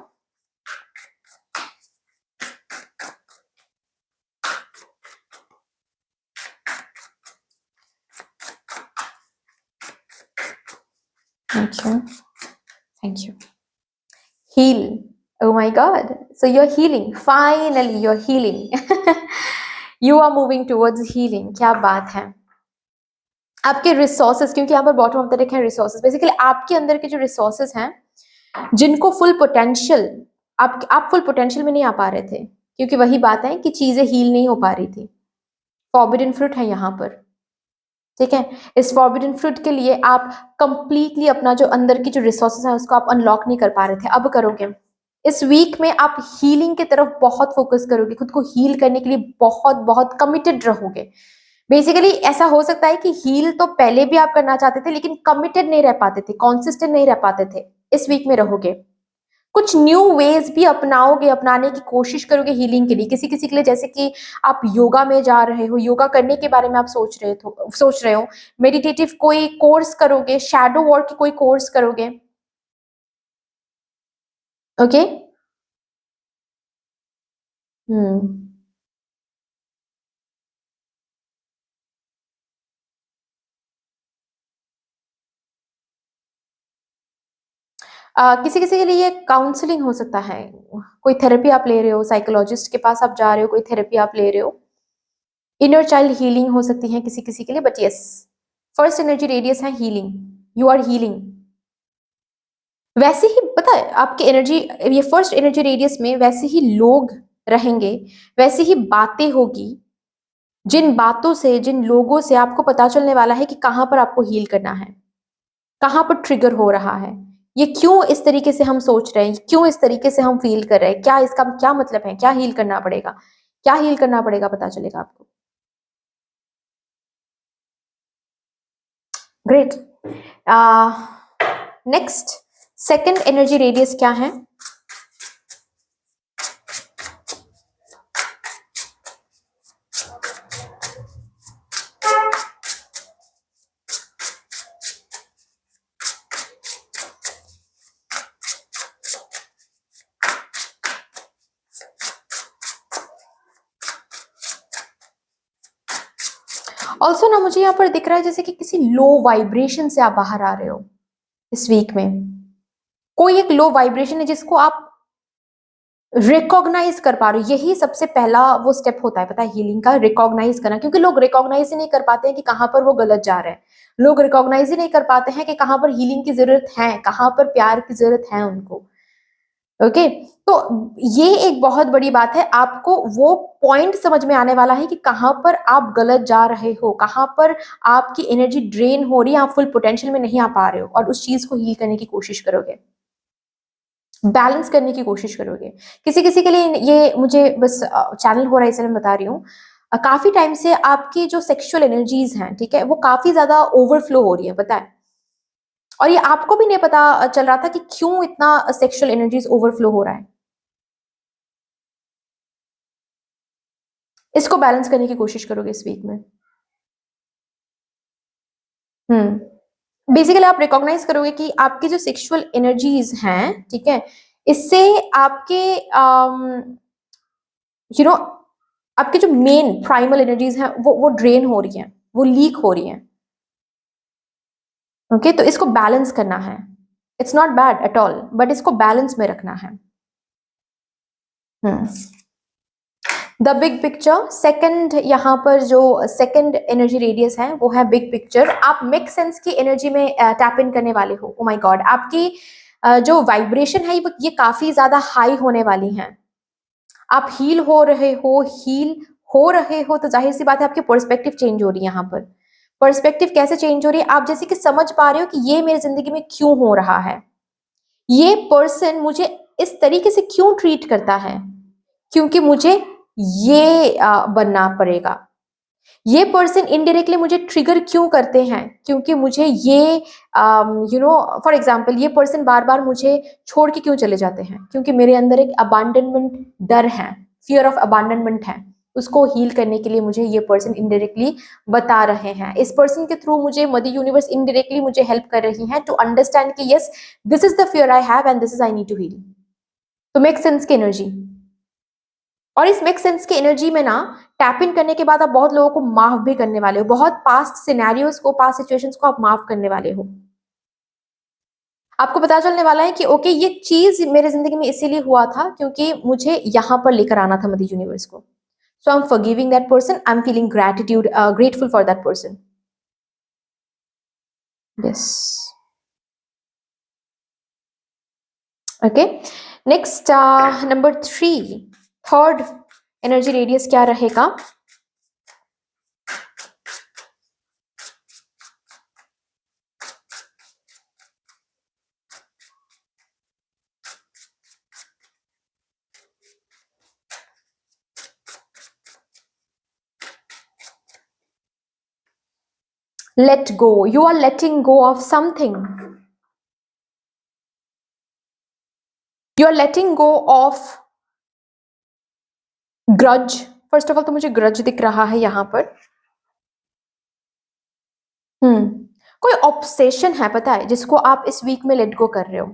Thank you. Thank you. Heal. Oh my God. So you're healing. Finally, you're healing. You are moving towards healing. क्या बात है। आपके रिसोर्सेस, क्योंकि यहाँ पर बॉटम ऑफ द डेक है रिसोर्सेस, बेसिकली आपके अंदर के जो रिसोर्सेस हैं, जिनको फुल पोटेंशियल, आप फुल पोटेंशियल में नहीं आ पा रहे थे, क्योंकि वही बात है कि चीजें हील नहीं हो पा रही थी। फॉरबिडन फ्रूट है यहाँ पर, ठीक है। इस फॉरबिडन फ्रूट के लिए आप कंप्लीटली अपना जो अंदर की जो रिसोर्सेस है उसको आप अनलॉक नहीं कर पा रहे थे, अब करोगे। इस वीक में आप हीलिंग की तरफ बहुत फोकस करोगे, खुद को हील करने के लिए बहुत बहुत कमिटेड रहोगे। बेसिकली ऐसा हो सकता है कि हील तो पहले भी आप करना चाहते थे लेकिन कमिटेड नहीं रह पाते थे, कॉन्सिस्टेंट नहीं रह पाते थे, इस वीक में रहोगे। कुछ न्यू वेज भी अपनाओगे, अपनाने की कोशिश करोगे हीलिंग के लिए। किसी किसी के लिए जैसे कि आप योगा में जा रहे हो, योगा करने के बारे में आप सोच रहे हो, मेडिटेटिव कोई कोर्स करोगे, शैडो वर्क की कोई कोर्स करोगे। ओके। हम्म। किसी किसी के लिए ये काउंसलिंग हो सकता है, कोई थेरेपी आप ले रहे हो, साइकोलॉजिस्ट के पास आप जा रहे हो, कोई थेरेपी आप ले रहे हो। इनर चाइल्ड हीलिंग हो सकती है किसी किसी के लिए, but yes, first energy radius है हीलिंग। You are healing. वैसे ही पता है आपकी एनर्जी, ये फर्स्ट एनर्जी रेडियस में वैसे ही लोग रहेंगे, वैसे ही बातें होगी, जिन बातों से, जिन लोगों से आपको पता चलने वाला है कि कहां पर आपको हील करना है, कहां पर ट्रिगर हो रहा है, ये क्यों इस तरीके से हम सोच रहे हैं, क्यों इस तरीके से हम फील कर रहे हैं, क्या इसका क्या मतलब है, क्या हील करना पड़ेगा, क्या हील करना पड़ेगा, पता चलेगा आपको। Great. Next, second energy radius क्या है? ऑल्सो ना मुझे यहाँ पर दिख रहा है जैसे कि किसी लो वाइब्रेशन से आप बाहर आ रहे हो इस वीक में। कोई एक लो वाइब्रेशन है जिसको आप रिकॉग्नाइज कर पा रहे हो। यही सबसे पहला वो स्टेप होता है, पता है, हीलिंग का, रिकॉग्नाइज करना। क्योंकि लोग रिकॉग्नाइज ही नहीं कर पाते हैं कि कहाँ पर वो गलत जा रहे हैं। लोग रिकॉग्नाइज ही नहीं कर पाते हैं कि कहाँ पर हीलिंग की जरूरत है, कहाँ पर प्यार की जरूरत है उनको। ओके। तो ये एक बहुत बड़ी बात है, आपको वो पॉइंट समझ में आने वाला है कि कहां पर आप गलत जा रहे हो, कहां पर आपकी एनर्जी ड्रेन हो रही है, आप फुल पोटेंशियल में नहीं आ पा रहे हो, और उस चीज को हील करने की कोशिश करोगे, बैलेंस करने की कोशिश करोगे। किसी किसी के लिए ये मुझे बस चैनल हो रहा है इसलिए मैं बता रही हूँ। काफी टाइम से आपकी जो सेक्सुअल एनर्जीज हैं, ठीक है, वो काफी ज्यादा ओवरफ्लो हो रही है, पता है। और ये आपको भी नहीं पता चल रहा था कि क्यों इतना सेक्सुअल एनर्जीज ओवरफ्लो हो रहा है। इसको बैलेंस करने की कोशिश करोगे इस वीक में। बेसिकली आप रिकॉग्नाइज करोगे कि आपकी जो सेक्सुअल एनर्जीज हैं, ठीक है, इससे आपके यू नो आपके जो मेन प्राइमल एनर्जीज हैं वो ड्रेन हो रही हैं, वो लीक हो रही हैं। ओके, तो इसको बैलेंस करना है। It's not bad at all, but इसको बैलेंस में रखना है। हम्म। द बिग पिक्चर, सेकंड, यहाँ पर जो सेकंड एनर्जी रेडियस है वो है बिग पिक्चर। आप मेक सेंस की एनर्जी में टैप इन करने वाले हो। ओ माय गॉड, आपकी जो वाइब्रेशन है ये काफी ज्यादा हाई होने वाली है। आप हील हो रहे हो, हील हो रहे हो, तो जाहिर सी बात है आपकी पर्सपेक्टिव चेंज हो रही है। यहाँ पर पर्सपेक्टिव कैसे चेंज हो रही है, आप जैसे कि समझ पा रहे हो कि ये मेरी जिंदगी में क्यों हो रहा है, ये पर्सन मुझे इस तरीके से क्यों ट्रीट करता है, क्योंकि मुझे ये बनना पड़ेगा। ये पर्सन इनडायरेक्टली मुझे ट्रिगर क्यों करते हैं, क्योंकि मुझे ये फॉर एग्जाम्पल, ये पर्सन बार बार मुझे छोड़ के क्यों चले जाते हैं, क्योंकि मेरे अंदर एक अबांडनमेंट डर है, फियर ऑफ अबांडनमेंट है। उसको हील करने के लिए मुझे ये पर्सन इनडायरेक्टली बता रहे हैं। इस पर्सन के थ्रू मुझे मदर यूनिवर्स इनडायरेक्टली मुझे हेल्प कर रही है टू अंडरस्टैंड कि yes, this is the fear I have and this is I need to heal. तो मेक सेंस की एनर्जी। और इस मेक सेंस की एनर्जी में ना टैप इन करने के बाद आप बहुत लोगों को माफ भी करने वाले हो, बहुत पास्ट सिनेरियोस को, पास्ट सिचुएशंस को आप माफ करने वाले हो। आपको पता चलने वाला है कि ओके, ये चीज मेरे जिंदगी में इसीलिए हुआ था क्योंकि मुझे यहां पर लेकर आना था मदर यूनिवर्स को। So I am forgiving that person, I am feeling gratitude, grateful for that person. Yes. Okay. Next, number 3, third energy radius क्या रहेगा? Let go. You are letting go of something. You are letting go of grudge. First of all तो मुझे ग्रज दिख रहा है यहाँ पर। कोई ऑब्सेशन है पता है जिसको आप इस वीक में लेट गो कर रहे हो।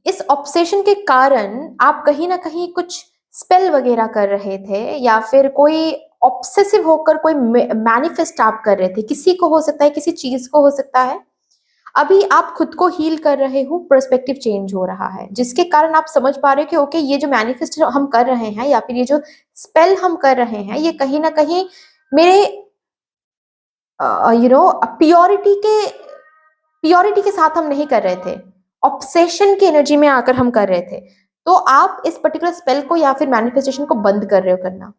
इस ऑब्सेशन के कारण आप कहीं ना कहीं कुछ स्पेल वगैरह कर रहे थे, या फिर कोई ऑब्सेसिव होकर कोई मैनिफेस्ट आप कर रहे थे। किसी को हो सकता है, किसी चीज को हो सकता है। अभी आप खुद को हील कर रहे हो, पर्सपेक्टिव चेंज हो रहा है, जिसके कारण आप समझ पा रहे हो कि ओके, ये जो मैनिफेस्ट हम कर रहे हैं या फिर ये जो स्पेल हम कर रहे हैं, ये कहीं ना कहीं मेरे प्योरिटी के साथ हम नहीं कर रहे थे, ऑब्सेशन की एनर्जी में आकर हम कर रहे थे। तो आप इस पर्टिकुलर स्पेल को या फिर मैनिफेस्टेशन को बंद कर रहे हो करना।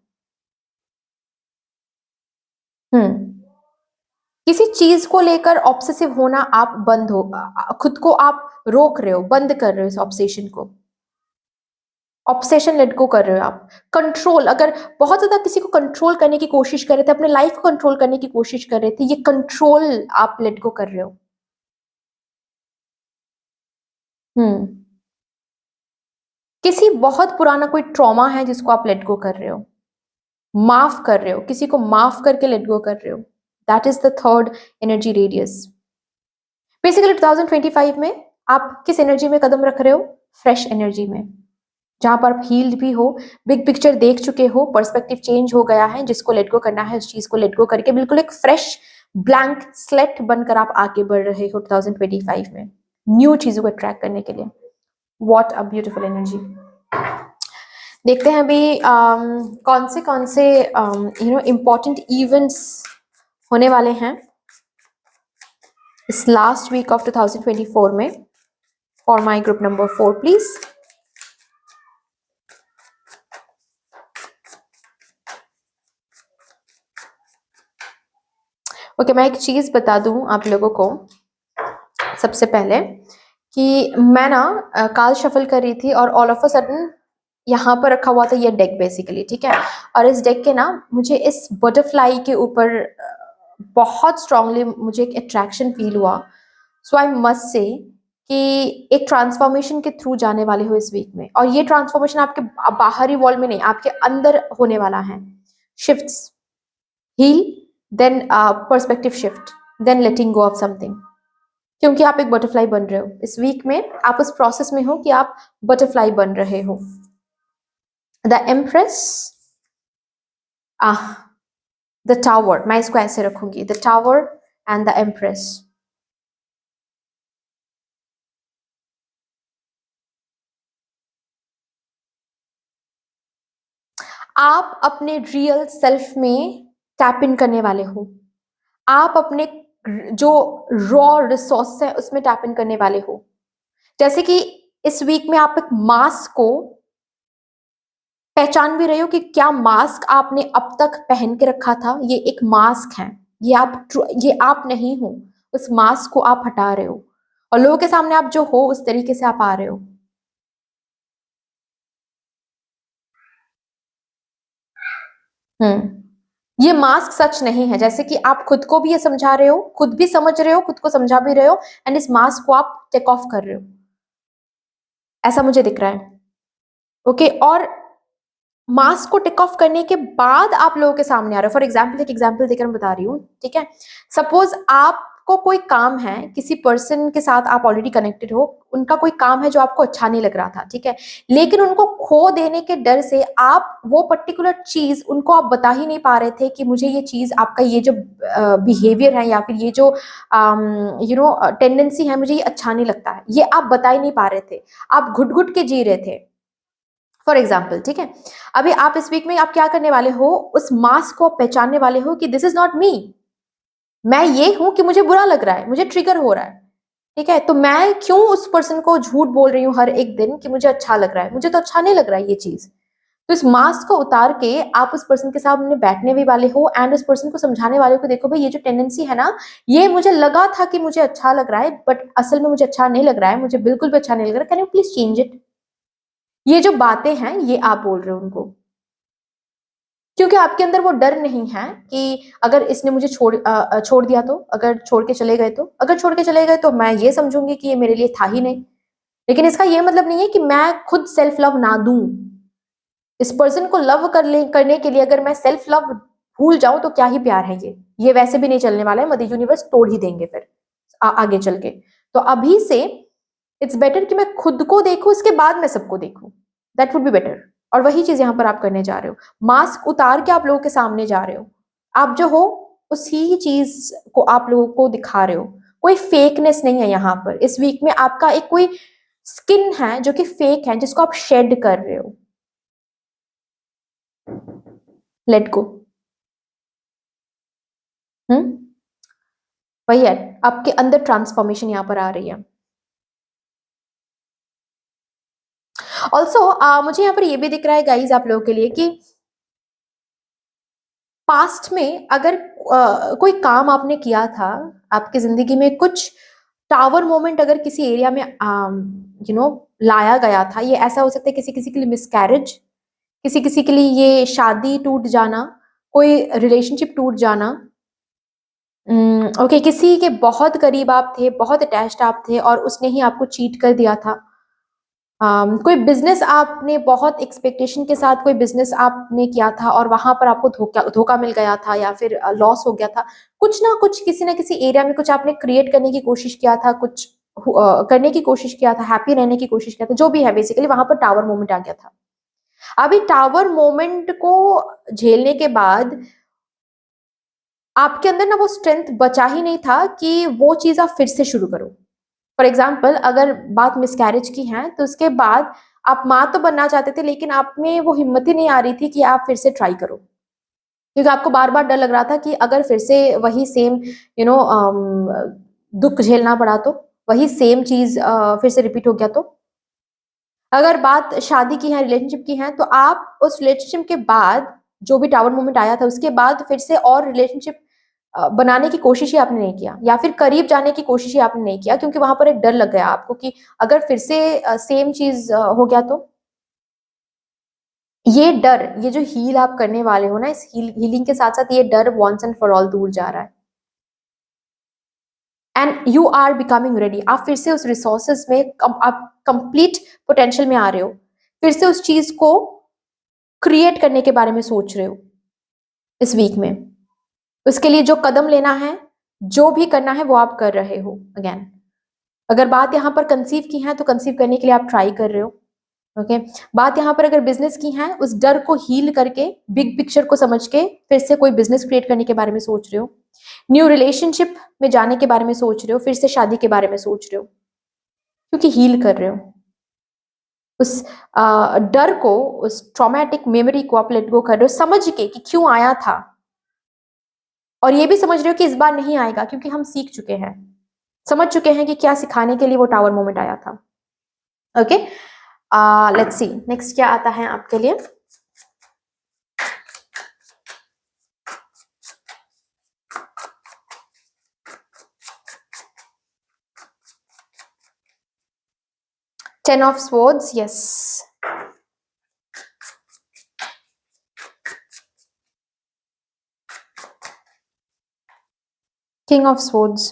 किसी चीज को लेकर ऑब्सेसिव होना आप बंद हो, खुद को आप रोक रहे हो, बंद कर रहे हो इस ऑब्सेशन को। ऑब्सेशन लेट गो कर रहे हो आप। कंट्रोल, अगर बहुत ज्यादा किसी को कंट्रोल करने की कोशिश कर रहे थे, अपने लाइफ को कंट्रोल करने की कोशिश कर रहे थे, ये कंट्रोल आप लेट गो कर रहे हो। हम्म किसी बहुत पुराना कोई ट्रॉमा है जिसको आप लेट गो कर रहे हो, माफ कर रहे हो, किसी को माफ करके लेट गो कर रहे हो। That is the third energy radius. Basically 2025 में आप किस एनर्जी में कदम रख रहे हो? फ्रेश एनर्जी में, जहां पर आप हील्ड भी हो, बिग पिक्चर देख चुके हो, पर्सपेक्टिव चेंज हो गया है, जिसको लेट गो करना है उस चीज को लेट गो करके बिल्कुल एक फ्रेश ब्लैंक स्लेट बनकर आप आगे बढ़ रहे हो 2025 में, न्यू चीजों को ट्रैक करने के लिए। What a beautiful energy. देखते हैं अभी कौन से इम्पोर्टेंट इवेंट्स होने वाले हैं इस लास्ट वीक ऑफ 2024 में। For my group number 4 please. Okay, मैं एक चीज बता दूं आप लोगों को सबसे पहले कि मैं ना काल शफल कर रही थी और ऑल ऑफ अ सडन यहाँ पर रखा हुआ था ये डेक बेसिकली, ठीक है। और इस डेक के ना मुझे इस बटरफ्लाई के ऊपर बहुत स्ट्रांगली मुझे एक अट्रैक्शन फील हुआ। सो आई मस्ट से कि एक ट्रांसफॉर्मेशन के थ्रू जाने वाले हो इस वीक में, और ये ट्रांसफॉर्मेशन आपके बाहरी वॉल में नहीं, आपके अंदर होने वाला है। Shifts, heal, then perspective shift, then letting go of something. क्योंकि आप एक बटरफ्लाई बन रहे हो इस वीक में, आप उस प्रोसेस में हो कि आप बटरफ्लाई बन रहे हो। द एम्प्रेस, द टावर, मैं इसको ऐसे रखूंगी, the tower and the empress. आप अपने रियल सेल्फ में टैप इन करने वाले हो। आप अपने जो रॉ रिसोर्स है उसमें टैप इन करने वाले हो। जैसे कि इस वीक में आप एक मास्क को पहचान भी रहे हो कि क्या मास्क आपने अब तक पहन के रखा था, ये एक मास्क है, ये आप नहीं हो। उस मास्क को आप हटा रहे हो और लोगों के सामने आप जो हो उस तरीके से आप आ रहे हो। ये मास्क सच नहीं है। जैसे कि आप खुद को भी ये समझा रहे हो, खुद भी समझ रहे हो, खुद को समझा भी रहे हो, एंड इस मास्क को आप टेक ऑफ कर रहे हो, ऐसा मुझे दिख रहा है। ओके, और मास्क को टेक ऑफ करने के बाद आप लोगों के सामने आ रहे हो। फॉर एग्जाम्पल, एक एग्जाम्पल देकर मैं बता रही हूँ, ठीक है। सपोज आपको कोई काम है, किसी पर्सन के साथ आप ऑलरेडी कनेक्टेड हो, उनका कोई काम है जो आपको अच्छा नहीं लग रहा था, ठीक है, लेकिन उनको खो देने के डर से आप वो पर्टिकुलर चीज उनको आप बता ही नहीं पा रहे थे कि मुझे ये चीज, आपका ये जो बिहेवियर है या फिर ये जो टेंडेंसी है, मुझे ये अच्छा नहीं लगता है, ये आप बता ही नहीं पा रहे थे, आप घुट घुट के जी रहे थे, फॉर एग्जाम्पल, ठीक है। अभी आप इस वीक में आप क्या करने वाले हो, उस मास्क को पहचानने वाले हो कि दिस इज नॉट मी। मैं ये हूं कि मुझे बुरा लग रहा है, मुझे ट्रिगर हो रहा है, ठीक है, तो मैं क्यों उस पर्सन को झूठ बोल रही हूँ हर एक दिन कि मुझे अच्छा लग रहा है, मुझे तो अच्छा नहीं लग रहा है ये चीज। तो इस मास्क को उतार के आप उस पर्सन के सामने बैठने भी वाले हो एंड उस पर्सन को समझाने वाले हो, देखो भाई ये जो टेंडेंसी है ना, ये मुझे लगा था कि मुझे अच्छा लग रहा है, बट असल में मुझे अच्छा नहीं लग रहा है, मुझे बिल्कुल भी अच्छा नहीं लग रहा है, can you please change it. ये जो बातें हैं ये आप बोल रहे हो उनको। क्योंकि आपके अंदर वो डर नहीं है कि अगर इसने मुझे छोड़ दिया तो, अगर छोड़ के चले गए तो, अगर छोड़ के चले गए तो मैं ये समझूंगी कि ये मेरे लिए था ही नहीं। लेकिन इसका ये मतलब नहीं है कि मैं खुद सेल्फ लव ना दूं। इस पर्सन को लव करने के लिए अगर मैं सेल्फ लव भूल जाऊं तो क्या ही प्यार है ये वैसे भी नहीं चलने वाला है, मदर यूनिवर्स तोड़ ही देंगे फिर आगे चल के। तो अभी से इट्स बेटर कि मैं खुद को देखूं, इसके बाद मैं सबको देखूं। That would be better. और वही चीज यहां पर आप करने जा रहे हो, मास्क उतार के आप लोगों के सामने जा रहे हो। आप जो हो उसी चीज को आप लोगों को दिखा रहे हो। कोई फेकनेस नहीं है यहाँ पर। इस वीक में आपका एक कोई स्किन है जो कि फेक है, जिसको आप शेड कर रहे हो। Let go. हम्म। वही है, आपके अंदर ट्रांसफॉर्मेशन यहाँ पर आ रही है। ऑल्सो मुझे यहाँ पर ये भी दिख रहा है गाइज आप लोगों के लिए कि पास्ट में अगर कोई काम आपने किया था, आपकी जिंदगी में कुछ टावर मोमेंट अगर किसी एरिया में लाया गया था, ये ऐसा हो सकता है किसी किसी के लिए मिसकैरेज, किसी किसी के लिए ये शादी टूट जाना, कोई रिलेशनशिप टूट जाना। ओके, किसी के बहुत करीब आप थे, बहुत अटैच्ड आप थे और उसने ही आपको चीट कर दिया था। कोई बिजनेस आपने बहुत एक्सपेक्टेशन के साथ कोई बिजनेस आपने किया था और वहां पर आपको धोखा धोखा मिल गया था या फिर लॉस हो गया था। कुछ ना किसी एरिया में कुछ आपने क्रिएट करने की कोशिश किया था, कुछ करने की कोशिश किया था, हैप्पी रहने की कोशिश किया था, जो भी है बेसिकली वहां पर टावर मोमेंट आ गया था। अभी टावर मोमेंट को झेलने के बाद आपके अंदर ना वो स्ट्रेंथ बचा ही नहीं था कि वो चीज आप फिर से शुरू करो। फॉर एग्जाम्पल, अगर बात मिसकैरेज की है तो उसके बाद आप माँ तो बनना चाहते थे, लेकिन आप में वो हिम्मत ही नहीं आ रही थी कि आप फिर से ट्राई करो, क्योंकि आपको बार बार डर लग रहा था कि अगर फिर से वही सेम यू नो दुख झेलना पड़ा तो, वही सेम चीज फिर से रिपीट हो गया तो। अगर बात शादी की है, रिलेशनशिप की है, तो आप उस रिलेशनशिप के बाद जो भी टावर मोमेंट आया था उसके बाद फिर से और रिलेशनशिप बनाने की कोशिश ही आपने नहीं किया, या फिर करीब जाने की कोशिश ही आपने नहीं किया, क्योंकि वहां पर एक डर लग गया आपको कि अगर फिर से सेम चीज हो गया तो। ये डर, ये जो हील आप करने वाले हो ना, इस हीलिंग के साथ साथ ये डर वंस एंड फॉर ऑल दूर जा रहा है। And you are becoming ready. आप फिर से उस रिसोर्सेज में आप कंप्लीट पोटेंशियल में आ रहे हो, फिर से उस चीज को क्रिएट करने के बारे में सोच रहे हो इस वीक में। उसके लिए जो कदम लेना है, जो भी करना है वो आप कर रहे हो। अगेन, अगर बात यहाँ पर कंसीव की है तो कंसीव करने के लिए आप ट्राई कर रहे हो। ओके, बात यहाँ पर अगर बिजनेस की है, उस डर को हील करके बिग पिक्चर को समझ के फिर से कोई बिजनेस क्रिएट करने के बारे में सोच रहे हो। न्यू रिलेशनशिप में जाने के बारे में सोच रहे हो, फिर से शादी के बारे में सोच रहे हो, क्योंकि हील कर रहे हो उस डर को, उस ट्रॉमेटिक मेमोरी को आप लेट गो कर रहे हो, समझ के कि क्यों आया था। और ये भी समझ रहे हो कि इस बार नहीं आएगा, क्योंकि हम सीख चुके हैं, समझ चुके हैं कि क्या सिखाने के लिए वो टावर मोमेंट आया था। ओके, लेट्स सी नेक्स्ट क्या आता है आपके लिए। Ten of Swords, yes. King of Swords.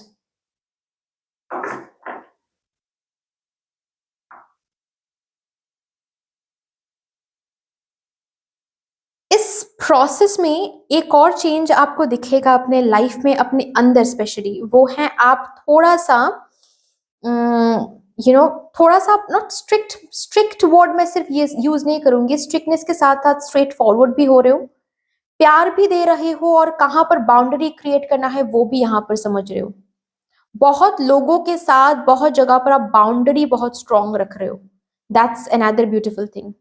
इस प्रोसेस में एक और चेंज आपको दिखेगा अपने लाइफ में, अपने अंदर स्पेशली, वो है आप थोड़ा सा थोड़ा सा नॉट स्ट्रिक्ट, स्ट्रिक्ट वर्ड मैं सिर्फ ये यूज नहीं करूंगी, स्ट्रिक्टनेस के साथ साथ स्ट्रेट फॉरवर्ड भी हो रहे हो, प्यार भी दे रहे हो, और कहाँ पर बाउंड्री क्रिएट करना है वो भी यहाँ पर समझ रहे हो। बहुत लोगों के साथ बहुत जगह पर आप बाउंड्री बहुत स्ट्रांग रख रहे हो। That's another beautiful thing.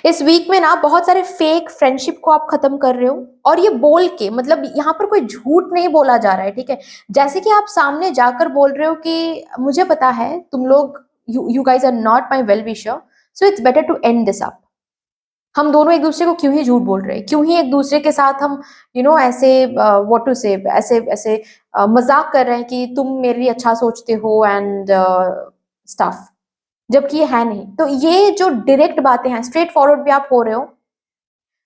इस वीक में ना बहुत सारे फेक फ्रेंडशिप को आप खत्म कर रहे हो, और ये बोल के, मतलब यहाँ पर कोई झूठ नहीं बोला जा रहा है, ठीक है। जैसे कि आप सामने जाकर बोल रहे हो कि मुझे पता है तुम लोग, you guys are not my well wisher, so it's better to end this up. हम दोनों एक दूसरे को क्यों ही झूठ बोल रहे हैं, क्यों ही एक दूसरे के साथ हम ऐसे व्हाट टू से, ऐसे ऐसे मजाक कर रहे हैं कि तुम मेरे लिए अच्छा सोचते हो एंड स्टफ, जबकि ये है नहीं। तो ये जो डायरेक्ट बातें हैं, स्ट्रेट फॉरवर्ड भी आप हो रहे हो,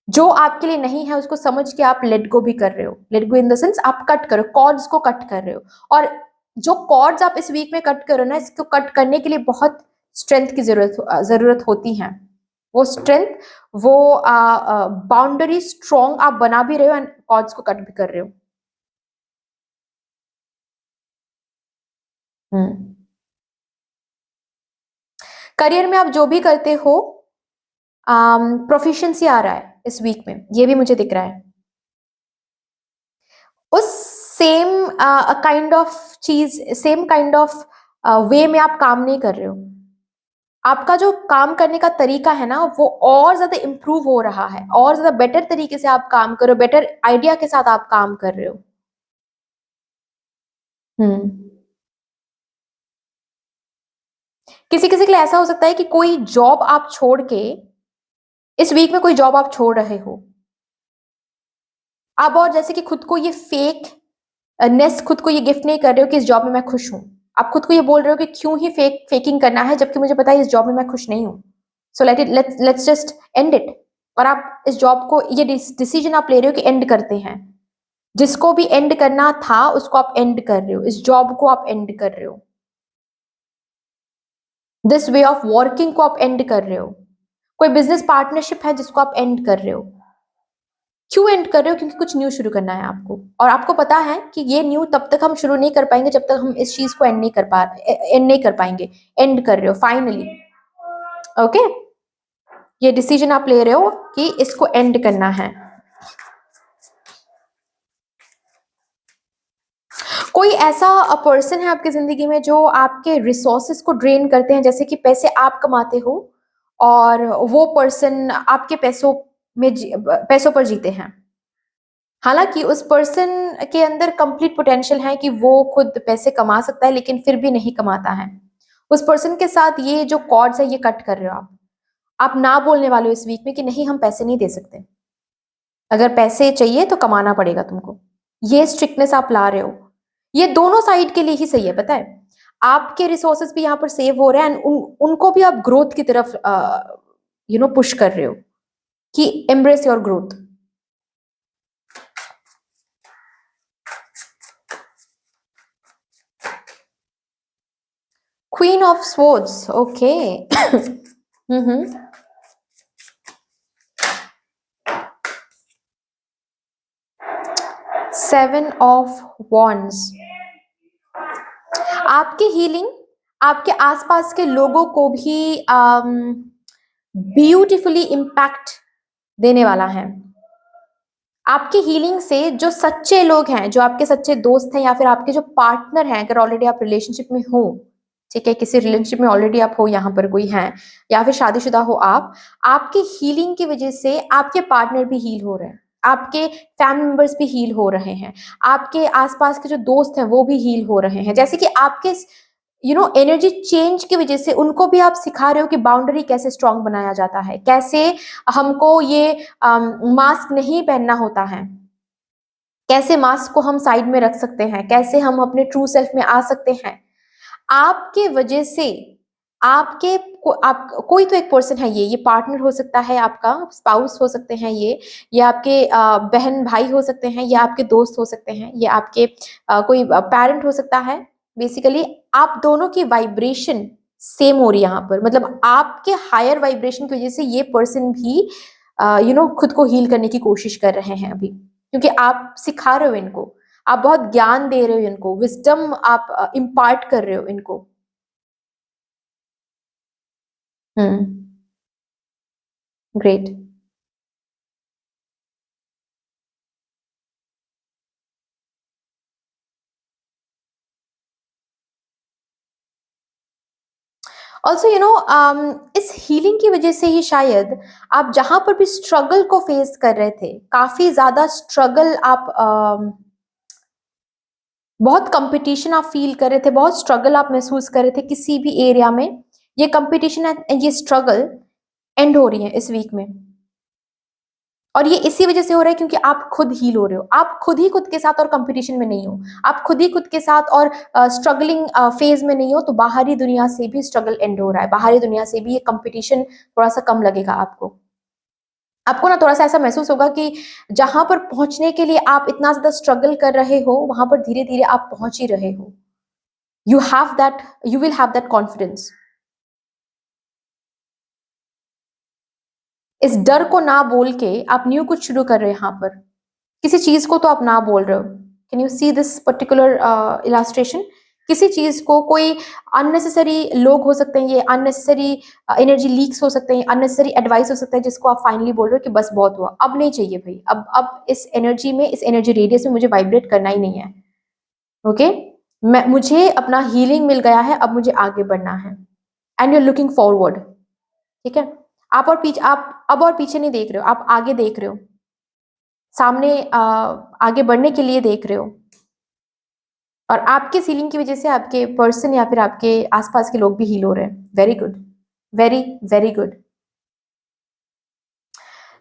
जो आपके लिए नहीं है उसको समझ के आप लेट गो भी कर रहे हो। Let go in the sense आप कट करो, कॉर्ड्स को कट कर रहे हो। और जो कॉर्ड्स आप इस वीक में कट करो ना, इसको कट करने के लिए बहुत स्ट्रेंथ की जरूरत होती है। वो स्ट्रेंथ, वो बाउंड्री स्ट्रॉन्ग आप बना भी रहे हो एंड कॉर्ड्स को कट भी कर रहे हो। करियर में आप जो भी करते हो, प्रोफिशिएंसी आ रहा है इस वीक में, ये भी मुझे दिख रहा है। उस सेम काइंड ऑफ चीज, सेम काइंड ऑफ वे में आप काम नहीं कर रहे हो। आपका जो काम करने का तरीका है ना, वो और ज्यादा इम्प्रूव हो रहा है, और ज्यादा बेटर तरीके से आप काम करो, बेटर आइडिया के साथ आप काम कर रहे हो। हम्म। किसी किसी के लिए ऐसा हो सकता है कि कोई जॉब आप छोड़ के, इस वीक में कोई जॉब आप छोड़ रहे हो आप, और जैसे कि खुद को ये फेक नेस, खुद को ये गिफ्ट नहीं कर रहे हो कि इस जॉब में मैं खुश हूं। आप खुद को ये बोल रहे हो कि क्यों ही फेकिंग करना है, जबकि मुझे पता है इस जॉब में मैं खुश नहीं हूं। So let's just and it. और आप इस जॉब को, ये डिसीजन आप ले रहे हो कि एंड करते हैं। जिसको भी एंड करना था उसको आप एंड कर रहे हो, इस जॉब को आप एंड कर रहे हो, दिस वे ऑफ वर्किंग को आप एंड कर रहे हो। कोई बिजनेस पार्टनरशिप है जिसको आप एंड कर रहे हो। क्यों एंड कर रहे हो? क्योंकि कुछ न्यू शुरू करना है आपको, और आपको पता है कि ये न्यू तब तक हम शुरू नहीं कर पाएंगे जब तक हम इस चीज को एंड नहीं कर पाएंगे। एंड कर रहे हो फाइनली। ओके, ये डिसीजन आप ले रहे हो कि इसको एंड करना है। कोई ऐसा पर्सन है आपकी जिंदगी में जो आपके रिसोर्सेस को ड्रेन करते हैं, जैसे कि पैसे आप कमाते हो और वो पर्सन आपके पैसों पर जीते हैं। हालांकि उस पर्सन के अंदर कंप्लीट पोटेंशियल है कि वो खुद पैसे कमा सकता है, लेकिन फिर भी नहीं कमाता है। उस पर्सन के साथ ये जो कॉर्ड्स है ये कट कर रहे हो आप ना बोलने वाले हो इस वीक में कि नहीं, हम पैसे नहीं दे सकते। अगर पैसे चाहिए तो कमाना पड़ेगा तुमको। ये स्ट्रिक्टनेस आप ला रहे हो। ये दोनों साइड के लिए ही सही है, पता है। आपके रिसोर्सेज भी यहाँ पर सेव हो रहे हैं, उनको भी आप ग्रोथ की तरफ पुश कर रहे हो कि embrace your growth. Queen of swords, okay. Hmm. Seven of wands, आपकी हीलिंग आपके आसपास के लोगों को भी ब्यूटीफुली इम्पैक्ट देने वाला है। आपकी हीलिंग से जो सच्चे लोग हैं, जो आपके सच्चे दोस्त हैं, या फिर आपके जो पार्टनर हैं, अगर ऑलरेडी आप रिलेशनशिप में हो, ठीक है, किसी रिलेशनशिप में ऑलरेडी आप हो, यहाँ पर कोई है, या फिर शादीशुदा हो आप, आपकी हीलिंग की वजह से आपके पार्टनर भी हील हो रहे हैं, आपके फैमिली मेंबर्स भी हील हो रहे हैं, आपके आसपास के जो दोस्त हैं वो भी हील हो रहे हैं। जैसे कि आपके एनर्जी चेंज की वजह से उनको भी आप सिखा रहे हो कि बाउंड्री कैसे स्ट्रांग बनाया जाता है, कैसे हमको ये मास्क नहीं पहनना होता है, कैसे मास्क को हम साइड में रख सकते हैं, कैसे हम अपने ट्रू सेल्फ में आ सकते हैं। आपके वजह से आप कोई तो एक पर्सन है, ये पार्टनर हो सकता है, आपका स्पाउस हो सकते हैं, ये आपके बहन भाई हो सकते हैं, या आपके दोस्त हो सकते हैं, या आपके कोई पेरेंट हो सकता है। बेसिकली आप दोनों की वाइब्रेशन सेम हो रही है यहाँ पर, मतलब आपके हायर वाइब्रेशन की वजह से ये पर्सन भी खुद को हील करने की कोशिश कर रहे हैं अभी, क्योंकि आप सिखा रहे हो इनको, आप बहुत ज्ञान दे रहे हो इनको, विजडम आप इम्पार्ट कर रहे हो इनको। ग्रेट। ऑल्सो इस हीलिंग की वजह से ही शायद आप जहां पर भी स्ट्रगल को फेस कर रहे थे, काफी ज्यादा स्ट्रगल आप बहुत कंपटीशन आप फील कर रहे थे, बहुत स्ट्रगल आप महसूस कर रहे थे किसी भी एरिया में, ये कंपटीशन, ये स्ट्रगल एंड हो रही है इस वीक में। और ये इसी वजह से हो रहा है क्योंकि आप खुद हील हो रहे हो, आप खुद ही खुद के साथ और कंपटीशन में नहीं हो, आप खुद ही खुद के साथ और स्ट्रगलिंग फेज में नहीं हो, तो बाहरी दुनिया से भी स्ट्रगल एंड हो रहा है, बाहरी दुनिया से भी ये कंपटीशन थोड़ा सा कम लगेगा आपको। आपको ना थोड़ा-सा ऐसा महसूस होगा कि जहाँ पर पहुँचने के लिए आप इतना ज़्यादा स्ट्रगल कर रहे हो, वहाँ पर धीरे-धीरे आप पहुँच ही रहे हो। You will have that confidence. इस डर को ना बोल के आप न्यू कुछ शुरू कर रहे हैं यहाँ पर। किसी चीज़ को तो आप ना बोल रहे हो। Can you see this particular illustration? किसी चीज़ को कोई अननेसेसरी लोग हो सकते हैं, ये अननेसेसरी एनर्जी लीक्स हो सकते हैं, अननेसेसरी एडवाइस हो सकता है जिसको आप फाइनली बोल रहे हो कि बस बहुत हुआ, अब नहीं चाहिए भई, अब इस एनर्जी में, इस एनर्जी रेडियस में मुझे वाइब्रेट करना ही नहीं है। ओके? मुझे अपना हीलिंग मिल गया है, अब मुझे आगे बढ़ना है। And you are looking forward, ठीक है? आप अब और पीछे नहीं देख रहे हो, आप आगे देख रहे हो। सामने आगे बढ़ने के लिए देख रहे हो। और आपके सीलिंग की वजह से आपके पर्सन या फिर आपके आसपास के लोग भी हील हो रहे हैं। Very good, very very good.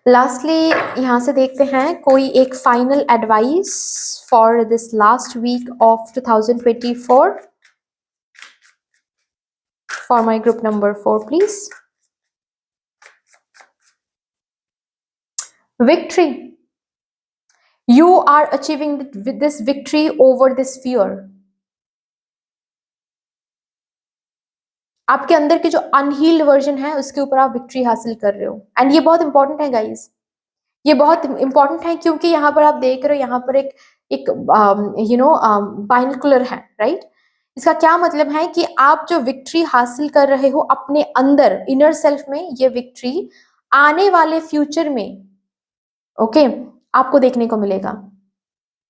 Lastly यहाँ से देखते हैं कोई एक final advice for this last week of 2024 for my group number 4 please. Victory. You are achieving this victory over this fear. आपके अंदर के जो अनहील्ड वर्जन है उसके ऊपर आप विक्ट्री हासिल कर रहे हो। एंड ये बहुत इंपॉर्टेंट है गाइज, ये बहुत इंपॉर्टेंट है क्योंकि यहाँ पर आप देख रहे हो, यहाँ पर एक बाइनकुलर है, राइट? इसका क्या मतलब है कि आप जो विक्ट्री हासिल कर रहे हो अपने अंदर, इनर सेल्फ में, ये विक्ट्री आने वाले फ्यूचर में, ओके, आपको देखने को मिलेगा।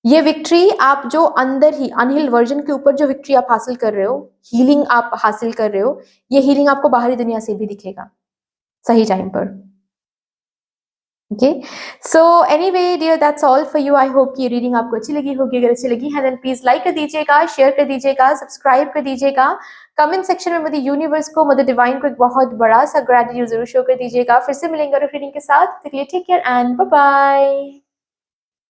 ये विक्ट्री आप जो अंदर ही अनहील्ड वर्जन के ऊपर जो विक्ट्री आप हासिल कर रहे हो, हीलिंग आप हासिल कर रहे हो, ये हीलिंग आपको बाहरी दुनिया से भी दिखेगा सही टाइम पर। Okay, so anyway dear, that's all for you. I hope कि ये रीडिंग आपको अच्छी लगी होगी। अगर अच्छी लगी है देन प्लीज लाइक कर दीजिएगा, शेयर कर दीजिएगा, सब्सक्राइब कर दीजिएगा। कमेंट सेक्शन में मदर यूनिवर्स को, मदर डिवाइन को एक बहुत बड़ा सा ग्रेटिट्यूड जरूर शो कर दीजिएगा। फिर से मिलेंगे रीडिंग के साथ। Take care and bye bye.